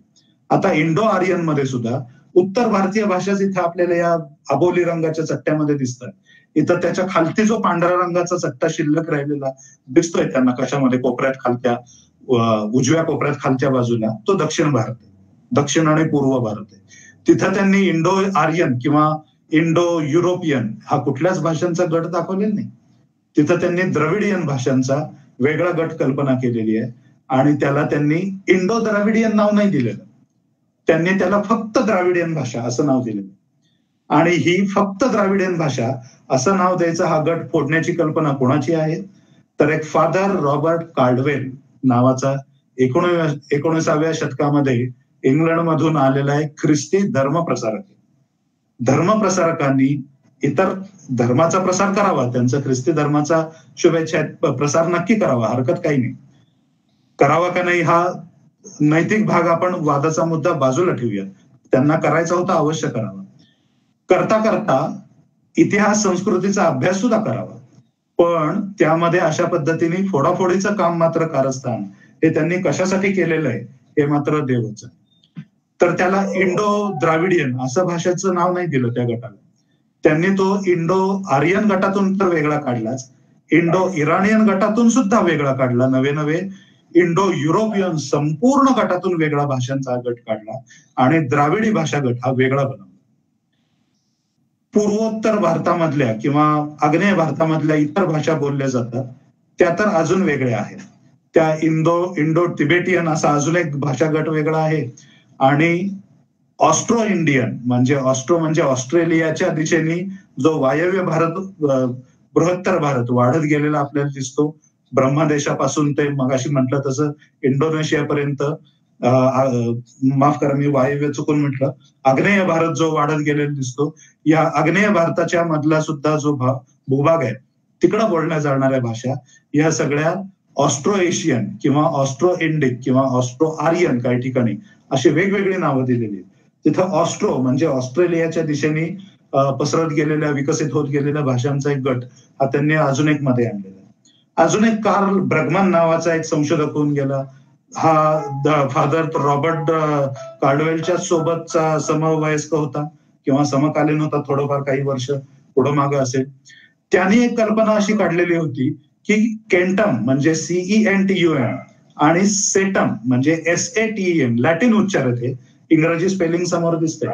आता इंडो आर्यन मध्ये सुद्धा उत्तर भारतीय भाषाच इथं आपल्याला या अबोली रंगाच्या चट्ट्यामध्ये दिसतात. इथं त्याच्या खालती जो पांढऱ्या रंगाचा चट्टा शिल्लक राहिलेला दिसतोय त्यांना कशामध्ये, कोपऱ्यात खालत्या, उजव्या कोपऱ्यात खालच्या बाजूला, तो दक्षिण भारत आहे, दक्षिण आणि पूर्व भारत आहे. तिथं त्यांनी इंडो आर्यन किंवा इंडो युरोपियन हा कुठल्याच भाषांचा गट दाखवलेला नाही. तिथं त्यांनी द्रविडियन भाषांचा वेगळा गट कल्पना केलेली आहे आणि त्याला त्यांनी इंडो द्राविडियन नाव नाही दिलेलं. त्यांनी त्याला फक्त द्राविडियन भाषा असं नाव दिलेलं. आणि ही फक्त द्राविडियन भाषा असं नाव द्यायचं हा गट फोडण्याची कल्पना कोणाची आहे? तर एक फादर रॉबर्ट कार्डवेल नावाचा 19व्या शतकामध्ये इंग्लंडमधून आलेला एक ख्रिस्ती धर्मप्रसारक. धर्मप्रसारकांनी इतर धर्माचा प्रसार करावा, त्यांचा ख्रिस्ती धर्माचा शुभेच्छा प्रसार नक्की करावा, हरकत काही नाही. करावा का नाही हा नैतिक भाग आपण वादाचा मुद्दा बाजूला ठेवूया. त्यांना करायचा होता, अवश्य करावा. करता करता इतिहास संस्कृतीचा अभ्यास सुद्धा करावा. पण त्यामध्ये अशा पद्धतीने फोडाफोडीचं काम मात्र कारस्थान हे त्यांनी कशासाठी केलेलं आहे हे मात्र देवच. तर त्याला इंडो द्राविडियन असं भाषेचं नाव नाही दिलं त्या गटाला. त्यांनी तो इंडो आर्यन गटातून तर वेगळा काढलाच, इंडो इराणियन गटातून सुद्धा वेगळा काढला. नवे इंडो युरोपियन संपूर्ण गटातून वेगळा भाषांचा गट काढला आणि द्राविडी भाषा गट हा वेगळा बनवला. पूर्वोत्तर भारतामधल्या किंवा आग्नेय भारतामधल्या इतर भाषा बोलल्या जातात त्या तर अजून वेगळ्या आहेत. त्या इंडो तिबेटियन असा अजून एक भाषा गट वेगळा आहे. आणि ऑस्ट्रो इंडियन म्हणजे ऑस्ट्रेलियाच्या दिशेने जो वायव्य भारत, बृहत्तर भारत वाढत गेलेला आपल्याला दिसतो. ब्रह्मदेशापासून ते मगाशी म्हटलं तसं इंडोनेशियापर्यंत, माफ करा मी वायव्य चुकून म्हटलं, आग्नेय भारत जो वाढत गेलेला दिसतो. या आग्नेय भारताच्या मधला सुद्धा जो भूभाग आहे तिकडं बोलल्या जाणाऱ्या भाषा या सगळ्या ऑस्ट्रो एशियन किंवा ऑस्ट्रो इंडिक किंवा ऑस्ट्रो आर्यन काही ठिकाणी अशी वेगवेगळी नावं दिलेली आहेत. तिथं ऑस्ट्रो म्हणजे ऑस्ट्रेलियाच्या दिशेने पसरत गेलेल्या, विकसित होत गेलेल्या भाषांचा एक गट हा त्यांनी अजून एक मध्ये आणलेला. अजून एक कार्ल ब्रगमन नावाचा एक संशोधक होऊन गेला. हा फादर रॉबर्ट कार्डवेलच्या सोबतचा समवयस्क होता किंवा समकालीन होता, थोडंफार काही वर्ष पुढं मागं असेल. त्यांनी एक कल्पना अशी काढलेली होती की केंटम म्हणजे CENTUM आणि सेटम म्हणजे SATEM, लॅटिन उच्चार आहे, इंग्रजी स्पेलिंग समोर दिसतंय.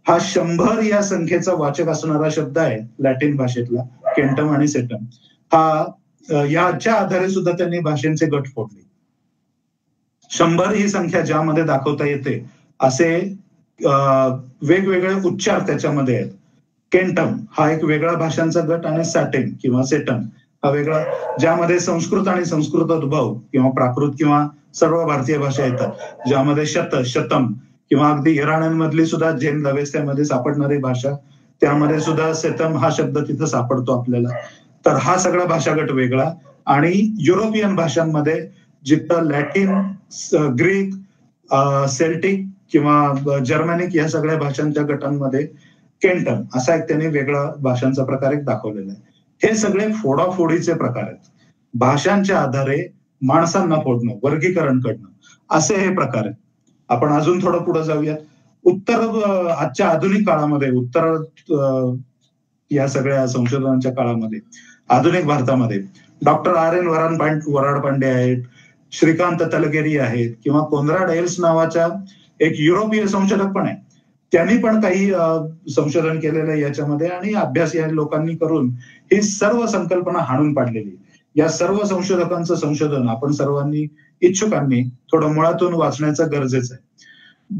हा 100 या संख्येचा वाचक असणारा शब्द आहे लॅटिन भाषेतला केंटम आणि सेटम. हा याच्या आधारे सुद्धा त्यांनी भाषांचे गट फोडले. 100 ही संख्या ज्यामध्ये दाखवता येते असे वेगवेगळे उच्चार त्याच्यामध्ये आहेत. केंटम हा एक वेगळा भाषांचा गट आणि सॅटेम किंवा सेटम हा वेगळा, ज्यामध्ये संस्कृत आणि संस्कृत उद्भव किंवा प्राकृत किंवा सर्व भारतीय भाषा येतात, ज्यामध्ये शतम किंवा अगदी इराण्यांमधली सुद्धा जैन लवेस्त्यामध्ये सापडणारी भाषा, त्यामध्ये सुद्धा सेतम हा शब्द तिथं सापडतो आपल्याला. तर हा सगळा भाषागट वेगळा. आणि युरोपियन भाषांमध्ये जिथं लॅटिन, ग्रीक, सेल्टिक किंवा जर्मनिक या सगळ्या भाषांच्या गटांमध्ये केंटम असा एक त्यांनी वेगळा भाषांचा प्रकार एक दाखवलेला आहे. हे सगळे फोडाफोडीचे प्रकार आहेत. भाषांच्या आधारे माणसांना फोडणं, वर्गीकरण करणं, असे हे प्रकार आहेत. आपण अजून थोडं पुढे जाऊया. आजच्या आधुनिक काळामध्ये, या सगळ्या संशोधनाच्या काळामध्ये आधुनिक भारतामध्ये डॉक्टर R.N. वराड पांडे आहेत, श्रीकांत तलगेरी आहेत किंवा कोनराड एल्स नावाच्या एक युरोपीय संशोधक पण आहे. त्यांनी पण काही संशोधन केलेलं आहे याच्यामध्ये आणि अभ्यास या लोकांनी करून ही सर्व संकल्पना हाणून पाडलेली. या सर्व संशोधकांचं संशोधन आपण सर्वांनी, इच्छुकांनी थोडं मुळातून वाचण्याचं गरजेचं आहे.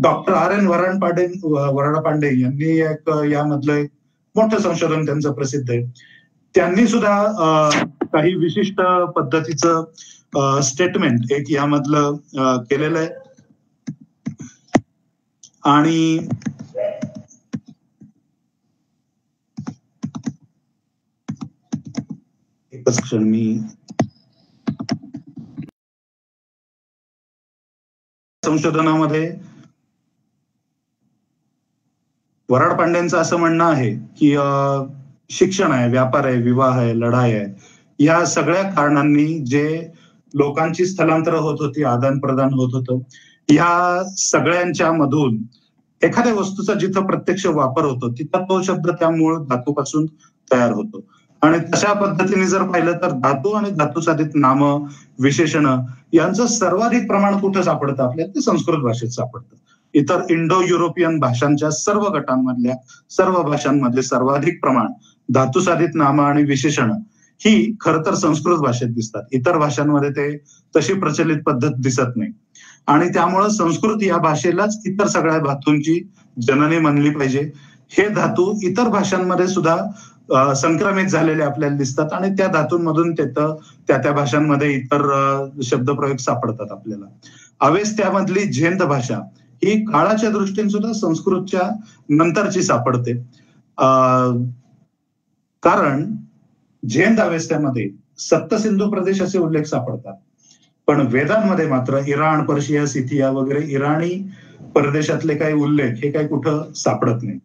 Doctor R.N. वराड पांडे यांनी एक यामधलं एक मोठं संशोधन त्यांचं प्रसिद्ध आहे. त्यांनी सुद्धा काही विशिष्ट पद्धतीचं स्टेटमेंट एक यामधलं केलेलं आहे. आणि एकच क्षण, मी संशोधनामध्ये वराड पांड्यांचं असं म्हणणं आहे की शिक्षण आहे, व्यापार आहे, विवाह आहे, लढाई आहे, या सगळ्या कारणांनी जे लोकांची स्थलांतर होत होती, आदान प्रदान होत होतं, या सगळ्यांच्या मधून एखाद्या वस्तूचा जिथं प्रत्यक्ष वापर होतो तिथं तो शब्द त्या मूळ धातूपासून तयार होतो. आणि तशा पद्धतीने जर पाहिलं तर धातू आणि धातुसाधित नामं, विशेषण यांचं सर्वाधिक प्रमाण कुठं सापडतं आपल्याला? ते संस्कृत भाषेत सापडतं. इतर इंडो युरोपियन भाषांच्या सर्व गटांमधल्या सर्व भाषांमध्ये सर्वाधिक प्रमाण धातुसाधित नामं आणि विशेषण ही खरं तर संस्कृत भाषेत दिसतात. इतर भाषांमध्ये ते तशी प्रचलित पद्धत दिसत नाही. आणि त्यामुळं संस्कृत या भाषेलाच इतर सगळ्या धातूंची जननी म्हणली पाहिजे. हे धातू इतर भाषांमध्ये सुद्धा संक्रमित झालेले आपल्याला दिसतात आणि त्या धातूंमधून त्या भाषांमध्ये इतर शब्दप्रयोग सापडतात आपल्याला. अवेस्त्यामधली झेंद भाषा ही काळाच्या दृष्टीने सुद्धा संस्कृतच्या नंतरची सापडते. कारण झेंद अवेस्त्यामध्ये सप्तसिंधू प्रदेश असे उल्लेख सापडतात, पण वेदांमध्ये मात्र इराण, पर्शिया, सिथिया वगैरे इराणी प्रदेशातले काही उल्लेख हे काही कुठं सापडत नाही.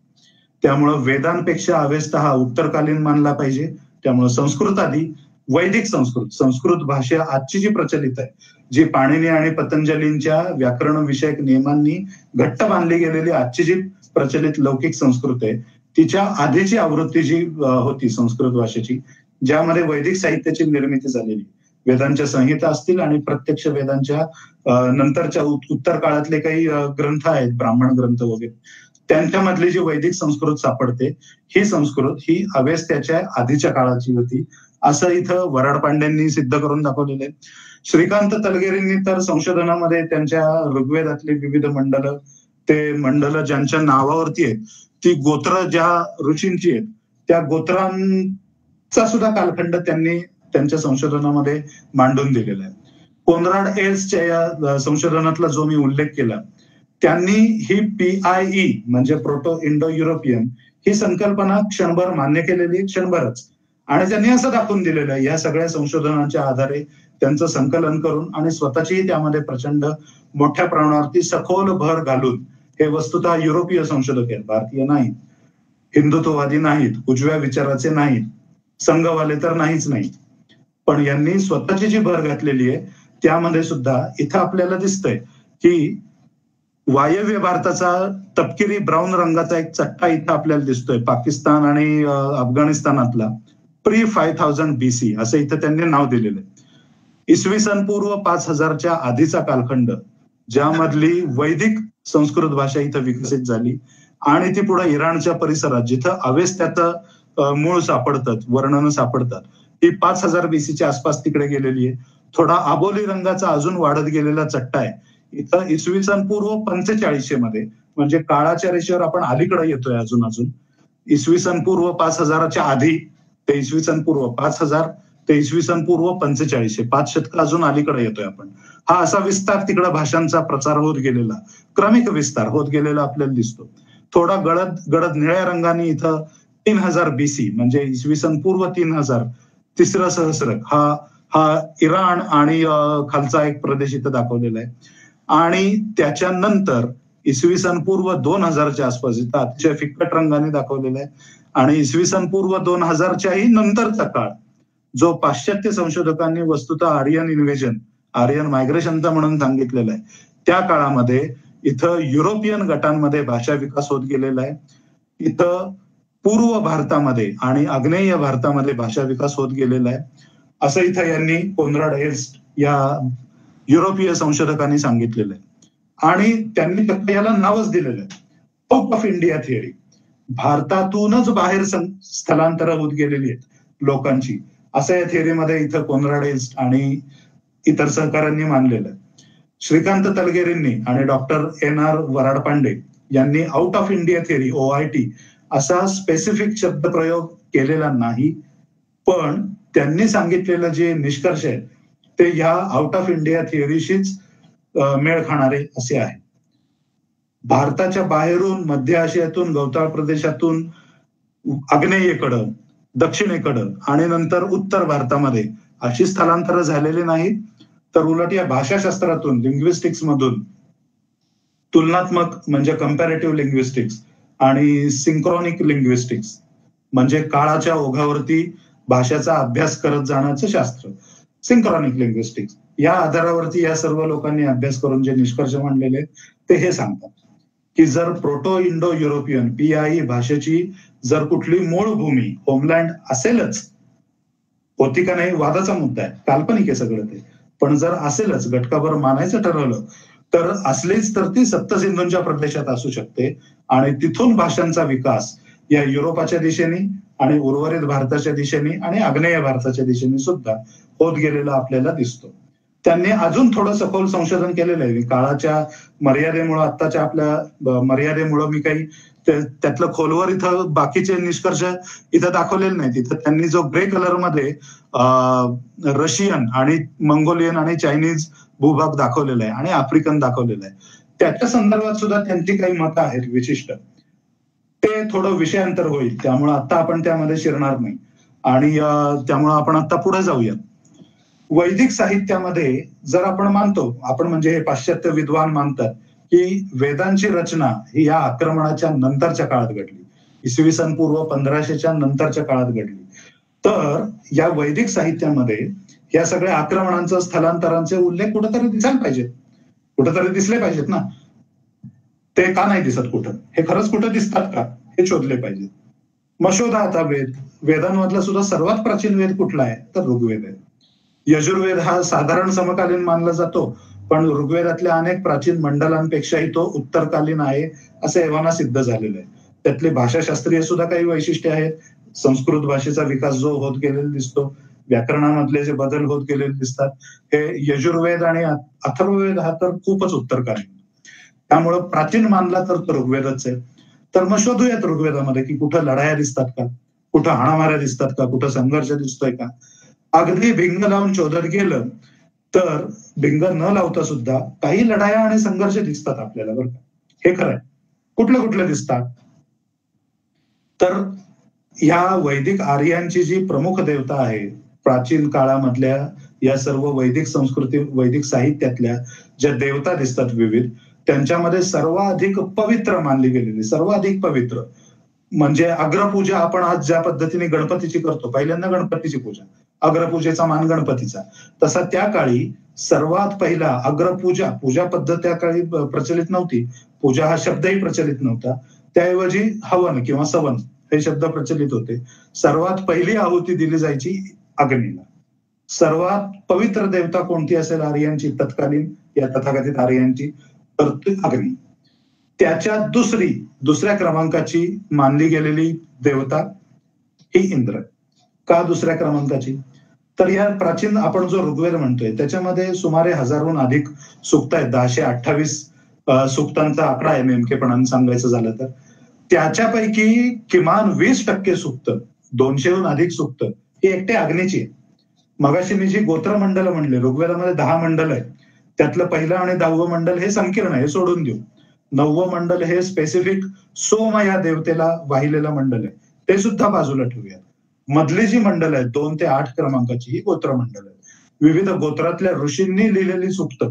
त्यामुळं वेदांपेक्षा अवेस्ता हा उत्तरकालीन मानला पाहिजे. त्यामुळं संस्कृत आधी वैदिक संस्कृत भाषा आजची जी प्रचलित आहे, जी पाणिनी आणि पतंजलींच्या व्याकरण विषयक नियमांनी घट्ट बांधली गेलेली आजची जी प्रचलित लौकिक संस्कृत आहे, तिच्या आधीची आवृत्ती जी होती संस्कृत भाषेची, ज्यामध्ये वैदिक साहित्याची निर्मिती झालेली, वेदांच्या संहिता असतील आणि प्रत्यक्ष वेदांच्या नंतरच्या उत्तर काळातले काही ग्रंथ आहेत, ब्राह्मण ग्रंथ वगैरे, त्यांच्यामधली जी वैदिक संस्कृत सापडते, ही संस्कृत ही अवेस्त्याच्या आधीच्या काळाची होती, असं इथं वराड पांड्यांनी सिद्ध करून दाखवलेलं आहे. श्रीकांत तलगेरींनी तर संशोधनामध्ये त्यांच्या ऋग्वेदातली विविध मंडलं, ते मंडलं ज्यांच्या नावावरती आहेत, ती गोत्र ज्या ऋषींची आहेत, त्या गोत्रांचा सुद्धा कालखंड त्यांनी त्यांच्या संशोधनामध्ये मांडून दिलेला आहे. कोनराड एल्सच्या या संशोधनातला जो मी उल्लेख केला, त्यांनी ही PIE म्हणजे प्रोटो इंडो युरोपियन ही संकल्पना क्षणभर मान्य केलेली, क्षणभरच. आणि त्यांनी असं दाखवून दिलेलं आहे, या सगळ्या संशोधनाच्या आधारे त्यांचं संकलन करून आणि स्वतःचीही त्यामध्ये प्रचंड मोठ्या प्रमाणावरती सखोल भर घालून, हे वस्तुतः युरोपीय संशोधक आहेत, भारतीय नाहीत, हिंदुत्ववादी नाहीत, उजव्या विचाराचे नाहीत, संघवाले तर नाहीच नाही, पण यांनी स्वतःची जी भर घातलेली आहे त्यामध्ये सुद्धा इथं आपल्याला दिसतंय की वायव्य भारताचा तपकिरी ब्राऊन रंगाचा एक चट्टा इथं आपल्याला दिसतोय, पाकिस्तान आणि अफगाणिस्तानातला प्री 5000 BC असं इथं त्यांनी नाव दिलेलं आहे. इसवी सन पूर्व 5000च्या आधीचा कालखंड, ज्यामधली वैदिक संस्कृत भाषा इथं विकसित झाली आणि ती पुढे इराणच्या परिसरात जिथं अवेस्त्याचं मूळ सापडतात, वर्णन सापडतात, ही 5000 BCच्या आसपास तिकडे गेलेली आहे. थोडा आबोली रंगाचा अजून वाढत गेलेला चट्टा आहे इथं इसवी सन पूर्व 4500 मध्ये, म्हणजे काळाच्या रेषेवर आपण अलीकडे येतोय अजून इसवी सन पूर्व 5000च्या आधी ते इसवी सन पूर्व 5000 ते इसवी सन पूर्व 4500, 5 शतक अजून अलीकडे येतोय आपण. हा असा विस्तार तिकडे भाषांचा प्रचार होत गेलेला, क्रमिक विस्तार होत गेलेला आपल्याला दिसतो. थोडा गडद निळ्या रंगाने इथं 3000 BC म्हणजे इसवी सन पूर्व 3000 तिसरं सहस्रक हा इराण आणि खालचा एक प्रदेश इथं दाखवलेला आहे. आणि त्याच्यानंतर इसवी सन पूर्व 2000च्या आसपास इथं अतिशय फिक्कट रंगाने दाखवलेला आहे. आणि इसवी सन पूर्व 2000च्याही नंतरचा काळ जो पाश्चात्य संशोधकांनी वस्तुतः आर्यन इन्व्हेजन, आर्यन मायग्रेशनचा म्हणून सांगितलेला आहे, त्या काळामध्ये इथं युरोपियन गटांमध्ये भाषा विकास होत गेलेला आहे. इथं पूर्व भारतामध्ये आणि आग्नेय भारतामध्ये भाषा विकास होत गेलेला आहे, असं इथं यांनी कोनराड एल्स्ट या युरोपीय संशोधकांनी सांगितलेलं आहे. आणि त्यांनी फक्त याला नावच दिलेलं आहे, आउट ऑफ इंडिया थिअरी. भारतातूनच बाहेर स्थलांतर होत गेलेली आहेत लोकांची, असं या थिअरीमध्ये इथं कोनराड एल्स्ट आणि इतर सहकाऱ्यांनी मानलेलं आहे. श्रीकांत तलगेरींनी आणि डॉक्टर NR वराडपांडे यांनी out of India theory OIT असा स्पेसिफिक शब्दप्रयोग केलेला नाही, पण त्यांनी सांगितलेलं जे निष्कर्ष आहे ते ह्या आउट ऑफ इंडिया थिअरीशीच मेळ खाणारे असे आहे. भारताच्या बाहेरून, मध्य आशियातून, गवताळ प्रदेशातून आग्नेयेकडं, दक्षिणेकडं आणि नंतर उत्तर भारतामध्ये अशी स्थलांतरं झालेली नाहीत, तर उलट या भाषाशास्त्रातून, लिंग्विस्टिक्स मधून तुलनात्मक म्हणजे कम्पॅरेटिव्ह लिंग्विस्टिक्स आणि सिंक्रोनिक लिंग्विस्टिक्स म्हणजे काळाच्या ओघावरती भाषेचा अभ्यास करत जाण्याचं शास्त्र, सिंक्रोनिक लिंग्विस्टिक्स, या आधारावरती या सर्व लोकांनी अभ्यास करून जे निष्कर्ष मांडलेले ते हे सांगतात की जर प्रोटो इंडो युरोपियन PIE भाषेची जर कुठली मूळ भूमी, होमलँड असेलच, होती का नाही वादाचा मुद्दा आहे, काल्पनिक आहे सगळं ते, पण जर असेलच, घटकाभर मानायचं ठरवलं तर असलीच तर ती सप्तसिंधूंच्या प्रदेशात असू शकते. आणि तिथून भाषांचा विकास या युरोपाच्या दिशेने आणि उर्वरित भारताच्या दिशेने आणि आग्नेय भारताच्या दिशेने सुद्धा होत गेलेला आपल्याला दिसतो. त्यांनी अजून थोडं सखोल संशोधन केलेलं आहे. काळाच्या मर्यादेमुळे, आत्ताच्या आपल्या मर्यादेमुळे मी काही त्यातलं खोलवर इथं बाकीचे निष्कर्ष इथं दाखवलेले नाहीत. इथं त्यांनी जो ग्रे कलर मध्ये रशियन आणि मंगोलियन आणि चायनीज भूभाग दाखवलेला आहे आणि आफ्रिकन दाखवलेला आहे, त्याच्या संदर्भात सुद्धा त्यांची काही मतं आहेत विशिष्ट. ते थोडं विषयांतर होईल, त्यामुळे आता आपण त्यामध्ये शिरणार नाही आणि त्यामुळे आपण आता पुढे जाऊयात. वैदिक साहित्यामध्ये जर आपण मानतो, आपण म्हणजे हे पाश्चात्य विद्वान मानतात की वेदांची रचना ही या आक्रमणाच्या नंतरच्या काळात घडली, इसवी सन पूर्व 1500च्या नंतरच्या काळात घडली. तर या वैदिक साहित्यामध्ये या सगळ्या आक्रमणांचं, स्थलांतरांचे उल्लेख कुठेतरी दिसायला पाहिजेत, कुठेतरी दिसले पाहिजेत ना. ते का नाही दिसत कुठं, हे खरंच कुठं दिसतात का हे शोधले पाहिजे. मग शोधा आता वेदांमधला सुद्धा सर्वात प्राचीन वेद कुठला आहे तर ऋग्वेद आहे. यजुर्वेद हा साधारण समकालीन मानला जातो, पण ऋग्वेदातल्या अनेक प्राचीन मंडलांपेक्षाही तो उत्तरकालीन आहे असं एव्हाना सिद्ध झालेलं आहे. त्यातले भाषाशास्त्रीय सुद्धा काही वैशिष्ट्ये आहेत. संस्कृत भाषेचा विकास जो होत गेलेला दिसतो, व्याकरणामधले जे बदल होत गेलेले दिसतात, हे यजुर्वेद आणि अथर्ववेद हा तर खूपच उत्तरकालीन, त्यामुळं प्राचीन मानला तर ऋग्वेदच आहे. तर मग शोधूयात ऋग्वेदामध्ये की कुठं लढाया दिसतात का, कुठं हाणामाऱ्या दिसतात का, कुठं संघर्ष दिसतोय का. अगदी भिंग लावून शोधत गेलं तर भिंग न लावता सुद्धा काही लढाया आणि संघर्ष दिसतात आपल्याला, बरं का, हे खरंय. कुठले दिसतात तर ह्या वैदिक आर्यांची जी प्रमुख देवता आहे प्राचीन काळामधल्या, या सर्व वैदिक संस्कृती, वैदिक साहित्यातल्या ज्या देवता दिसतात विविध, त्यांच्यामध्ये सर्वाधिक पवित्र मानली गेलेली, सर्वाधिक पवित्र म्हणजे अग्रपूजा आपण आज ज्या पद्धतीने गणपतीची करतो, पहिल्यांदा गणपतीची पूजा, अग्रपूजेचा मान गणपतीचा, तसा त्या काळी सर्वात पहिला अग्रपूजा, पूजा पद्धत त्या काळी प्रचलित नव्हती, पूजा हा शब्दही प्रचलित नव्हता, त्याऐवजी हवन किंवा सवन हे शब्द प्रचलित होते. सर्वात पहिली आहुती दिली जायची अग्नीला. सर्वात पवित्र देवता कोणती असेल आर्यांची तत्कालीन, या तथाकथित आर्यांची, तर ती अग्नी. त्याच्यात दुसऱ्या क्रमांकाची मानली गेलेली देवता ही इंद्र. का दुसऱ्या क्रमांकाची तर या प्राचीन आपण जो ऋग्वेद म्हणतोय त्याच्यामध्ये सुमारे 1000हून अधिक सूक्त आहेत. 1028 सूक्तांचा आकडा आहे नेमकेपणाने सांगायचं झालं तर. त्याच्यापैकी किमान 20% सूक्त, 200हून अधिक सूक्त ही एकटे अग्नीची आहे. मगाशी मी जी गोत्र मंडल म्हणले, ऋग्वेदामध्ये 10 मंडल आहे, त्यातलं पहिलं आणि 10वं मंडल हे संकीर्ण आहे, हे सोडून देऊ. 9वं मंडल हे स्पेसिफिक सोम या देवतेला वाहिलेलं मंडल आहे, ते सुद्धा बाजूला ठेवूया. मधली जी मंडल आहेत 2 ते 8 क्रमांकाची ही गोत्र मंडल आहेत. विविध गोत्रातल्या ऋषींनी लिहिलेली सूक्त,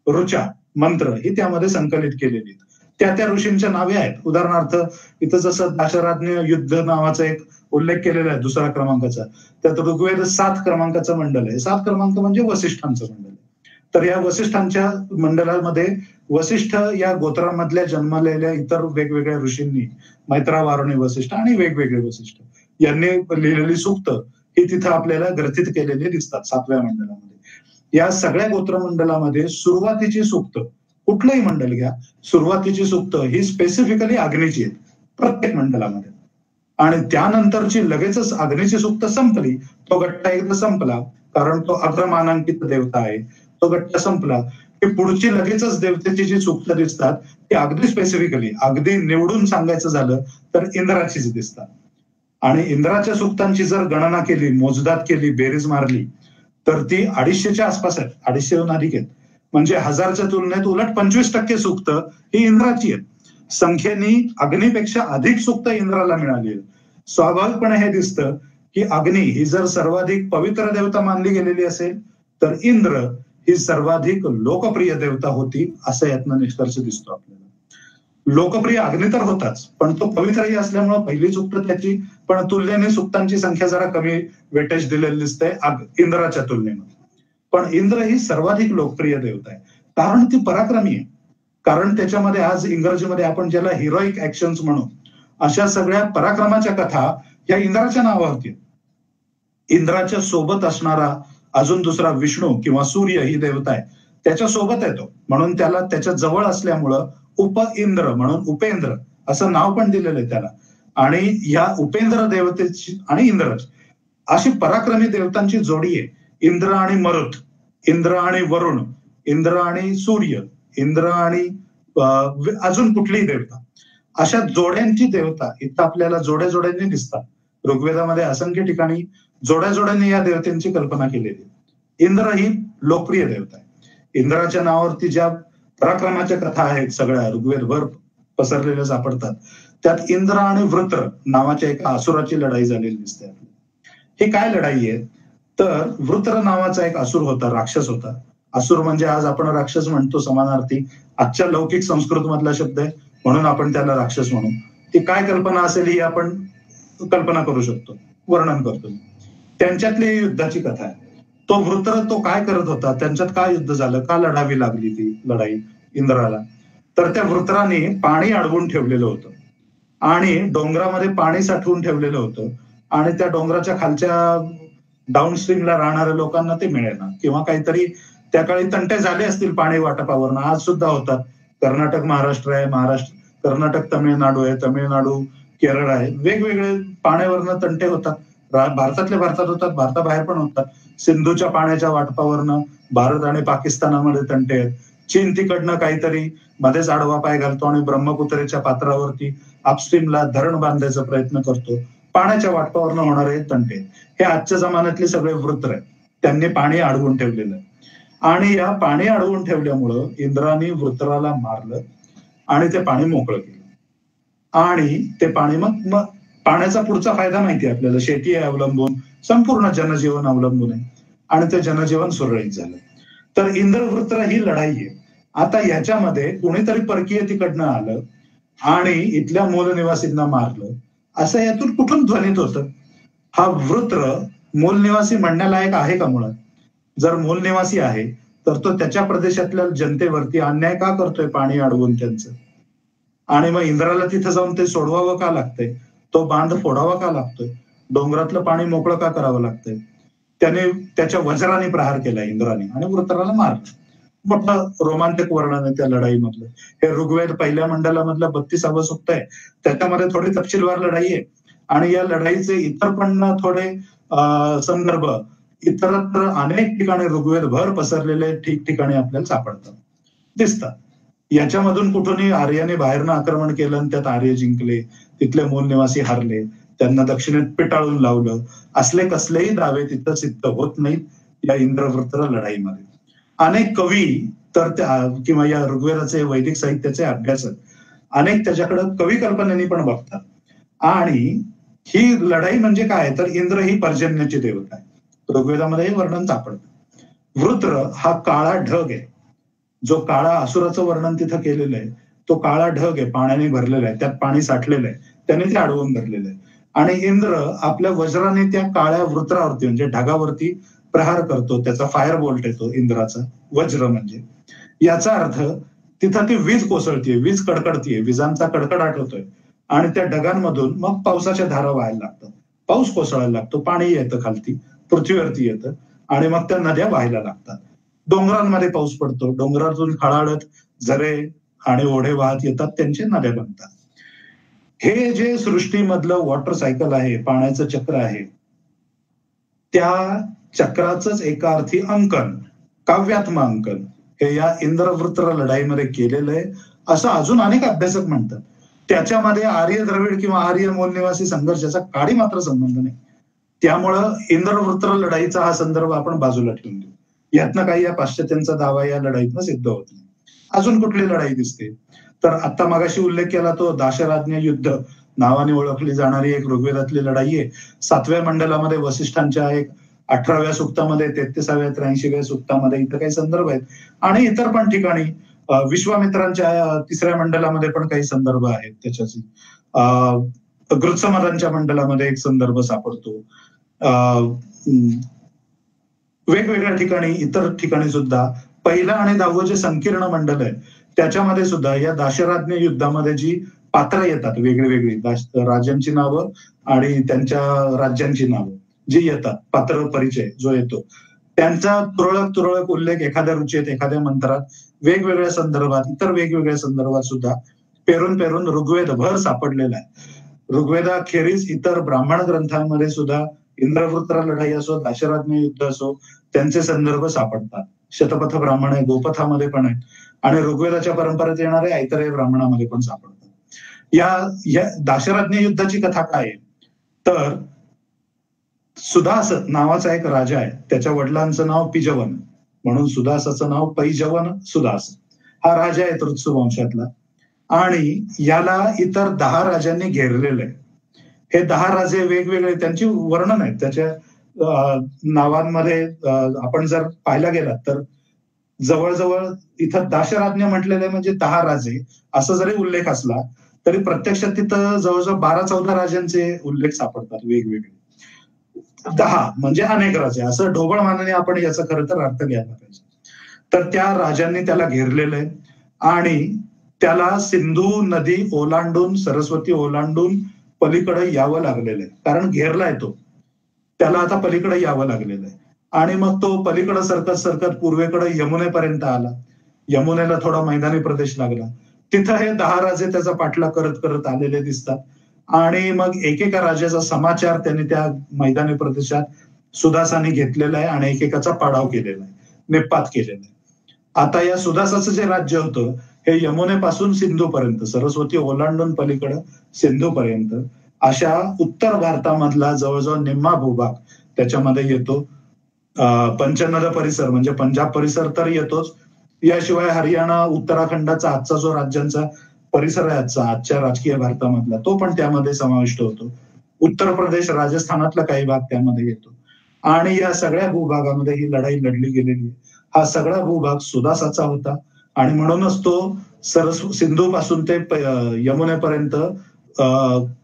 ऋचा मंत्र ही त्यामध्ये संकलित केलेली आहेत. त्या ऋषींच्या नावे आहेत. उदाहरणार्थ इथं जसं दाशराज्ञ युद्ध नावाचा एक उल्लेख केलेला आहे 2 क्रमांकाचा, त्यात ऋग्वेद 7 क्रमांकाचं मंडल आहे. 7 क्रमांक म्हणजे वसिष्ठांचं मंडल आहे. तर या वसिष्ठांच्या मंडलामध्ये वसिष्ठ या गोत्रामधल्या जन्मलेल्या इतर वेगवेगळ्या ऋषींनी, मैत्रा, वारुणी, वसिष्ठ आणि वेगवेगळे वसिष्ठ यांनी लिहिलेली सूक्त ही तिथं आपल्याला ग्रथित केलेली दिसतात 7व्या मंडलामध्ये. या सगळ्या गोत्रमंडलामध्ये सुरुवातीची सूक्त, कुठलंही मंडल घ्या, सुरुवातीची सूक्त ही स्पेसिफिकली अग्नीची आहेत प्रत्येक मंडलामध्ये. आणि त्यानंतरची लगेचच अग्नीची सूक्त संपली, तो गट्टा एकदा संपला, कारण तो अग्रमानांकित देवता आहे, तो गट्टा संपला की पुढची लगेचच देवतेची जी सूक्त दिसतात ती अगदी स्पेसिफिकली, अगदी निवडून सांगायचं झालं तर इंद्राचीच दिसतात. आणि इंद्राच्या सूक्तांची जर गणना केली, मोजदाद केली, बेरीज मारली तर ती 250च्या आसपास आहेत, 250हून अधिक आहेत. म्हणजे 1000च्या तुलनेत उलट 25% सूक्त ही इंद्राची आहेत. संख्येने अग्नीपेक्षा अधिक सूक्त इंद्राला मिळाली आहेत. स्वाभाविकपणे हे दिसतं की अग्नी ही जर सर्वाधिक पवित्र देवता मानली गेलेली असेल तर इंद्र ही सर्वाधिक लोकप्रिय देवता होती, असं यातनं निष्कर्ष दिसतो आपल्याला. लोकप्रिय अग्नी तर होताच, पण तो पवित्रही असल्यामुळे पहिली सूक्त त्याची, पण तुलनेने सूक्तांची संख्या जरा कमी वेटेज दिलेली दिसते इंद्राच्या तुलनेमध्ये. पण इंद्र ही सर्वाधिक लोकप्रिय देवता आहे, कारण ती पराक्रमी आहे. कारण त्याच्यामध्ये आज इंग्रजीमध्ये आपण ज्याला हिरोईक ऍक्शन्स म्हणू, अशा सगळ्या पराक्रमाच्या कथा या इंद्राच्या नावावरती. इंद्राच्या सोबत असणारा अजून दुसरा विष्णू किंवा सूर्य ही देवता आहे, त्याच्या सोबत आहे तो, म्हणून त्याला त्याच्या जवळ असल्यामुळं उप इंद्र म्हणून उपेंद्र असं नाव पण दिलेलं आहे त्याला. आणि या उपेंद्र देवतेची आणि इंद्राची अशी पराक्रमी देवतांची जोडी आहे. इंद्र आणि मरुत, इंद्र आणि वरुण, इंद्र आणि सूर्य, इंद्र आणि अजून कुठलीही देवता, अशा जोड्यांची देवता इथं आपल्याला जोड्या जोड्यांनी दिसतात. ऋग्वेदामध्ये असंख्य ठिकाणी जोड्या जोड्यांनी या देवतेची कल्पना केलेली. इंद्र ही लोकप्रिय देवता आहे. इंद्राच्या नावावरती ज्या पराक्रमाच्या कथा आहेत सगळ्या ऋग्वेदभर पसरलेल्या सापडतात, त्यात इंद्र आणि वृत्र नावाच्या एका असुराची लढाई झालेली दिसते. ही काय लढाई आहे तर वृत्र नावाचा एक असुर होता, राक्षस होता. असुर म्हणजे आज आपण राक्षस म्हणतो समानार्थी, आजच्या लौकिक संस्कृत मधला शब्द आहे म्हणून आपण त्याला राक्षस म्हणू. ती काय कल्पना असेल ही आपण कल्पना करू शकतो, वर्णन करतो. त्यांच्यातली युद्धाची कथा आहे. तो वृत्र तो काय करत होता, त्यांच्यात काय युद्ध झालं, का लढावी लागली ती लढाई इंद्राला, तर त्या वृत्राने पाणी अडवून ठेवलेलं होतं आणि डोंगरामध्ये पाणी साठवून ठेवलेलं होतं आणि त्या डोंगराच्या खालच्या डाऊनस्ट्रीमला राहणाऱ्या लोकांना ते मिळेना, किंवा काहीतरी त्या काळी तंटे झाले असतील पाणी वाटपावरनं, आज सुद्धा होतात. कर्नाटक महाराष्ट्र आहे, कर्नाटक तामिळनाडू आहे, तामिळनाडू केरळ आहे, वेगवेगळे पाण्यावरनं तंटे होतात. भारतातल्या भारतात होतात, भारताबाहेर पण होतात. सिंधूच्या पाण्याच्या वाटपावरनं भारत आणि पाकिस्तानामध्ये तंटे आहेत. चीन तिकडनं काहीतरी मध्येच आडवा पाय घालतो आणि ब्रह्मपुत्रेच्या पात्रावरती अपस्ट्रीमला धरण बांधायचा प्रयत्न करतो. पाण्याच्या वाटपावरनं होणारे तंटे हे आजच्या जमान्यातले सगळे वृत्र आहेत. त्यांनी पाणी अडवून ठेवलेलं आहे आणि या पाणी अडवून ठेवल्यामुळं इंद्राने वृत्राला मारलं आणि ते पाणी मोकळं केलं. आणि ते पाणी मग पाण्याचा पुढचा फायदा माहिती आहे आपल्याला, शेती आहे अवलंबून, संपूर्ण जनजीवन अवलंबून आहे आणि ते जनजीवन सुरळीत झालं. तर इंद्रवृत्र ही लढाई आहे. आता याच्यामध्ये कोणीतरी परकीय तिकडनं आलं आणि इथल्या मूल निवासींना मारलं, असं यातून कुठून ध्वनित होतं. हा वृत्र मूल निवासी म्हणण्यालायक आहे का मुळात? जर मूल निवासी आहे तर तो त्याच्या प्रदेशातल्या जनतेवरती अन्याय का करतोय पाणी अडवून त्यांचं? आणि मग इंद्राला तिथं जाऊन ते सोडवावं का लागतंय? तो बांध फोडावा का लागतोय? डोंगरातलं पाणी मोकळं का करावं लागतंय? त्याने त्याच्या वज्राने प्रहार केला इंद्राने आणि वृत्राला मारलं. मोठं रोमांचक वर्णन आहे त्या लढाईमधलं. हे ऋग्वेद पहिल्या मंडलामधलं 32वं सूक्त आहे, त्याच्यामध्ये थोडी तपशीलवार लढाई आहे आणि या लढाईचे इतर पण थोडे संदर्भ इतरत्र अनेक ठिकाणी ऋग्वेद भर पसरलेले ठिकठिकाणी आपल्याला सापडतात, दिसतात. याच्यामधून कुठूनही आर्याने बाहेरनं आक्रमण केलं आणि त्यात आर्य जिंकले, तिथले मूल निवासी हारले, त्यांना दक्षिणेत पिटाळून लावलं, असले कसलेही दावे तिथं सिद्ध होत नाहीत या इंद्रवृत्त लढाईमध्ये. अनेक कवी तर किंवा या ऋग्वेदाचे वैदिक साहित्याचे अभ्यासक अनेक त्याच्याकडे कवी कल्पनेने पण बघतात. आणि ही लढाई म्हणजे काय, तर इंद्र ही पर्जन्याची देवता आहे. ऋग्वेदामध्ये हे वर्णन सापडतं. वृत्र हा काळा ढग आहे, जो काळा असुराचं वर्णन तिथं केलेलं आहे, तो काळा ढग आहे, पाण्याने भरलेला आहे, त्यात पाणी साठलेलं आहे, त्याने ते अडवून धरलेलं आहे. आणि इंद्र आपल्या वज्राने त्या काळ्या वृत्रावरती म्हणजे ढगावरती प्रहार करतो, त्याचा फायर बोल्ट येतो इंद्राचा, वज्र म्हणजे. याचा अर्थ तिथं ती वीज कोसळतीये, वीज कडकडतीये, विजांचा कडकडाट होतोय आणि त्या ढगांमधून मग पावसाच्या धारा व्हायला लागतात, पाऊस कोसळायला लागतो, पाणी येतं खालती, पृथ्वीवरती येतं आणि मग त्या नद्या व्हायला लागतात. डोंगरांमध्ये पाऊस पडतो, डोंगरातून खळाळत झरे आणि ओढे वाहत येतात, त्यांचे नद्या बनतात. हे जे सृष्टीमधलं वॉटर सायकल आहे, पाण्याचं चक्र आहे, त्या चक्राचंच एका अर्थी अंकन, काव्यात्मक अंकन हे या इंद्रवृत्त लढाईमध्ये केलेलं आहे, असं अजून अनेक अभ्यासक म्हणतात. त्याच्यामध्ये आर्य द्रविड किंवा आर्य मूलनिवासी संघर्षाचा काडी मात्र संबंध नाही. त्यामुळं इंद्रवृत्त लढाईचा हा संदर्भ आपण बाजूला ठेवून देऊ. यातनं काही या पाश्चात्यांचा दावा या लढाईतनं सिद्ध होत नाही. अजून कुठली लढाई दिसते, तर आता मगाशी उल्लेख केला तो दाशराज्ञ युद्ध नावाने ओळखली जाणारी एक ऋग्वेदातली लढाई आहे. 7व्या मंडलामध्ये वसिष्ठांच्या एक 18व्या सुक्तामध्ये, 33व्या 83व्या सुक्तामध्ये इथं काही संदर्भ आहेत. आणि इतर पण ठिकाणी विश्वामित्रांच्या 3ऱ्या मंडलामध्ये पण काही संदर्भ आहेत त्याच्याशी. गृत्समदांच्या मंडलामध्ये एक संदर्भ सापडतो. वेगवेगळ्या ठिकाणी, इतर ठिकाणी सुद्धा 1लं आणि 10वं जे संकीर्ण मंडल आहे त्याच्यामध्ये सुद्धा या दाशराज्ञ युद्धामध्ये जी पात्र येतात वेगळी राजांची नावं आणि त्यांच्या राज्यांची नावं जी येतात, पात्र परिचय जो येतो, त्यांचा तुरळक उल्लेख एखाद्या रुचेत, एखाद्या मंत्रात, वेगवेगळ्या संदर्भात, इतर वेगवेगळ्या संदर्भात सुद्धा पेरून ऋग्वेदभर सापडलेला आहे. ऋग्वेदाखेरीज इतर ब्राह्मण ग्रंथांमध्ये सुद्धा इंद्रवृत्त लढाई असो, दाशराज्ञ युद्ध असो, त्यांचे संदर्भ सापडतात. शतपथ ब्राह्मण आहे, गोपथामध्ये पण आहे आणि ऋग्वेदाच्या परंपरेत येणाऱ्या ऐतरेय ब्राह्मणामध्ये पण सापडतात. या दाशराज्ञ युद्धाची कथा काय आहे, तर सुदास नावाचा एक राजा आहे, त्याच्या वडिलांचं नाव पिजवन म्हणून सुदासाचं नाव पैजवन सुदास. हा राजा आहे ऋत्सु वंशातला आणि याला इतर 10 राजांनी घेरलेलं आहे. हे 10 राजे वेगवेगळे, त्यांची वर्णन आहेत त्याच्या नावांमध्ये. आपण जर पाहायला गेलात तर जवळजवळ इथं दाशराज्ञ म्हटलेले म्हणजे 10 राजे असं जरी उल्लेख असला तरी प्रत्यक्षात तिथं जवळजवळ 12-14 राजांचे उल्लेख सापडतात वेगवेगळे. 10 म्हणजे अनेक राजे, असं ढोबळ मानाने आपण याचा खरं तर अर्थ घ्यायला पाहिजे. तर त्या राजांनी त्याला घेरलेलं आहे आणि त्याला सिंधू नदी ओलांडून, सरस्वती ओलांडून पलीकडे यावं लागलेलं आहे, कारण घेरलाय तो, त्याला आता पलीकडे यावं लागलेलं आहे. आणि मग तो पलीकडे सरकत पूर्वेकडे यमुनेपर्यंत आला. यमुनेला थोडा मैदानी प्रदेश लागला, तिथं हे 10 राजे त्याचा पाठलाग करत आलेले दिसतात. आणि मग एकेका राजाचा समाचार त्यांनी त्या मैदानी प्रदेशात सुदासाने घेतलेला आहे आणि एकेकाचा पाडाव केलेला आहे, निपात केलेला आहे. आता या सुदासाचं जे राज्य होतं हे यमुनेपासून सिंधूपर्यंत, सरस्वती ओलांडून पलीकडं सिंधूपर्यंत अशा उत्तर भारतामधला जवळजवळ निम्मा भूभाग त्याच्यामध्ये येतो. पंचनद परिसर म्हणजे पंजाब परिसर तर येतोच, याशिवाय हरियाणा, उत्तराखंडाचा आजचा जो राज्यांचा परिसर आहे आजच्या राजकीय भारतामधला, तो पण त्यामध्ये समाविष्ट होतो. उत्तर प्रदेश, राजस्थानातला काही भाग त्यामध्ये येतो. आणि या सगळ्या भूभागामध्ये ही लढाई लढली गेलेली आहे. हा सगळा भूभाग सुदासाचा होता आणि म्हणूनच तो सिंधू पासून ते यमुनेपर्यंत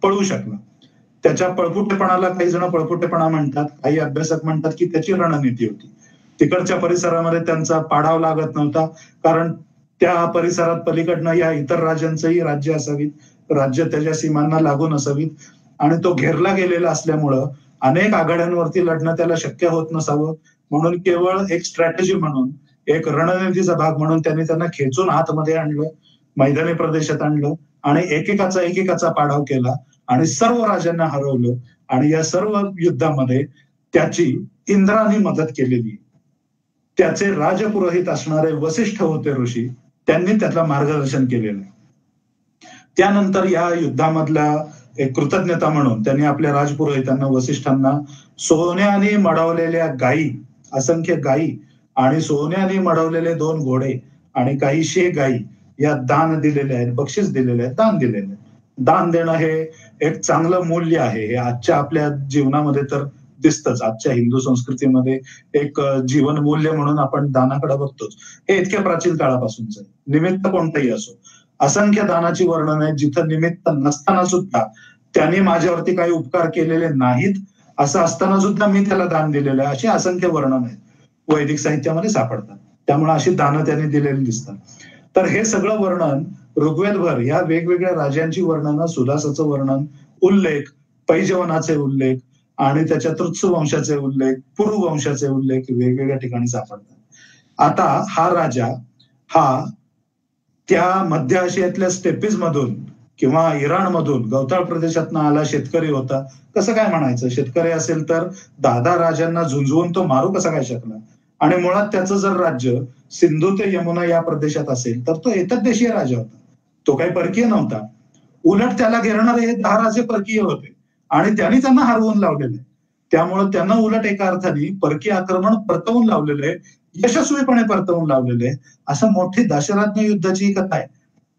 पळू शकला. त्याच्या पळपुटेपणाला काही जण पळपुटेपणा म्हणतात, काही अभ्यासक म्हणतात की त्याची रणनीती होती. तिकडच्या परिसरामध्ये त्यांचा पाडाव लागत नव्हता, कारण त्या परिसरात पलीकडनं या इतर राजांचंही राज्य असावीत, राज्य त्याच्या सीमांना लागून असावीत आणि तो घेरला गेलेला असल्यामुळं अनेक आघाड्यांवरती लढणं त्याला शक्य होत नसावं, म्हणून केवळ एक स्ट्रॅटेजी म्हणून, एक रणनीतीचा भाग म्हणून त्यांना खेचून आतमध्ये आणलं, मैदानी प्रदेशात आणलं आणि एकेकाचा पाडाव केला आणि सर्व राजांना हरवलं. आणि या सर्व युद्धामध्ये त्याची इंद्राने मदत केलेली. त्याचे राजपुरोहित असणारे वसिष्ठ होते ऋषी, त्यांनी त्याला मार्गदर्शन केलेलं. त्यानंतर या युद्धामधला एक कृतज्ञता म्हणून त्यांनी आपल्या राजपुरोहितांना, वसिष्ठांना सोन्याने मडवलेल्या गायी, असंख्य गायी आणि सोन्याने मडवलेले 2 घोडे आणि काही 100 गायी या दान दिलेले आहेत, बक्षीस दिलेले आहेत, दान दिलेले आहेत. दान देणं हे एक चांगलं मूल्य आहे. हे आजच्या आपल्या जीवनामध्ये तर दिसतच. आजच्या हिंदू संस्कृतीमध्ये एक जीवन मूल्य म्हणून आपण दानाकडे बघतोच. हे इतक्या प्राचीन काळापासूनच आहे. निमित्त कोणतंही असो, असंख्य दानाची वर्णन आहे, जिथं निमित्त नसताना सुद्धा त्यांनी माझ्यावरती काही उपकार केलेले नाहीत असं असताना सुद्धा मी त्याला दान दिलेलं आहे, अशी असंख्य वर्णन आहेत वैदिक साहित्यामध्ये सापडतात. त्यामुळे अशी दानं त्यांनी दिलेली दिसतात. तर हे सगळं वर्णन ऋग्वेदभर या वेगवेगळ्या राजांची वर्णनं, सुदासाचं वर्णन, उल्लेख, पैजवनाचे उल्लेख आणि त्याच्या तृत्सु वंशाचे उल्लेख, पुरु वंशाचे उल्लेख वेगवेगळ्या ठिकाणी सापडतात. आता हा राजा हा त्या मध्य आशियातल्या स्टेपीज मधून किंवा इराणमधून, गवताळ प्रदेशातनं आला शेतकरी होता. कसं काय म्हणायचं? शेतकरी असेल तर दादा राजांना झुंजवून तो मारू कसा काय शकला? आणि मुळात त्याचं जर राज्य सिंधू ते यमुना या प्रदेशात असेल तर तो एतद्देशीय राजा होता, तो काही परकीय नव्हता. उलट त्याला घेरणारे हे 10 राजे परकीय होते आणि त्यांनी त्यांना हरवून लावलेले. त्यामुळे त्यांना उलट एका अर्थाने परकीय आक्रमण परतवून लावलेले, यशस्वीपणे परतवून लावलेले. असं मोठी दाशराज्ञ युद्धाची ही कथा आहे.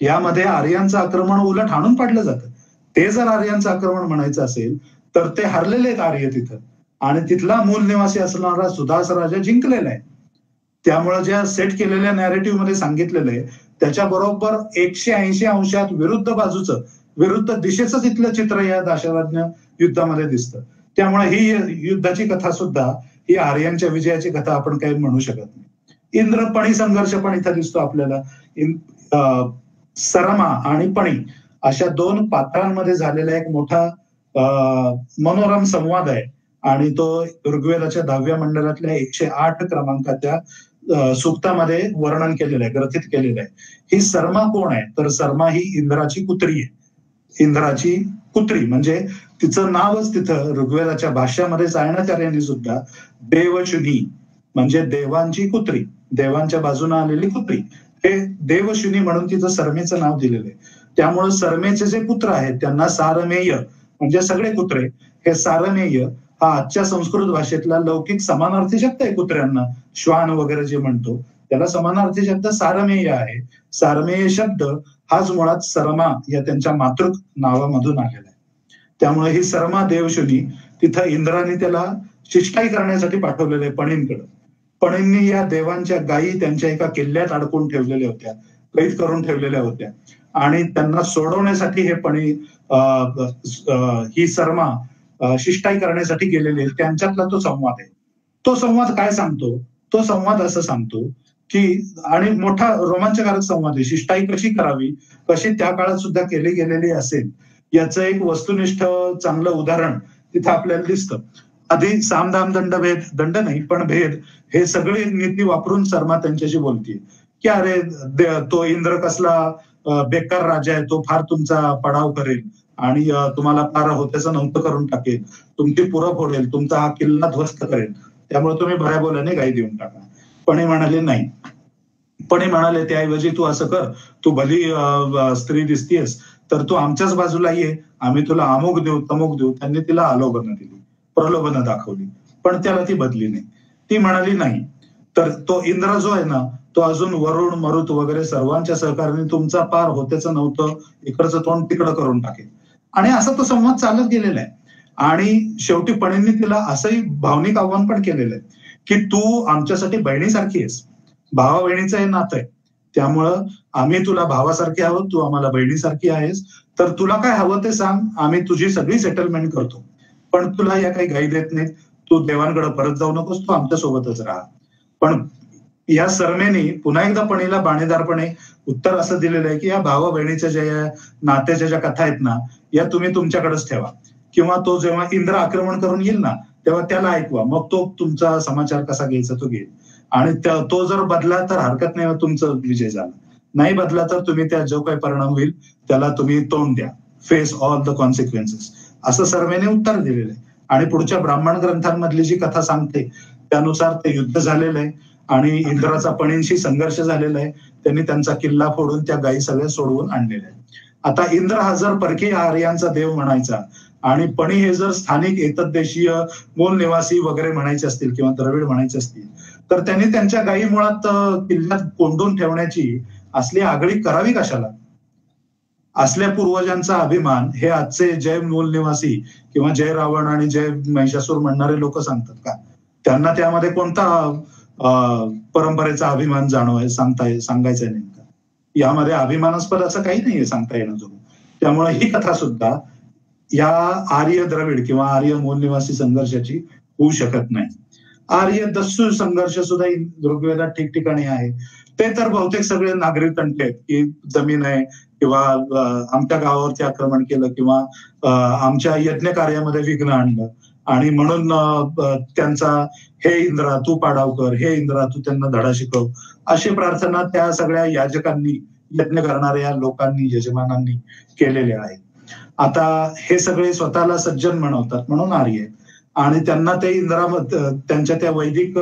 यामध्ये आर्यांचं आक्रमण उलट हाणून पाडलं जातं. ते जर आर्यांचं आक्रमण म्हणायचं असेल तर ते हरलेले आहेत आर्य तिथं, आणि तिथला मूल निवासी असणारा सुदास राजा जिंकलेला आहे. त्यामुळे ज्या सेट केलेल्या नॅरेटिव्ह मध्ये सांगितलेलं आहे त्याच्या बरोबर 180 अंशात विरुद्ध बाजूचं, विरुद्ध दिशेचं तिथलं चित्र या दाशराज्ञ युद्धामध्ये दिसतं. त्यामुळे ही युद्धाची कथा सुद्धा ही आर्यांच्या विजयाची कथा आपण काही म्हणू शकत नाही. इंद्र-पणी संघर्ष पण इथं दिसतो आपल्याला. सरमा आणि पणी अशा 2 पात्रांमध्ये झालेला एक मोठा मनोरम संवाद आहे आणि तो ऋग्वेदाच्या 10व्या मंडलातल्या 108 क्रमांकाच्या सूक्तामध्ये वर्णन केलेलं आहे, ग्रथित केलेलं आहे. ही सरमा कोण आहे? तर सरमा ही इंद्राची कुत्री आहे. इंद्राची कुत्री म्हणजे तिचं नावच तिथं ऋग्वेदाच्या भाष्यामध्ये चाळणाचार्यांनी सुद्धा देवशुनी म्हणजे देवांची कुत्री, देवांच्या बाजूने आलेली कुत्री, हे देवशुनी म्हणून तिचं सरमेचं नाव दिलेलं आहे. त्यामुळे सरमेचे जे पुत्र आहेत त्यांना सारमेय म्हणजे सगळे कुत्रे. हे सारमेय हा आजच्या संस्कृत भाषेतला लौकिक समानार्थी शब्द आहे कुत्र्यांना. श्वान वगैरे जे म्हणतो त्याला समानार्थी शब्द सारमेय आहे. सारमेय शब्द हाच मुळात सरमा या त्यांच्या मातृक नावामधून आलेला आहे. त्यामुळे ही सरमा देवशुनी तिथं इंद्राने त्याला शिष्टाई करण्यासाठी पाठवलेलं आहे पणींकडे. पणींनी या देवांच्या गायी त्यांच्या एका किल्ल्यात अडकून ठेवलेल्या होत्या, कैद करून ठेवलेल्या होत्या आणि त्यांना सोडवण्यासाठी हे पणी ही सरमा शिष्टाई करण्यासाठी गेलेले. त्यांच्यातला तो संवाद आहे. तो संवाद काय सांगतो? तो संवाद असं सांगतो की, आणि मोठा रोमांचकारक संवाद आहे, शिष्टाई कशी करावी, कशी त्या काळात सुद्धा केली गेलेली असेल याचं एक वस्तुनिष्ठ चांगलं उदाहरण तिथं आपल्याला दिसतं. आधी सामदाम दंड भेद, दंड नाही पण भेद, हे सगळे नीती वापरून शर्मा त्यांच्याशी बोलतीये की अरे तो इंद्र कसला बेकार राजा आहे, तो फार तुमचा पडाव करेल आणि तुम्हाला फार होत्याचं नव्हतं करून टाकेल, तुमची पुरं फोडेल, तुमचा हा किल्ला ध्वस्त करेल, त्यामुळे तुम्ही भल्या बोलाने गाई देऊन टाका. पण हे म्हणाले नाही. पण हे म्हणाले त्याऐवजी तू असं कर, तू भली स्त्री दिसतीयस तर तू आमच्याच बाजूला ये, आम्ही तुला अमुक देऊ तमुक देऊ. त्यांनी तिला आलोभनं दिली, प्रलोभनं दाखवली, पण त्याला ती बदली नाही. ती म्हणाली नाही. तर तो इंद्र जो आहे ना, तो अजून वरुण मरुत वगैरे सर्वांच्या सहकार्याने तुमचा पार होत्याचं नव्हतं, इकडचं तोंड तिकडं करून टाकेल. आणि असा तो संवाद चालत गेलेला आहे. आणि शेवटी पणींनी तिला असंही भावनिक आव्हान पण केलेलं आहे की तू आमच्यासाठी बहिणीसारखी आहेस, भावा बहिणीचं हे नातं आहे, त्यामुळं आम्ही तुला भावासारखी आहोत, तू आम्हाला बहिणीसारखी आहेस, तर तुला काय हवं ते सांग, आम्ही तुझी सगळी सेटलमेंट करतो, पण तुला या काही गाई देत नाहीत, तू देवांकडे परत जाऊ नकोस, तू आमच्या सोबतच राहा. पण या सरमेने पुन्हा एकदा पणीला बाणेदारपणे उत्तर असं दिलेलं आहे की या भावा बहिणीच्या ज्या नात्याच्या ज्या कथा आहेत ना, या तुम्ही तुमच्याकडेच ठेवा, किंवा तो जेव्हा इंद्र आक्रमण करून येईल ना तेव्हा त्याला ऐकवा, मग तो तुमचा समाचार कसा घ्यायचा तो घेईल. आणि तो जर बदला तर हरकत नाही, तुमचा विजय झाला, नाही बदला तर तुम्ही त्या जो काही परिणाम होईल त्याला तुम्ही तोंड द्या, फेस ऑल द कॉन्सिक्वेन्सेस, असं सर्वेने उत्तर दिलेलं आहे. आणि पुढच्या ब्राह्मण ग्रंथांमधली जी कथा सांगते त्यानुसार ते युद्ध झालेलं आहे आणि इंद्राचा पणींशी संघर्ष झालेला आहे. त्यांनी त्यांचा किल्ला फोडून त्या गायी सगळ्या सोडवून आणलेल्या आहेत. आता इंद्र हा जर परकीय आर्यांचा देव म्हणायचा आणि पणी हे जर स्थानिक एतद्देशीय मूल निवासी वगैरे म्हणायचे असतील किंवा द्रविड म्हणायचे असतील तर त्यांनी त्यांच्या गायी मुळात किल्ल्यात कोंडून ठेवण्याची असली आगळी करावी कशाला? असल्या पूर्वजांचा अभिमान हे आजचे जय मूल निवासी किंवा जय रावण आणि जय महिषासूर म्हणणारे लोक सांगतात का? त्यांना त्यामध्ये कोणता परंपरेचा अभिमान सांगायचा आहे नेमका? यामध्ये अभिमानास्पद असं काही नाहीये सांगता येणं जरूर. त्यामुळे ही कथा सुद्धा या आर्य द्रविड किंवा आर्य मूल निवासी संघर्षाची होऊ शकत नाही. आर्य दस्यू संघर्ष सुद्धा ऋग्वेदात ठिकठिकाणी आहे. ते तर बहुतेक सगळे नागरी तंटे आहेत की जमीन आहे किंवा आमच्या गावावरती आक्रमण केलं किंवा आमच्या यज्ञ कार्यामध्ये विघ्न आणलं आणि म्हणून त्यांचा हे इंद्रा तू पाडाव कर, हे इंद्रा तू त्यांना धडा शिकव, अशी प्रार्थना त्या सगळ्या याजकांनी, यज्ञ करणाऱ्या लोकांनी, यजमानांनी केलेल्या आहेत. आता हे सगळे स्वतःला सज्जन म्हणवतात म्हणून आर्य आहेत आणि त्यांना ते त्यांच्या त्या वैदिक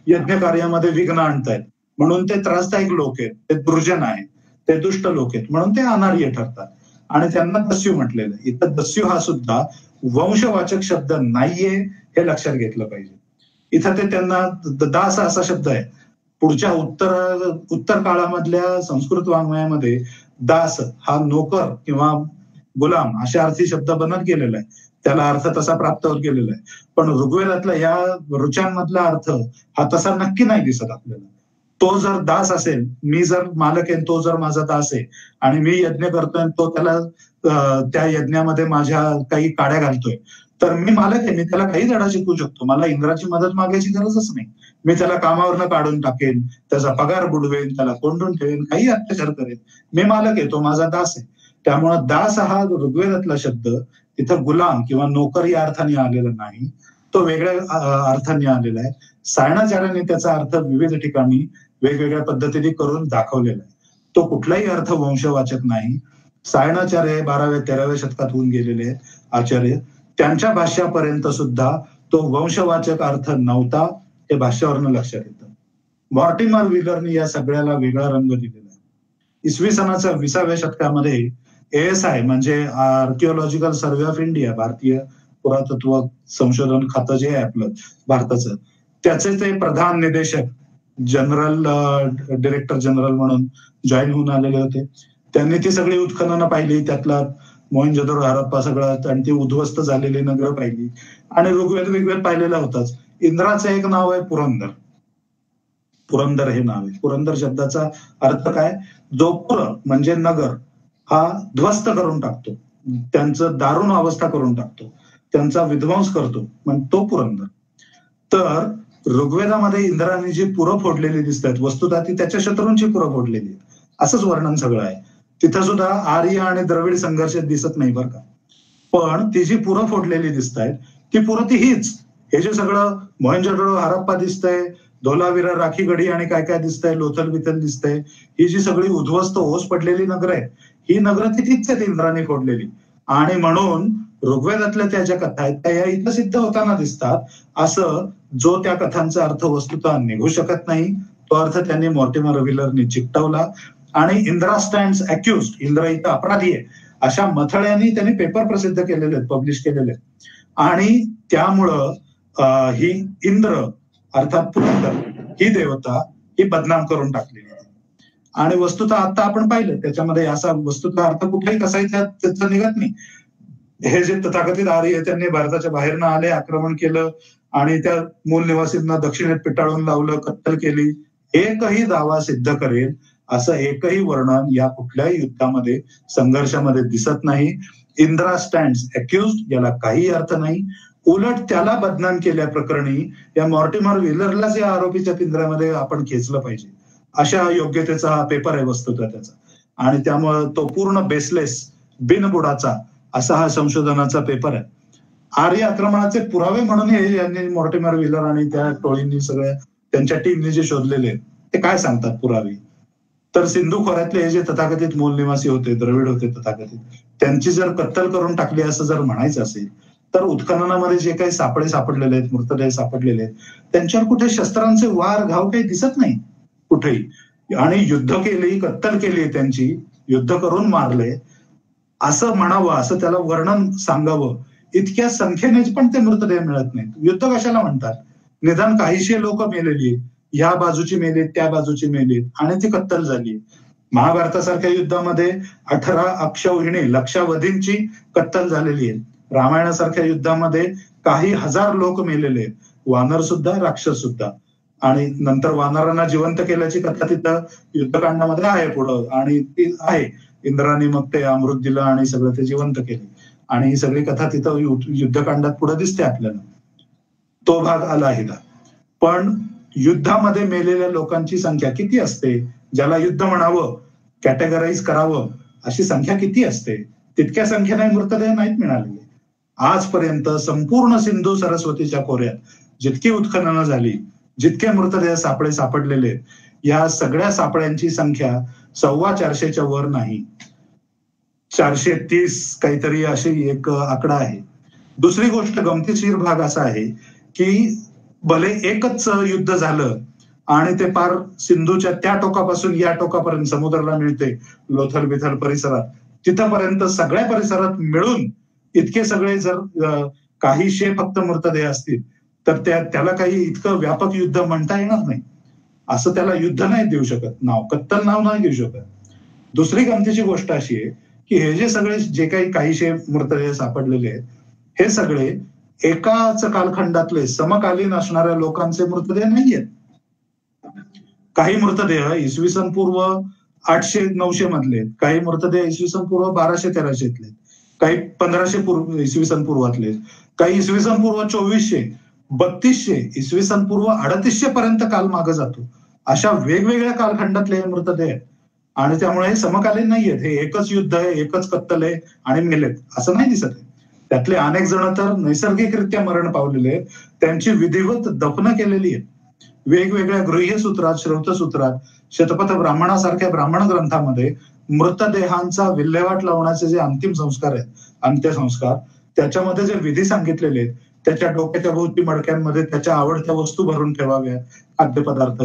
यज्ञ कार्यामध्ये विघ्न आणतायत म्हणून ते त्रासदायक लोक आहेत, ते दुर्जन आहेत, ते दुष्ट लोक आहेत म्हणून ते अनार्य ठरतात आणि त्यांना दस्यू म्हटलेलं. इथं दस्यू हा सुद्धा वंशवाचक शब्द नाहीये हे लक्षात घेतलं पाहिजे. इथं ते त्यांना दास असा शब्द आहे. पुढच्या उत्तर काळामधल्या संस्कृत वाङ्मयामध्ये दास हा नोकर किंवा गुलाम अशा अर्थी शब्द बनत गेलेला आहे, त्याला अर्थ तसा प्राप्त होत गेलेला आहे. पण ऋग्वेदातला या ऋचांमधला अर्थ हा तसा नक्की नाही दिसत आपल्याला. तो जर दास असेल, मी जर मालक आहे, तो जर माझा दास आहे आणि मी यज्ञ करतोय, तो त्याला त्या यज्ञामध्ये माझ्या काही काड्या घालतोय, तर मी मालक आहे, मी त्याला काही धडा शिकवू शकतो. मला इंद्राची मदत मागायची गरजच नाही. मी त्याला कामावरनं काढून टाकेन, त्याचा पगार बुडवेन, त्याला कोंडून ठेवेन, काही अत्याचार करेन. मी मालक आहे, तो माझा दास आहे. त्यामुळं दास हा ऋग्वेदातला शब्द तिथं गुलाम किंवा नोकर या अर्थाने आलेला नाही, तो वेगळ्या अर्थाने आलेला आहे. सायणाचार्याने त्याचा अर्थ विविध ठिकाणी वेगवेगळ्या पद्धतीने करून दाखवलेला आहे. तो कुठलाही अर्थ वंशवाचक नाही. सायणाचार्य 12व्या-13व्या शतकात होऊन गेलेले आहेत आचार्य, त्यांच्या भाष्यापर्यंत सुद्धा तो वंशवाचक अर्थ नव्हता, हे भाष्यावरनं लक्षात येतं. मॉर्टिमर व्हीलरने या सगळ्याला वेगळा रंग दिलेला आहे. इसवी सनाच्या 20व्या शतकामध्ये ASI म्हणजे आर्किओलॉजिकल सर्व्हे ऑफ इंडिया, भारतीय पुरातत्व संशोधन खातं जे आहे आपलं भारताचं, त्याचे ते प्रधान निदेशक जनरल डिरेक्टर जनरल म्हणून जॉईन होऊन आलेले होते. त्यांनी ती सगळी उत्खननं पाहिली, त्यातला मोहेंजोदडो, हरप्पा सगळं, आणि ती उद्ध्वस्त झालेली नगरं पाहिली आणि ऋग्वेद पाहिलेला होताच. इंद्राचं एक नाव आहे पुरंदर. पुरंदर हे नाव आहे. पुरंदर शब्दाचा अर्थ काय? जो पुर म्हणजे नगर हा ध्वस्त करून टाकतो, त्यांचं दारुण अवस्था करून टाकतो, त्यांचा विध्वंस करतो, म्हणजे तो पुरंदर. तर ऋग्वेदामध्ये इंद्राने जी पुरं फोडलेली दिसतात, वस्तुतः ती त्याच्या शत्रूंची पुरं फोडलेली आहेत, असंच वर्णन सगळं आहे. तिथं सुद्धा आर्य आणि द्रविड संघर्ष दिसत नाही बरं का, पण ती जी पुरं फोडलेली दिसत आहेत ती पुरं ती हीच. हे जे सगळं मोहेंजोदडो, हरप्पा दिसतंय, धोलावीरा, राखीगढी आणि काय काय दिसतंय, लोथल बिथल दिसतंय, ही जी सगळी उद्ध्वस्त ओस पडलेली नगरं आहेत, ही नगरं ती तीच आहेत इंद्राने फोडलेली. आणि म्हणून ऋग्वेदातल्या त्या ज्या कथा आहेत त्या या इथं सिद्ध होताना दिसतात, असं जो त्या कथांचा अर्थ वस्तुतः निघू शकत नाही तो अर्थ त्यांनी मॉर्टिमर व्हीलरने चिकटवला आणि इंद्रा स्टँड्स अक्युज्ड, इंद्र इथं अपराधी आहे, अशा मथळ्यांनी त्यांनी पेपर प्रसिद्ध केलेले आहेत, पब्लिश केलेले आहेत. आणि त्यामुळं ही इंद्र अर्थात पुरंदर ही देवता ही बदनाम करून टाकलेली आहे. आणि वस्तुतः आता आपण पाहिलं त्याच्यामध्ये असा वस्तुतः अर्थ कुठलाही कसाही त्याचं निघत नाही. हे जे तथाकथित आर्य त्यांनी भारताच्या बाहेरनं आले, आक्रमण केलं आणि त्या मूल निवासींना दक्षिणेत पिटाळून लावलं, कत्तल केली, एकही दावा सिद्ध करेल असं एकही वर्णन या कुठल्याही युद्धामध्ये, संघर्षामध्ये दिसत नाही. इंद्रा स्टँड्स अक्युज्ड याला काही अर्थ नाही. उलट त्याला बदनाम केल्या प्रकरणी या मॉर्टिमर व्हीलरलाच या आरोपीच्या पिंजऱ्यामध्ये आपण खेचलं पाहिजे, अशा योग्यतेचा हा पेपर आहे वस्तुतः त्याचा. आणि त्यामुळे तो पूर्ण बेसलेस, बिनबुडाचा असा हा संशोधनाचा पेपर आहे. आर्य आक्रमणाचे पुरावे म्हणून हे यांनी मॉर्टिमर व्हीलर आणि त्या टोळींनी सगळ्या त्यांच्या टीमने जे शोधलेले ते काय सांगतात पुरावे? तर सिंधू खोऱ्यातले हे जे तथाकथित मूल निवासी होते, द्रविड होते तथाकथित, त्यांची जर कत्तल करून टाकली असं जर म्हणायचं असेल तर उत्खननामध्ये जे काही सापळे सापडलेले आहेत, मृतदेह सापडलेले आहेत, त्यांच्यावर कुठे शस्त्रांचे वार घाव काही दिसत नाही कुठेही. आणि युद्ध केली, कत्तल केली, त्यांची युद्ध करून मारले असं म्हणावं, असं त्याला वर्णन सांगावं, इतक्या संख्येने पण ते मृतदेह मिळत नाहीत. युद्ध कशाला म्हणतात? निदान काहीशे लोक मेलेली, ह्या बाजूची मेलीत, त्या बाजूची मेलीत, आणि ती कत्तल झाली. महाभारतासारख्या युद्धामध्ये 18 अक्षौहिणी लक्षावधींची कत्तल झालेली आहे. रामायणासारख्या युद्धामध्ये काही हजार लोक मेलेले आहेत, वानर सुद्धा, राक्षस सुद्धा. आणि नंतर वानरांना जिवंत केल्याची कथा तिथं युद्धकांडामध्ये आहे पुढं, आणि ती आहे. इंद्राने मग ते अमृत दिलं आणि सगळं ते जिवंत केले, आणि ही सगळी कथा तिथं युद्धकांडात पुढे दिसते आपल्याला. तो भाग आला आहे का? पण युद्धामध्ये मेलेल्या लोकांची संख्या किती असते? ज्याला युद्ध म्हणावं, कॅटेगराईज करावं, अशी संख्या किती असते? तितक्या संख्येने मृतदेह नाहीत मिळालेले. आजपर्यंत संपूर्ण सिंधू सरस्वतीच्या खोऱ्यात जितकी उत्खननं झाली, जितके मृतदेह सापळे सापडलेले, या सगळ्या सापळ्यांची संख्या 450च्या वर नाही, 430 काहीतरी अशी एक आकडा आहे. दुसरी गोष्ट, गमतीशीर भाग असा आहे की भले एकच युद्ध झालं आणि ते पार सिंधूच्या त्या टोकापासून या टोकापर्यंत समुद्राला मिळते, लोथल बिथल परिसरात, तिथपर्यंत सगळ्या परिसरात मिळून इतके सगळे जर काहीशे फक्त मृतदेह असतील तर त्याला काही इतकं व्यापक युद्ध म्हणता येणार नाही. असं त्याला युद्ध नाही देऊ शकत नाव, कत्तल नाव नाही देऊ शकत. दुसरी गमतीची गोष्ट अशी आहे की हे जे सगळे जे काहीशे मृतदेह सापडलेले आहेत, हे सगळे एकाच कालखंडातले समकालीन असणाऱ्या लोकांचे मृतदेह नाहीयेत. काही मृतदेह इसवी सन पूर्व 800-900 मधले, काही मृतदेह इसवी सन पूर्व 1200-1300, काही 1500 इसवी सन पूर्वातले, काही इसवी सन पूर्व 2400, 3200, इसवी सन पूर्व 3800 पर्यंत काल मागे जातो. अशा वेगवेगळ्या कालखंडातले हे मृतदेह, आणि त्यामुळे हे समकालीन नाहीयेत. हे एकच युद्ध आहे, एकच कत्तल आहे आणि मेलेत असं नाही दिसत आहे. त्यातले अनेक जण तर नैसर्गिकरित्या मरण पावलेले आहेत, त्यांची विधिवत दफन केलेली आहेत. वेगवेगळ्या गृह्यसूत्रात, श्रौतसूत्रात, शतपथ ब्राह्मणासारख्या ब्राह्मण ग्रंथामध्ये मृतदेहांचा विल्हेवाट लावण्याचे जे अंतिम संस्कार आहेत, अंत्यसंस्कार, त्याच्यामध्ये जे विधी सांगितलेले आहेत, त्याच्या डोक्याच्या भोवती मडक्यांमध्ये त्याच्या आवडत्या वस्तू भरून ठेवाव्या, खाद्यपदार्थ,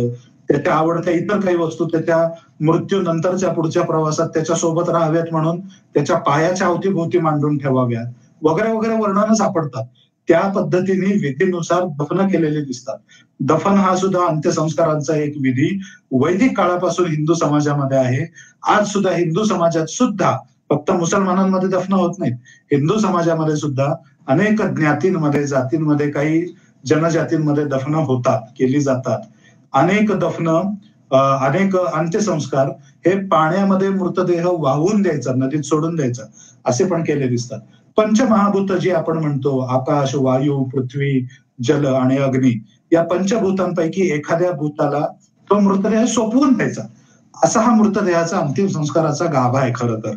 त्याच्या आवडत्या इतर काही वस्तू त्याच्या मृत्यूनंतरच्या पुढच्या प्रवासात त्याच्या सोबत राहाव्यात म्हणून त्याच्या पायाच्या अवतीभोवती मांडून ठेवाव्यात, वगैरे वगैरे वर्णनं सापडतात. त्या पद्धतीने विधीनुसार दफन केलेले दिसतात. दफन हा सुद्धा अंत्यसंस्कारांचा एक विधी वैदिक काळापासून हिंदू समाजामध्ये आहे. आज सुद्धा हिंदू समाजात सुद्धा, फक्त मुसलमानांमध्ये दफन होत नाहीत, हिंदू समाजामध्ये सुद्धा अनेक ज्ञातींमध्ये, जातींमध्ये, काही जनजातींमध्ये दफन होतात, केली जातात. अनेक दफन, अनेक अंत्यसंस्कार हे पाण्यामध्ये मृतदेह वाहून द्यायचा, नदीत सोडून द्यायचा, असे पण केले दिसतात. पंचमहाभूत जी आपण म्हणतो, आकाश, वायू, पृथ्वी, जल आणि अग्नी, या पंचभूतांपैकी एखाद्या भूताला तो मृतदेह सोपवून द्यायचा, असा हा मृतदेहाचा अंतिम संस्काराचा गाभा आहे. खरं तर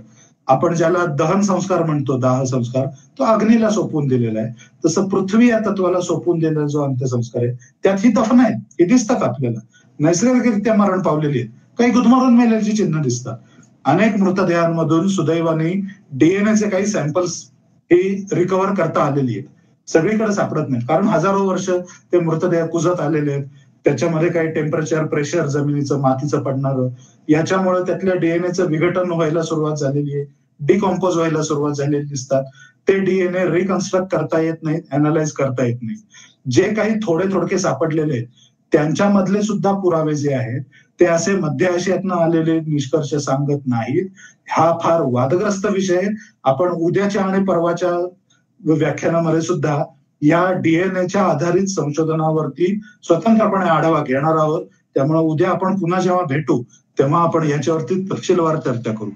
आपण ज्याला दहन संस्कार म्हणतो, दाह संस्कार, तो अग्नीला सोपवून दिलेला आहे. तसं पृथ्वी या तत्वाला सोपवून दिलेला जो अंत्यसंस्कार आहे, त्यात ही दफन आहेत, हे दिसतात आपल्याला. नैसर्गिकरित्या मरण पावलेली आहेत, काही गुदमरून मेल्याची चिन्ह दिसतात. अनेक मृतदेहांमधून सुदैवाने डीएनएचे काही सॅम्पल्स ही रिकव्हर करता आलेली आहेत. सगळीकडे सापडत नाही, कारण हजारो वर्ष ते मृतदेह कुजत आलेले आहेत. त्याच्यामध्ये काही टेम्परेचर, प्रेशर, जमिनीचं, मातीचं पडणारं, याच्यामुळे त्यातल्या डीएनएचं विघटन व्हायला सुरुवात झालेली आहे, डिकॉम्पोज व्हायला सुरुवात झालेली दिसतात. ते डीएनए रिकन्स्ट्रक्ट करता येत नाही, अनालाइज करता येत नाही. जे काही थोडके सापडलेले आहेत, त्यांच्यामधले सुद्धा पुरावे जे आहेत ते असे मध्य आशियातनं आलेले निष्कर्ष सांगत नाहीत. हा फार वादग्रस्त विषय. आपण उद्याच्या आणि परवाच्या व्याख्यानामध्ये सुद्धा या डीएनएच्या आधारित संशोधनावरती स्वतंत्रपणे आढावा घेणार आहोत. त्यामुळे उद्या आपण पुन्हा जेव्हा भेटू तेव्हा आपण याच्यावरती तपशीलवार चर्चा करू.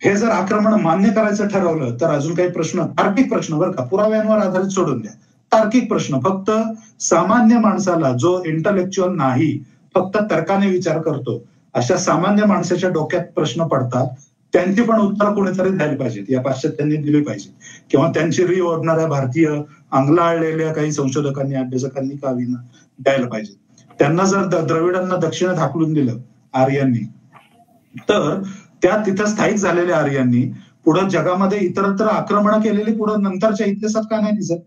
हे जर आक्रमण मान्य करायचं ठरवलं तर अजून काही प्रश्न, तार्किक प्रश्न बरं का, पुराव्यांवर आधारित सोडून द्या. तार्किक प्रश्न, फक्त सामान्य माणसाला, जो इंटलेक्च्युअल नाही, फक्त तर्काने विचार करतो, अशा सामान्य माणसाच्या डोक्यात प्रश्न पडतात. त्यांची पण उत्तरं कोणीतरी द्यायला पाहिजेत, या पाश्चात्यांनी दिली पाहिजे, किंवा त्यांची री ओढणाऱ्या भारतीय अंगलाळलेल्या काही संशोधकांनी, अभ्यासकांनी का विना द्यायला पाहिजे. त्यांना जर द्रविडांना दक्षिण धाकलून दिलं आर्यांनी, तर त्या तिथं स्थायिक झालेल्या आर्यांनी पुढे जगामध्ये इतरत्र आक्रमण केलेली पुढे नंतरच्या इतिहासात का नाही दिसत?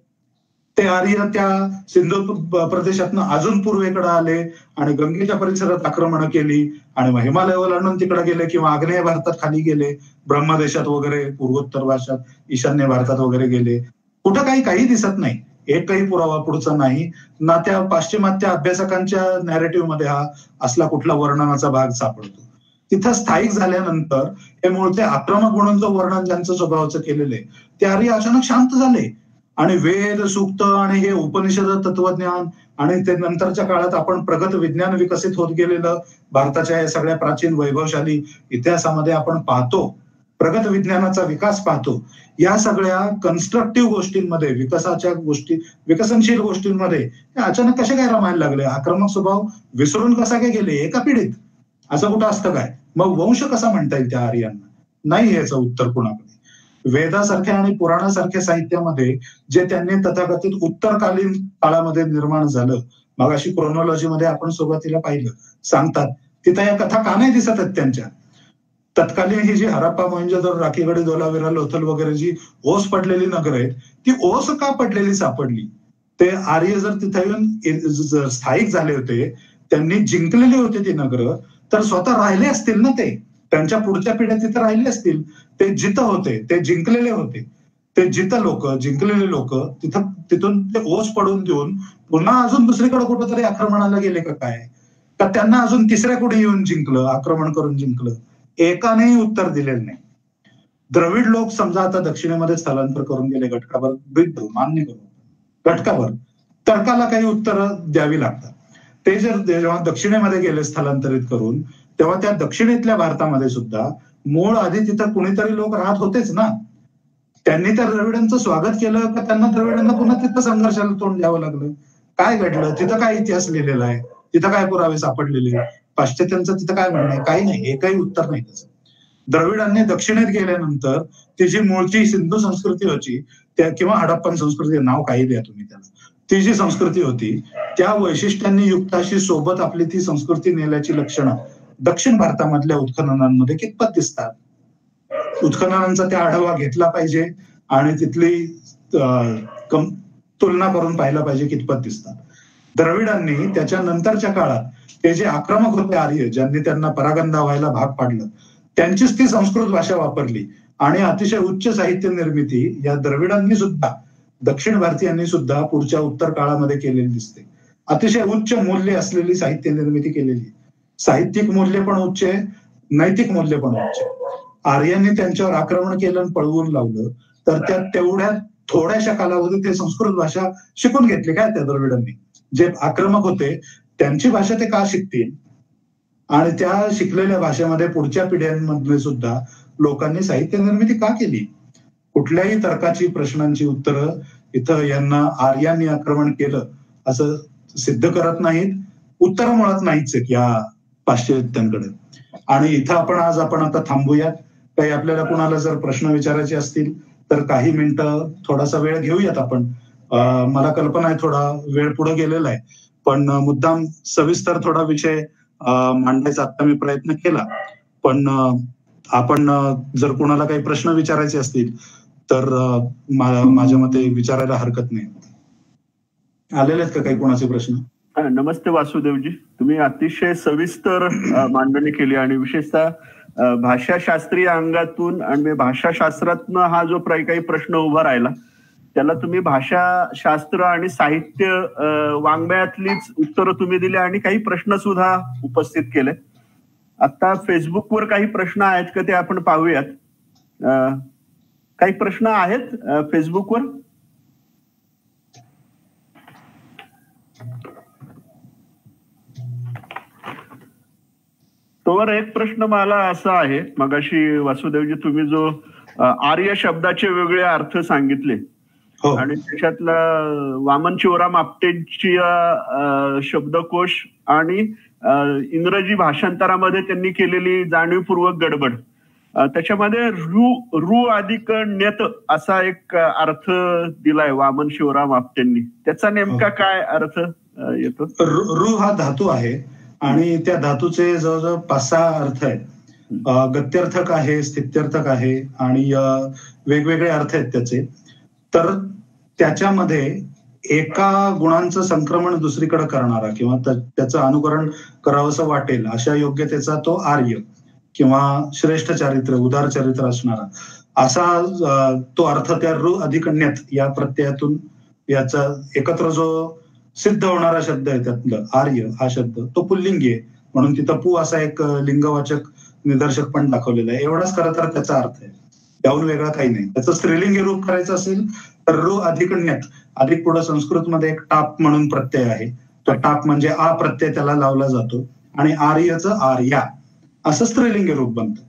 ते आर्य त्या सिंधू प्रदेशातनं अजून पूर्वेकडे आले आणि गंगेच्या परिसरात आक्रमणं केली आणि हिमालय ओलांडून तिकडे गेले किंवा आग्नेय भारतात खाली गेले, ब्रह्मदेशात वगैरे, पूर्वोत्तर भाषात, ईशान्य भारतात वगैरे गेले. कुठं काही दिसत नाही, एकही पुरावा पुढचा नाही ना. त्या पाश्चिमात्य अभ्यासकांच्या नॅरेटिव्ह मध्ये हा असला कुठला वर्णनाचा भाग सापडतो. तिथं स्थायिक झाल्यानंतर हे मूळचे आक्रमक म्हणून जो वर्णन ज्यांचं स्वभावाचं केलेलं आहे ते आर्य अचानक शांत झाले आणि वेद, सूक्त आणि हे उपनिषद, तत्वज्ञान आणि ते नंतरच्या काळात आपण प्रगत विज्ञान विकसित होत गेलेलं भारताच्या या सगळ्या प्राचीन वैभवशाली इतिहासामध्ये आपण पाहतो, प्रगत विज्ञानाचा विकास पाहतो. या सगळ्या कन्स्ट्रक्टिव्ह गोष्टींमध्ये, विकासाच्या गोष्टी, विकसनशील गोष्टींमध्ये अचानक कसे काय रमायला लागले? आक्रमक स्वभाव विसरून कसा काय गेले एका पिढीत? असं कुठं असतं काय? मग वंश कसा म्हणता येईल त्या आर्यांना? नाही याचं उत्तर कुणाकडे. वेदासारख्या आणि पुराणासारख्या साहित्यामध्ये जे त्यांनी तथाकथित उत्तरकालीन काळामध्ये निर्माण झालं, मग अशी क्रोनॉलॉजीमध्ये आपण सुरुवातीला पाहिलं, सांगतात तिथं या कथा का नाही दिसत आहेत त्यांच्या? तत्कालीन ही जी हरप्पा, मोहेंजोदडो, राखीगढी, धोलावीरा, लोथल वगैरे जी ओस पडलेली नगर आहेत, ती ओस का पडलेली सापडली? ते आर्य जर तिथे येऊन स्थायिक झाले होते, त्यांनी जिंकलेली होती ती नगर, तर स्वतः राहिले असतील ना, ते त्यांच्या पुढच्या पिढ्या तिथे राहिले असतील. ते जिथं होते, ते जिंकलेले होते, ते जिथं लोक, जिंकलेले लोक तिथून ते ओस पडून देऊन पुन्हा अजून दुसरीकडे कुठंतरी आक्रमणाला गेले का काय? का त्यांना अजून तिसऱ्या कुठे येऊन जिंकलं, आक्रमण करून जिंकलं? एकानेही उत्तर दिलेलं नाही. द्रविड लोक समजा आता दक्षिणेमध्ये स्थलांतर करून गेले, घटकाभर मान्य करू, घटकाभर तर्काला काही उत्तर द्यावी लागतात. ते जर जेव्हा दक्षिणेमध्ये गेले स्थलांतरित करून, तेव्हा त्या दक्षिणेतल्या भारतामध्ये सुद्धा मूळ आधी तिथं कुणीतरी लोक राहत होतेच ना. त्यांनी त्या द्रविडांचं स्वागत केलं का त्यांना द्रविडांना पुन्हा तिथं संघर्षाला तोंड द्यावं लागलं? काय घडलं तिथं? काय इतिहास लिहिलेला आहे तिथं? काय पुरावे सापडलेले? पाश्चात्यांचं तिथं काय म्हणणं आहे? काही नाही, एकही उत्तर नाही त्याचं. द्रविडांनी दक्षिणेत गेल्यानंतर ती जी मूळची सिंधू संस्कृती होती त्या किंवा हडप्पन संस्कृती, नाव काही द्या तुम्ही त्याला, ती जी संस्कृती होती त्या वैशिष्ट्यांनी युक्त अशी सोबत आपली ती संस्कृती नेल्याची लक्षणं दक्षिण भारतामधल्या उत्खननांमध्ये कितपत दिसतात? उत्खननांचा त्या आढावा घेतला पाहिजे आणि तिथली तुलना करून पाहिला पाहिजे कितपत दिसतात. द्रविडांनी त्याच्या नंतरच्या काळात ते जे आक्रमक होते आर्य, ज्यांनी त्यांना परागंदा व्हायला भाग पाडलं, त्यांचीच ती संस्कृत भाषा वापरली आणि अतिशय उच्च साहित्य निर्मिती या द्रविडांनी सुद्धा, दक्षिण भारतीयांनी सुद्धा पुढच्या उत्तर काळामध्ये केलेली दिसते. अतिशय उच्च मूल्य असलेली साहित्य निर्मिती केलेली, साहित्यिक मूल्य पण उच्च आहे, नैतिक मूल्य पण उच्च आहे. आर्यांनी त्यांच्यावर आक्रमण केलं आणि पळवून लावलं, तर त्या तेवढ्या थोड्याशा कालावधीत ते संस्कृत भाषा शिकून घेतली काय त्या द्रविडांनी? जे आक्रमक होते त्यांची भाषा ते का शिकतील? आणि त्या शिकलेल्या भाषेमध्ये पुढच्या पिढ्यांमध्ये सुद्धा लोकांनी साहित्य निर्मिती का केली? कुठल्याही तर्काची, प्रश्नांची उत्तरं इथं यांना आर्यांनी आक्रमण केलं असं सिद्ध करत नाहीत. उत्तर मुळात नाहीच आहेत या पाश्चिमात्यांकडे. आणि इथं आपण आता थांबूयात. काही आपल्याला कुणाला जर प्रश्न विचारायचे असतील तर काही मिनिटं थोडासा वेळ घेऊयात आपण. मला कल्पना आहे थोडा वेळ पुढे गेलेला आहे, पण मुद्दाम सविस्तर थोडा विषय मांडायचा आता मी प्रयत्न केला. पण आपण जर कुणाला काही प्रश्न विचारायचे असतील तर माझ्या मते विचारायला हरकत नाही. आलेले आहेत का काही कोणाचे प्रश्न? नमस्ते वासुदेवजी, तुम्ही अतिशय सविस्तर मांडणी केली आणि विशेषतः भाषाशास्त्रीय अंगातून आणि भाषाशास्त्रातनं हा जो काही प्रश्न उभा राहिला त्याला तुम्ही भाषाशास्त्र आणि साहित्य वाङ्मयातलीच उत्तरं तुम्ही दिली आणि काही प्रश्न सुद्धा उपस्थित केले. आता फेसबुकवर काही प्रश्न आहेत का ते आपण पाहूयात. काही प्रश्न आहेत फेसबुकवर? तोवर एक प्रश्न मला असा आहे, मगाशी वासुदेवजी तुम्ही जो आर्य शब्दाचे वेगळे अर्थ सांगितले आणि त्याच्यातला वामन शिवराम आपटेंची शब्दकोश आणि इंग्रजी भाषांतरामध्ये त्यांनी केलेली जाणीवपूर्वक गडबड, त्याच्यामध्ये रु अधिक ण्यत असा एक अर्थ दिलाय वामन शिवराम आपटेंनी. त्याचा नेमका काय अर्थ येतो? रु हा धातू आहे आणि त्या धातूचे जवळजवळ 5-6 अर्थ आहेत. गत्यर्थक आहे, स्थित्यर्थक आहे आणि वेगवेगळे अर्थ आहेत त्याचे. तर त्याच्यामध्ये एका गुणांचं संक्रमण दुसरीकडे करणारा किंवा त्याचं अनुकरण करावंसं वाटेल अशा योग्यतेचा तो आर्य किंवा श्रेष्ठ चारित्र्य, उदार चरित्र असणारा असा तो अर्थ त्या ऋ अधिकण्यत या प्रत्ययातून याचा एकत्र जो सिद्ध होणारा शब्द आहे त्यातलं आर्य हा शब्द तो पुल्लिंगी आहे, म्हणून तिथं पू असा एक लिंगवाचक निदर्शक पण दाखवलेला आहे. एवढाच खरं तर त्याचा अर्थ आहे, त्याहून वेगळा काही नाही. त्याचं स्त्रीलिंगी रूप करायचं असेल तर ऋ अधिकण्यत, अधिक पुढे संस्कृतमध्ये एक टाप म्हणून प्रत्यय आहे, तो टाप म्हणजे आ प्रत्यय त्याला लावला जातो आणि आर्यचं आर्या असं स्त्रीलिंगी रूप बनतं.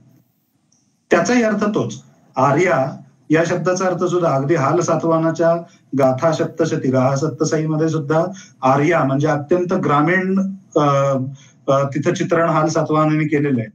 त्याचाही अर्थ तोच. आर्या या शब्दाचा अर्थ सुद्धा अगदी हाल सातवानाच्या गाथा सप्तशती गाहा सप्तसाईमध्ये सुद्धा आर्या म्हणजे अत्यंत ग्रामीण तिथं चित्रण हाल सातवानाने केलेलं आहे.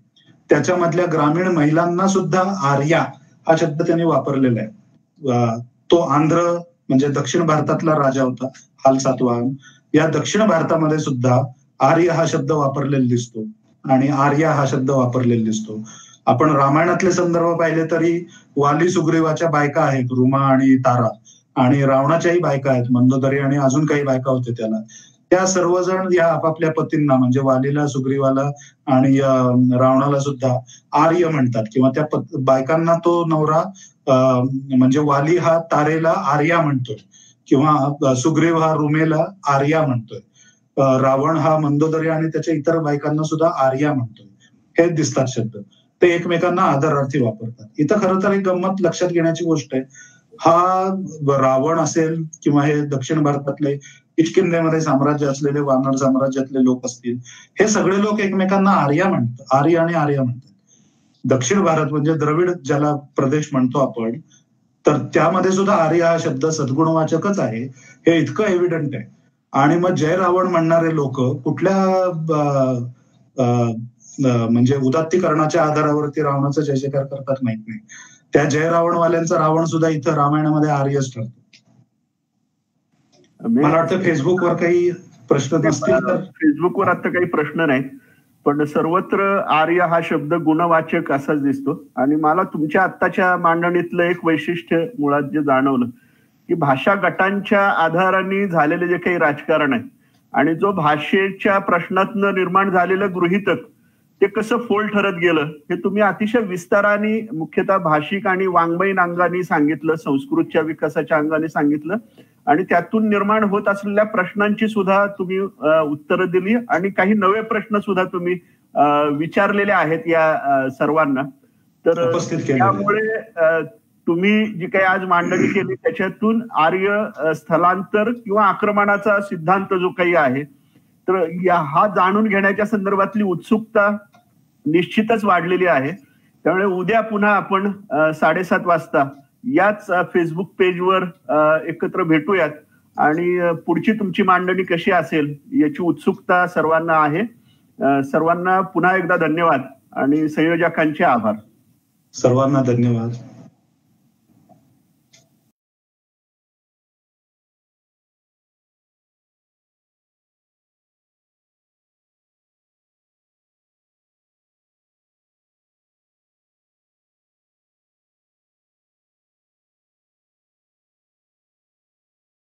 त्याच्यामधल्या ग्रामीण महिलांना सुद्धा आर्या हा शब्द त्यांनी वापरलेला आहे. तो आंध्र म्हणजे दक्षिण भारतातला राजा होता हाल सातवाहन. या दक्षिण भारतामध्ये सुद्धा आर्य हा शब्द वापरलेला दिसतो आणि आर्या हा शब्द वापरलेला दिसतो. आपण रामायणातले संदर्भ पाहिले तरी वाली सुग्रीवाच्या बायका आहेत, रुमा आणि तारा, आणि रावणाच्याही बायका आहेत, मंदोदरी आणि अजून काही बायका होते त्याला. त्या सर्वजण या आपापल्या पतींना म्हणजे वालीला, सुग्रीवाला आणि रावणाला सुद्धा आर्य म्हणतात किंवा त्या बायकांना तो नवरा म्हणजे वाली हा तारेला आर्या म्हणतोय किंवा सुग्रीव हा रुमेला आर्या म्हणतोय, रावण हा मंदोदरी आणि त्याच्या इतर बायकांना सुद्धा आर्या म्हणतोय. हे दिसतात शब्द, ते एकमेकांना आदरार्थी वापरतात. इथं खरं तर एक गंमत लक्षात घेण्याची गोष्ट आहे. हा रावण असेल किंवा हे दक्षिण भारतातले किष्किंधेमध्ये साम्राज्य असलेले वानर साम्राज्यातले लोक असतील, हे सगळे लोक एकमेकांना आर्या म्हणतात, आर्य आणि आर्या म्हणतात. दक्षिण भारत म्हणजे द्रविड ज्याला प्रदेश म्हणतो आपण, तर त्यामध्ये सुद्धा आर्य हा शब्द सद्गुणवाचकच आहे, हे इतकं एव्हिडंट आहे. आणि मग जय रावण म्हणणारे लोक कुठल्या म्हणजे उदात्तीकरणाच्या आधारावरती रावणाचा जय जयकार करतात माहित नाही. त्या जय रावणवाल्यांचा रावण सुद्धा इथं रामायणामध्ये आर्यच ठरतो. मला वाटतं फेसबुकवर काही प्रश्न नसतील तर. फेसबुकवर आता काही प्रश्न नाहीत, पण सर्वत्र आर्य हा शब्द गुणवाचक असाच दिसतो. आणि मला तुमच्या आत्ताच्या मांडणीतलं एक वैशिष्ट्य मुळात जे जाणवलं की भाषा गटांच्या आधाराने झालेले जे काही राजकारण आहे आणि जो भाषेच्या प्रश्नातनं निर्माण झालेलं गृहीतक ते कसं फोल ठरत गेलं हे तुम्ही अतिशय विस्ताराने मुख्यतः भाषिक आणि वाङ्मयीन अंगाने सांगितलं, संस्कृतच्या विकासाच्या अंगाने सांगितलं आणि त्यातून निर्माण होत असलेल्या प्रश्नांची सुद्धा तुम्ही उत्तरं दिली आणि काही नवे प्रश्न सुद्धा तुम्ही विचारलेले आहेत या सर्वांना. तर त्यामुळे तुम्ही जी काही आज मांडणी केली त्याच्यातून आर्य स्थलांतर किंवा आक्रमणाचा सिद्धांत जो काही आहे तर हा जाणून घेण्याच्या संदर्भातली उत्सुकता निश्चितच वाढलेली आहे. त्यामुळे उद्या पुन्हा आपण 7:30 वाजता याच फेसबुक पेजवर एकत्र भेटूयात आणि पुढची तुमची मांडणी कशी असेल याची उत्सुकता सर्वांना आहे. सर्वांना पुन्हा एकदा धन्यवाद आणि संयोजकांचे आभार. सर्वांना धन्यवाद.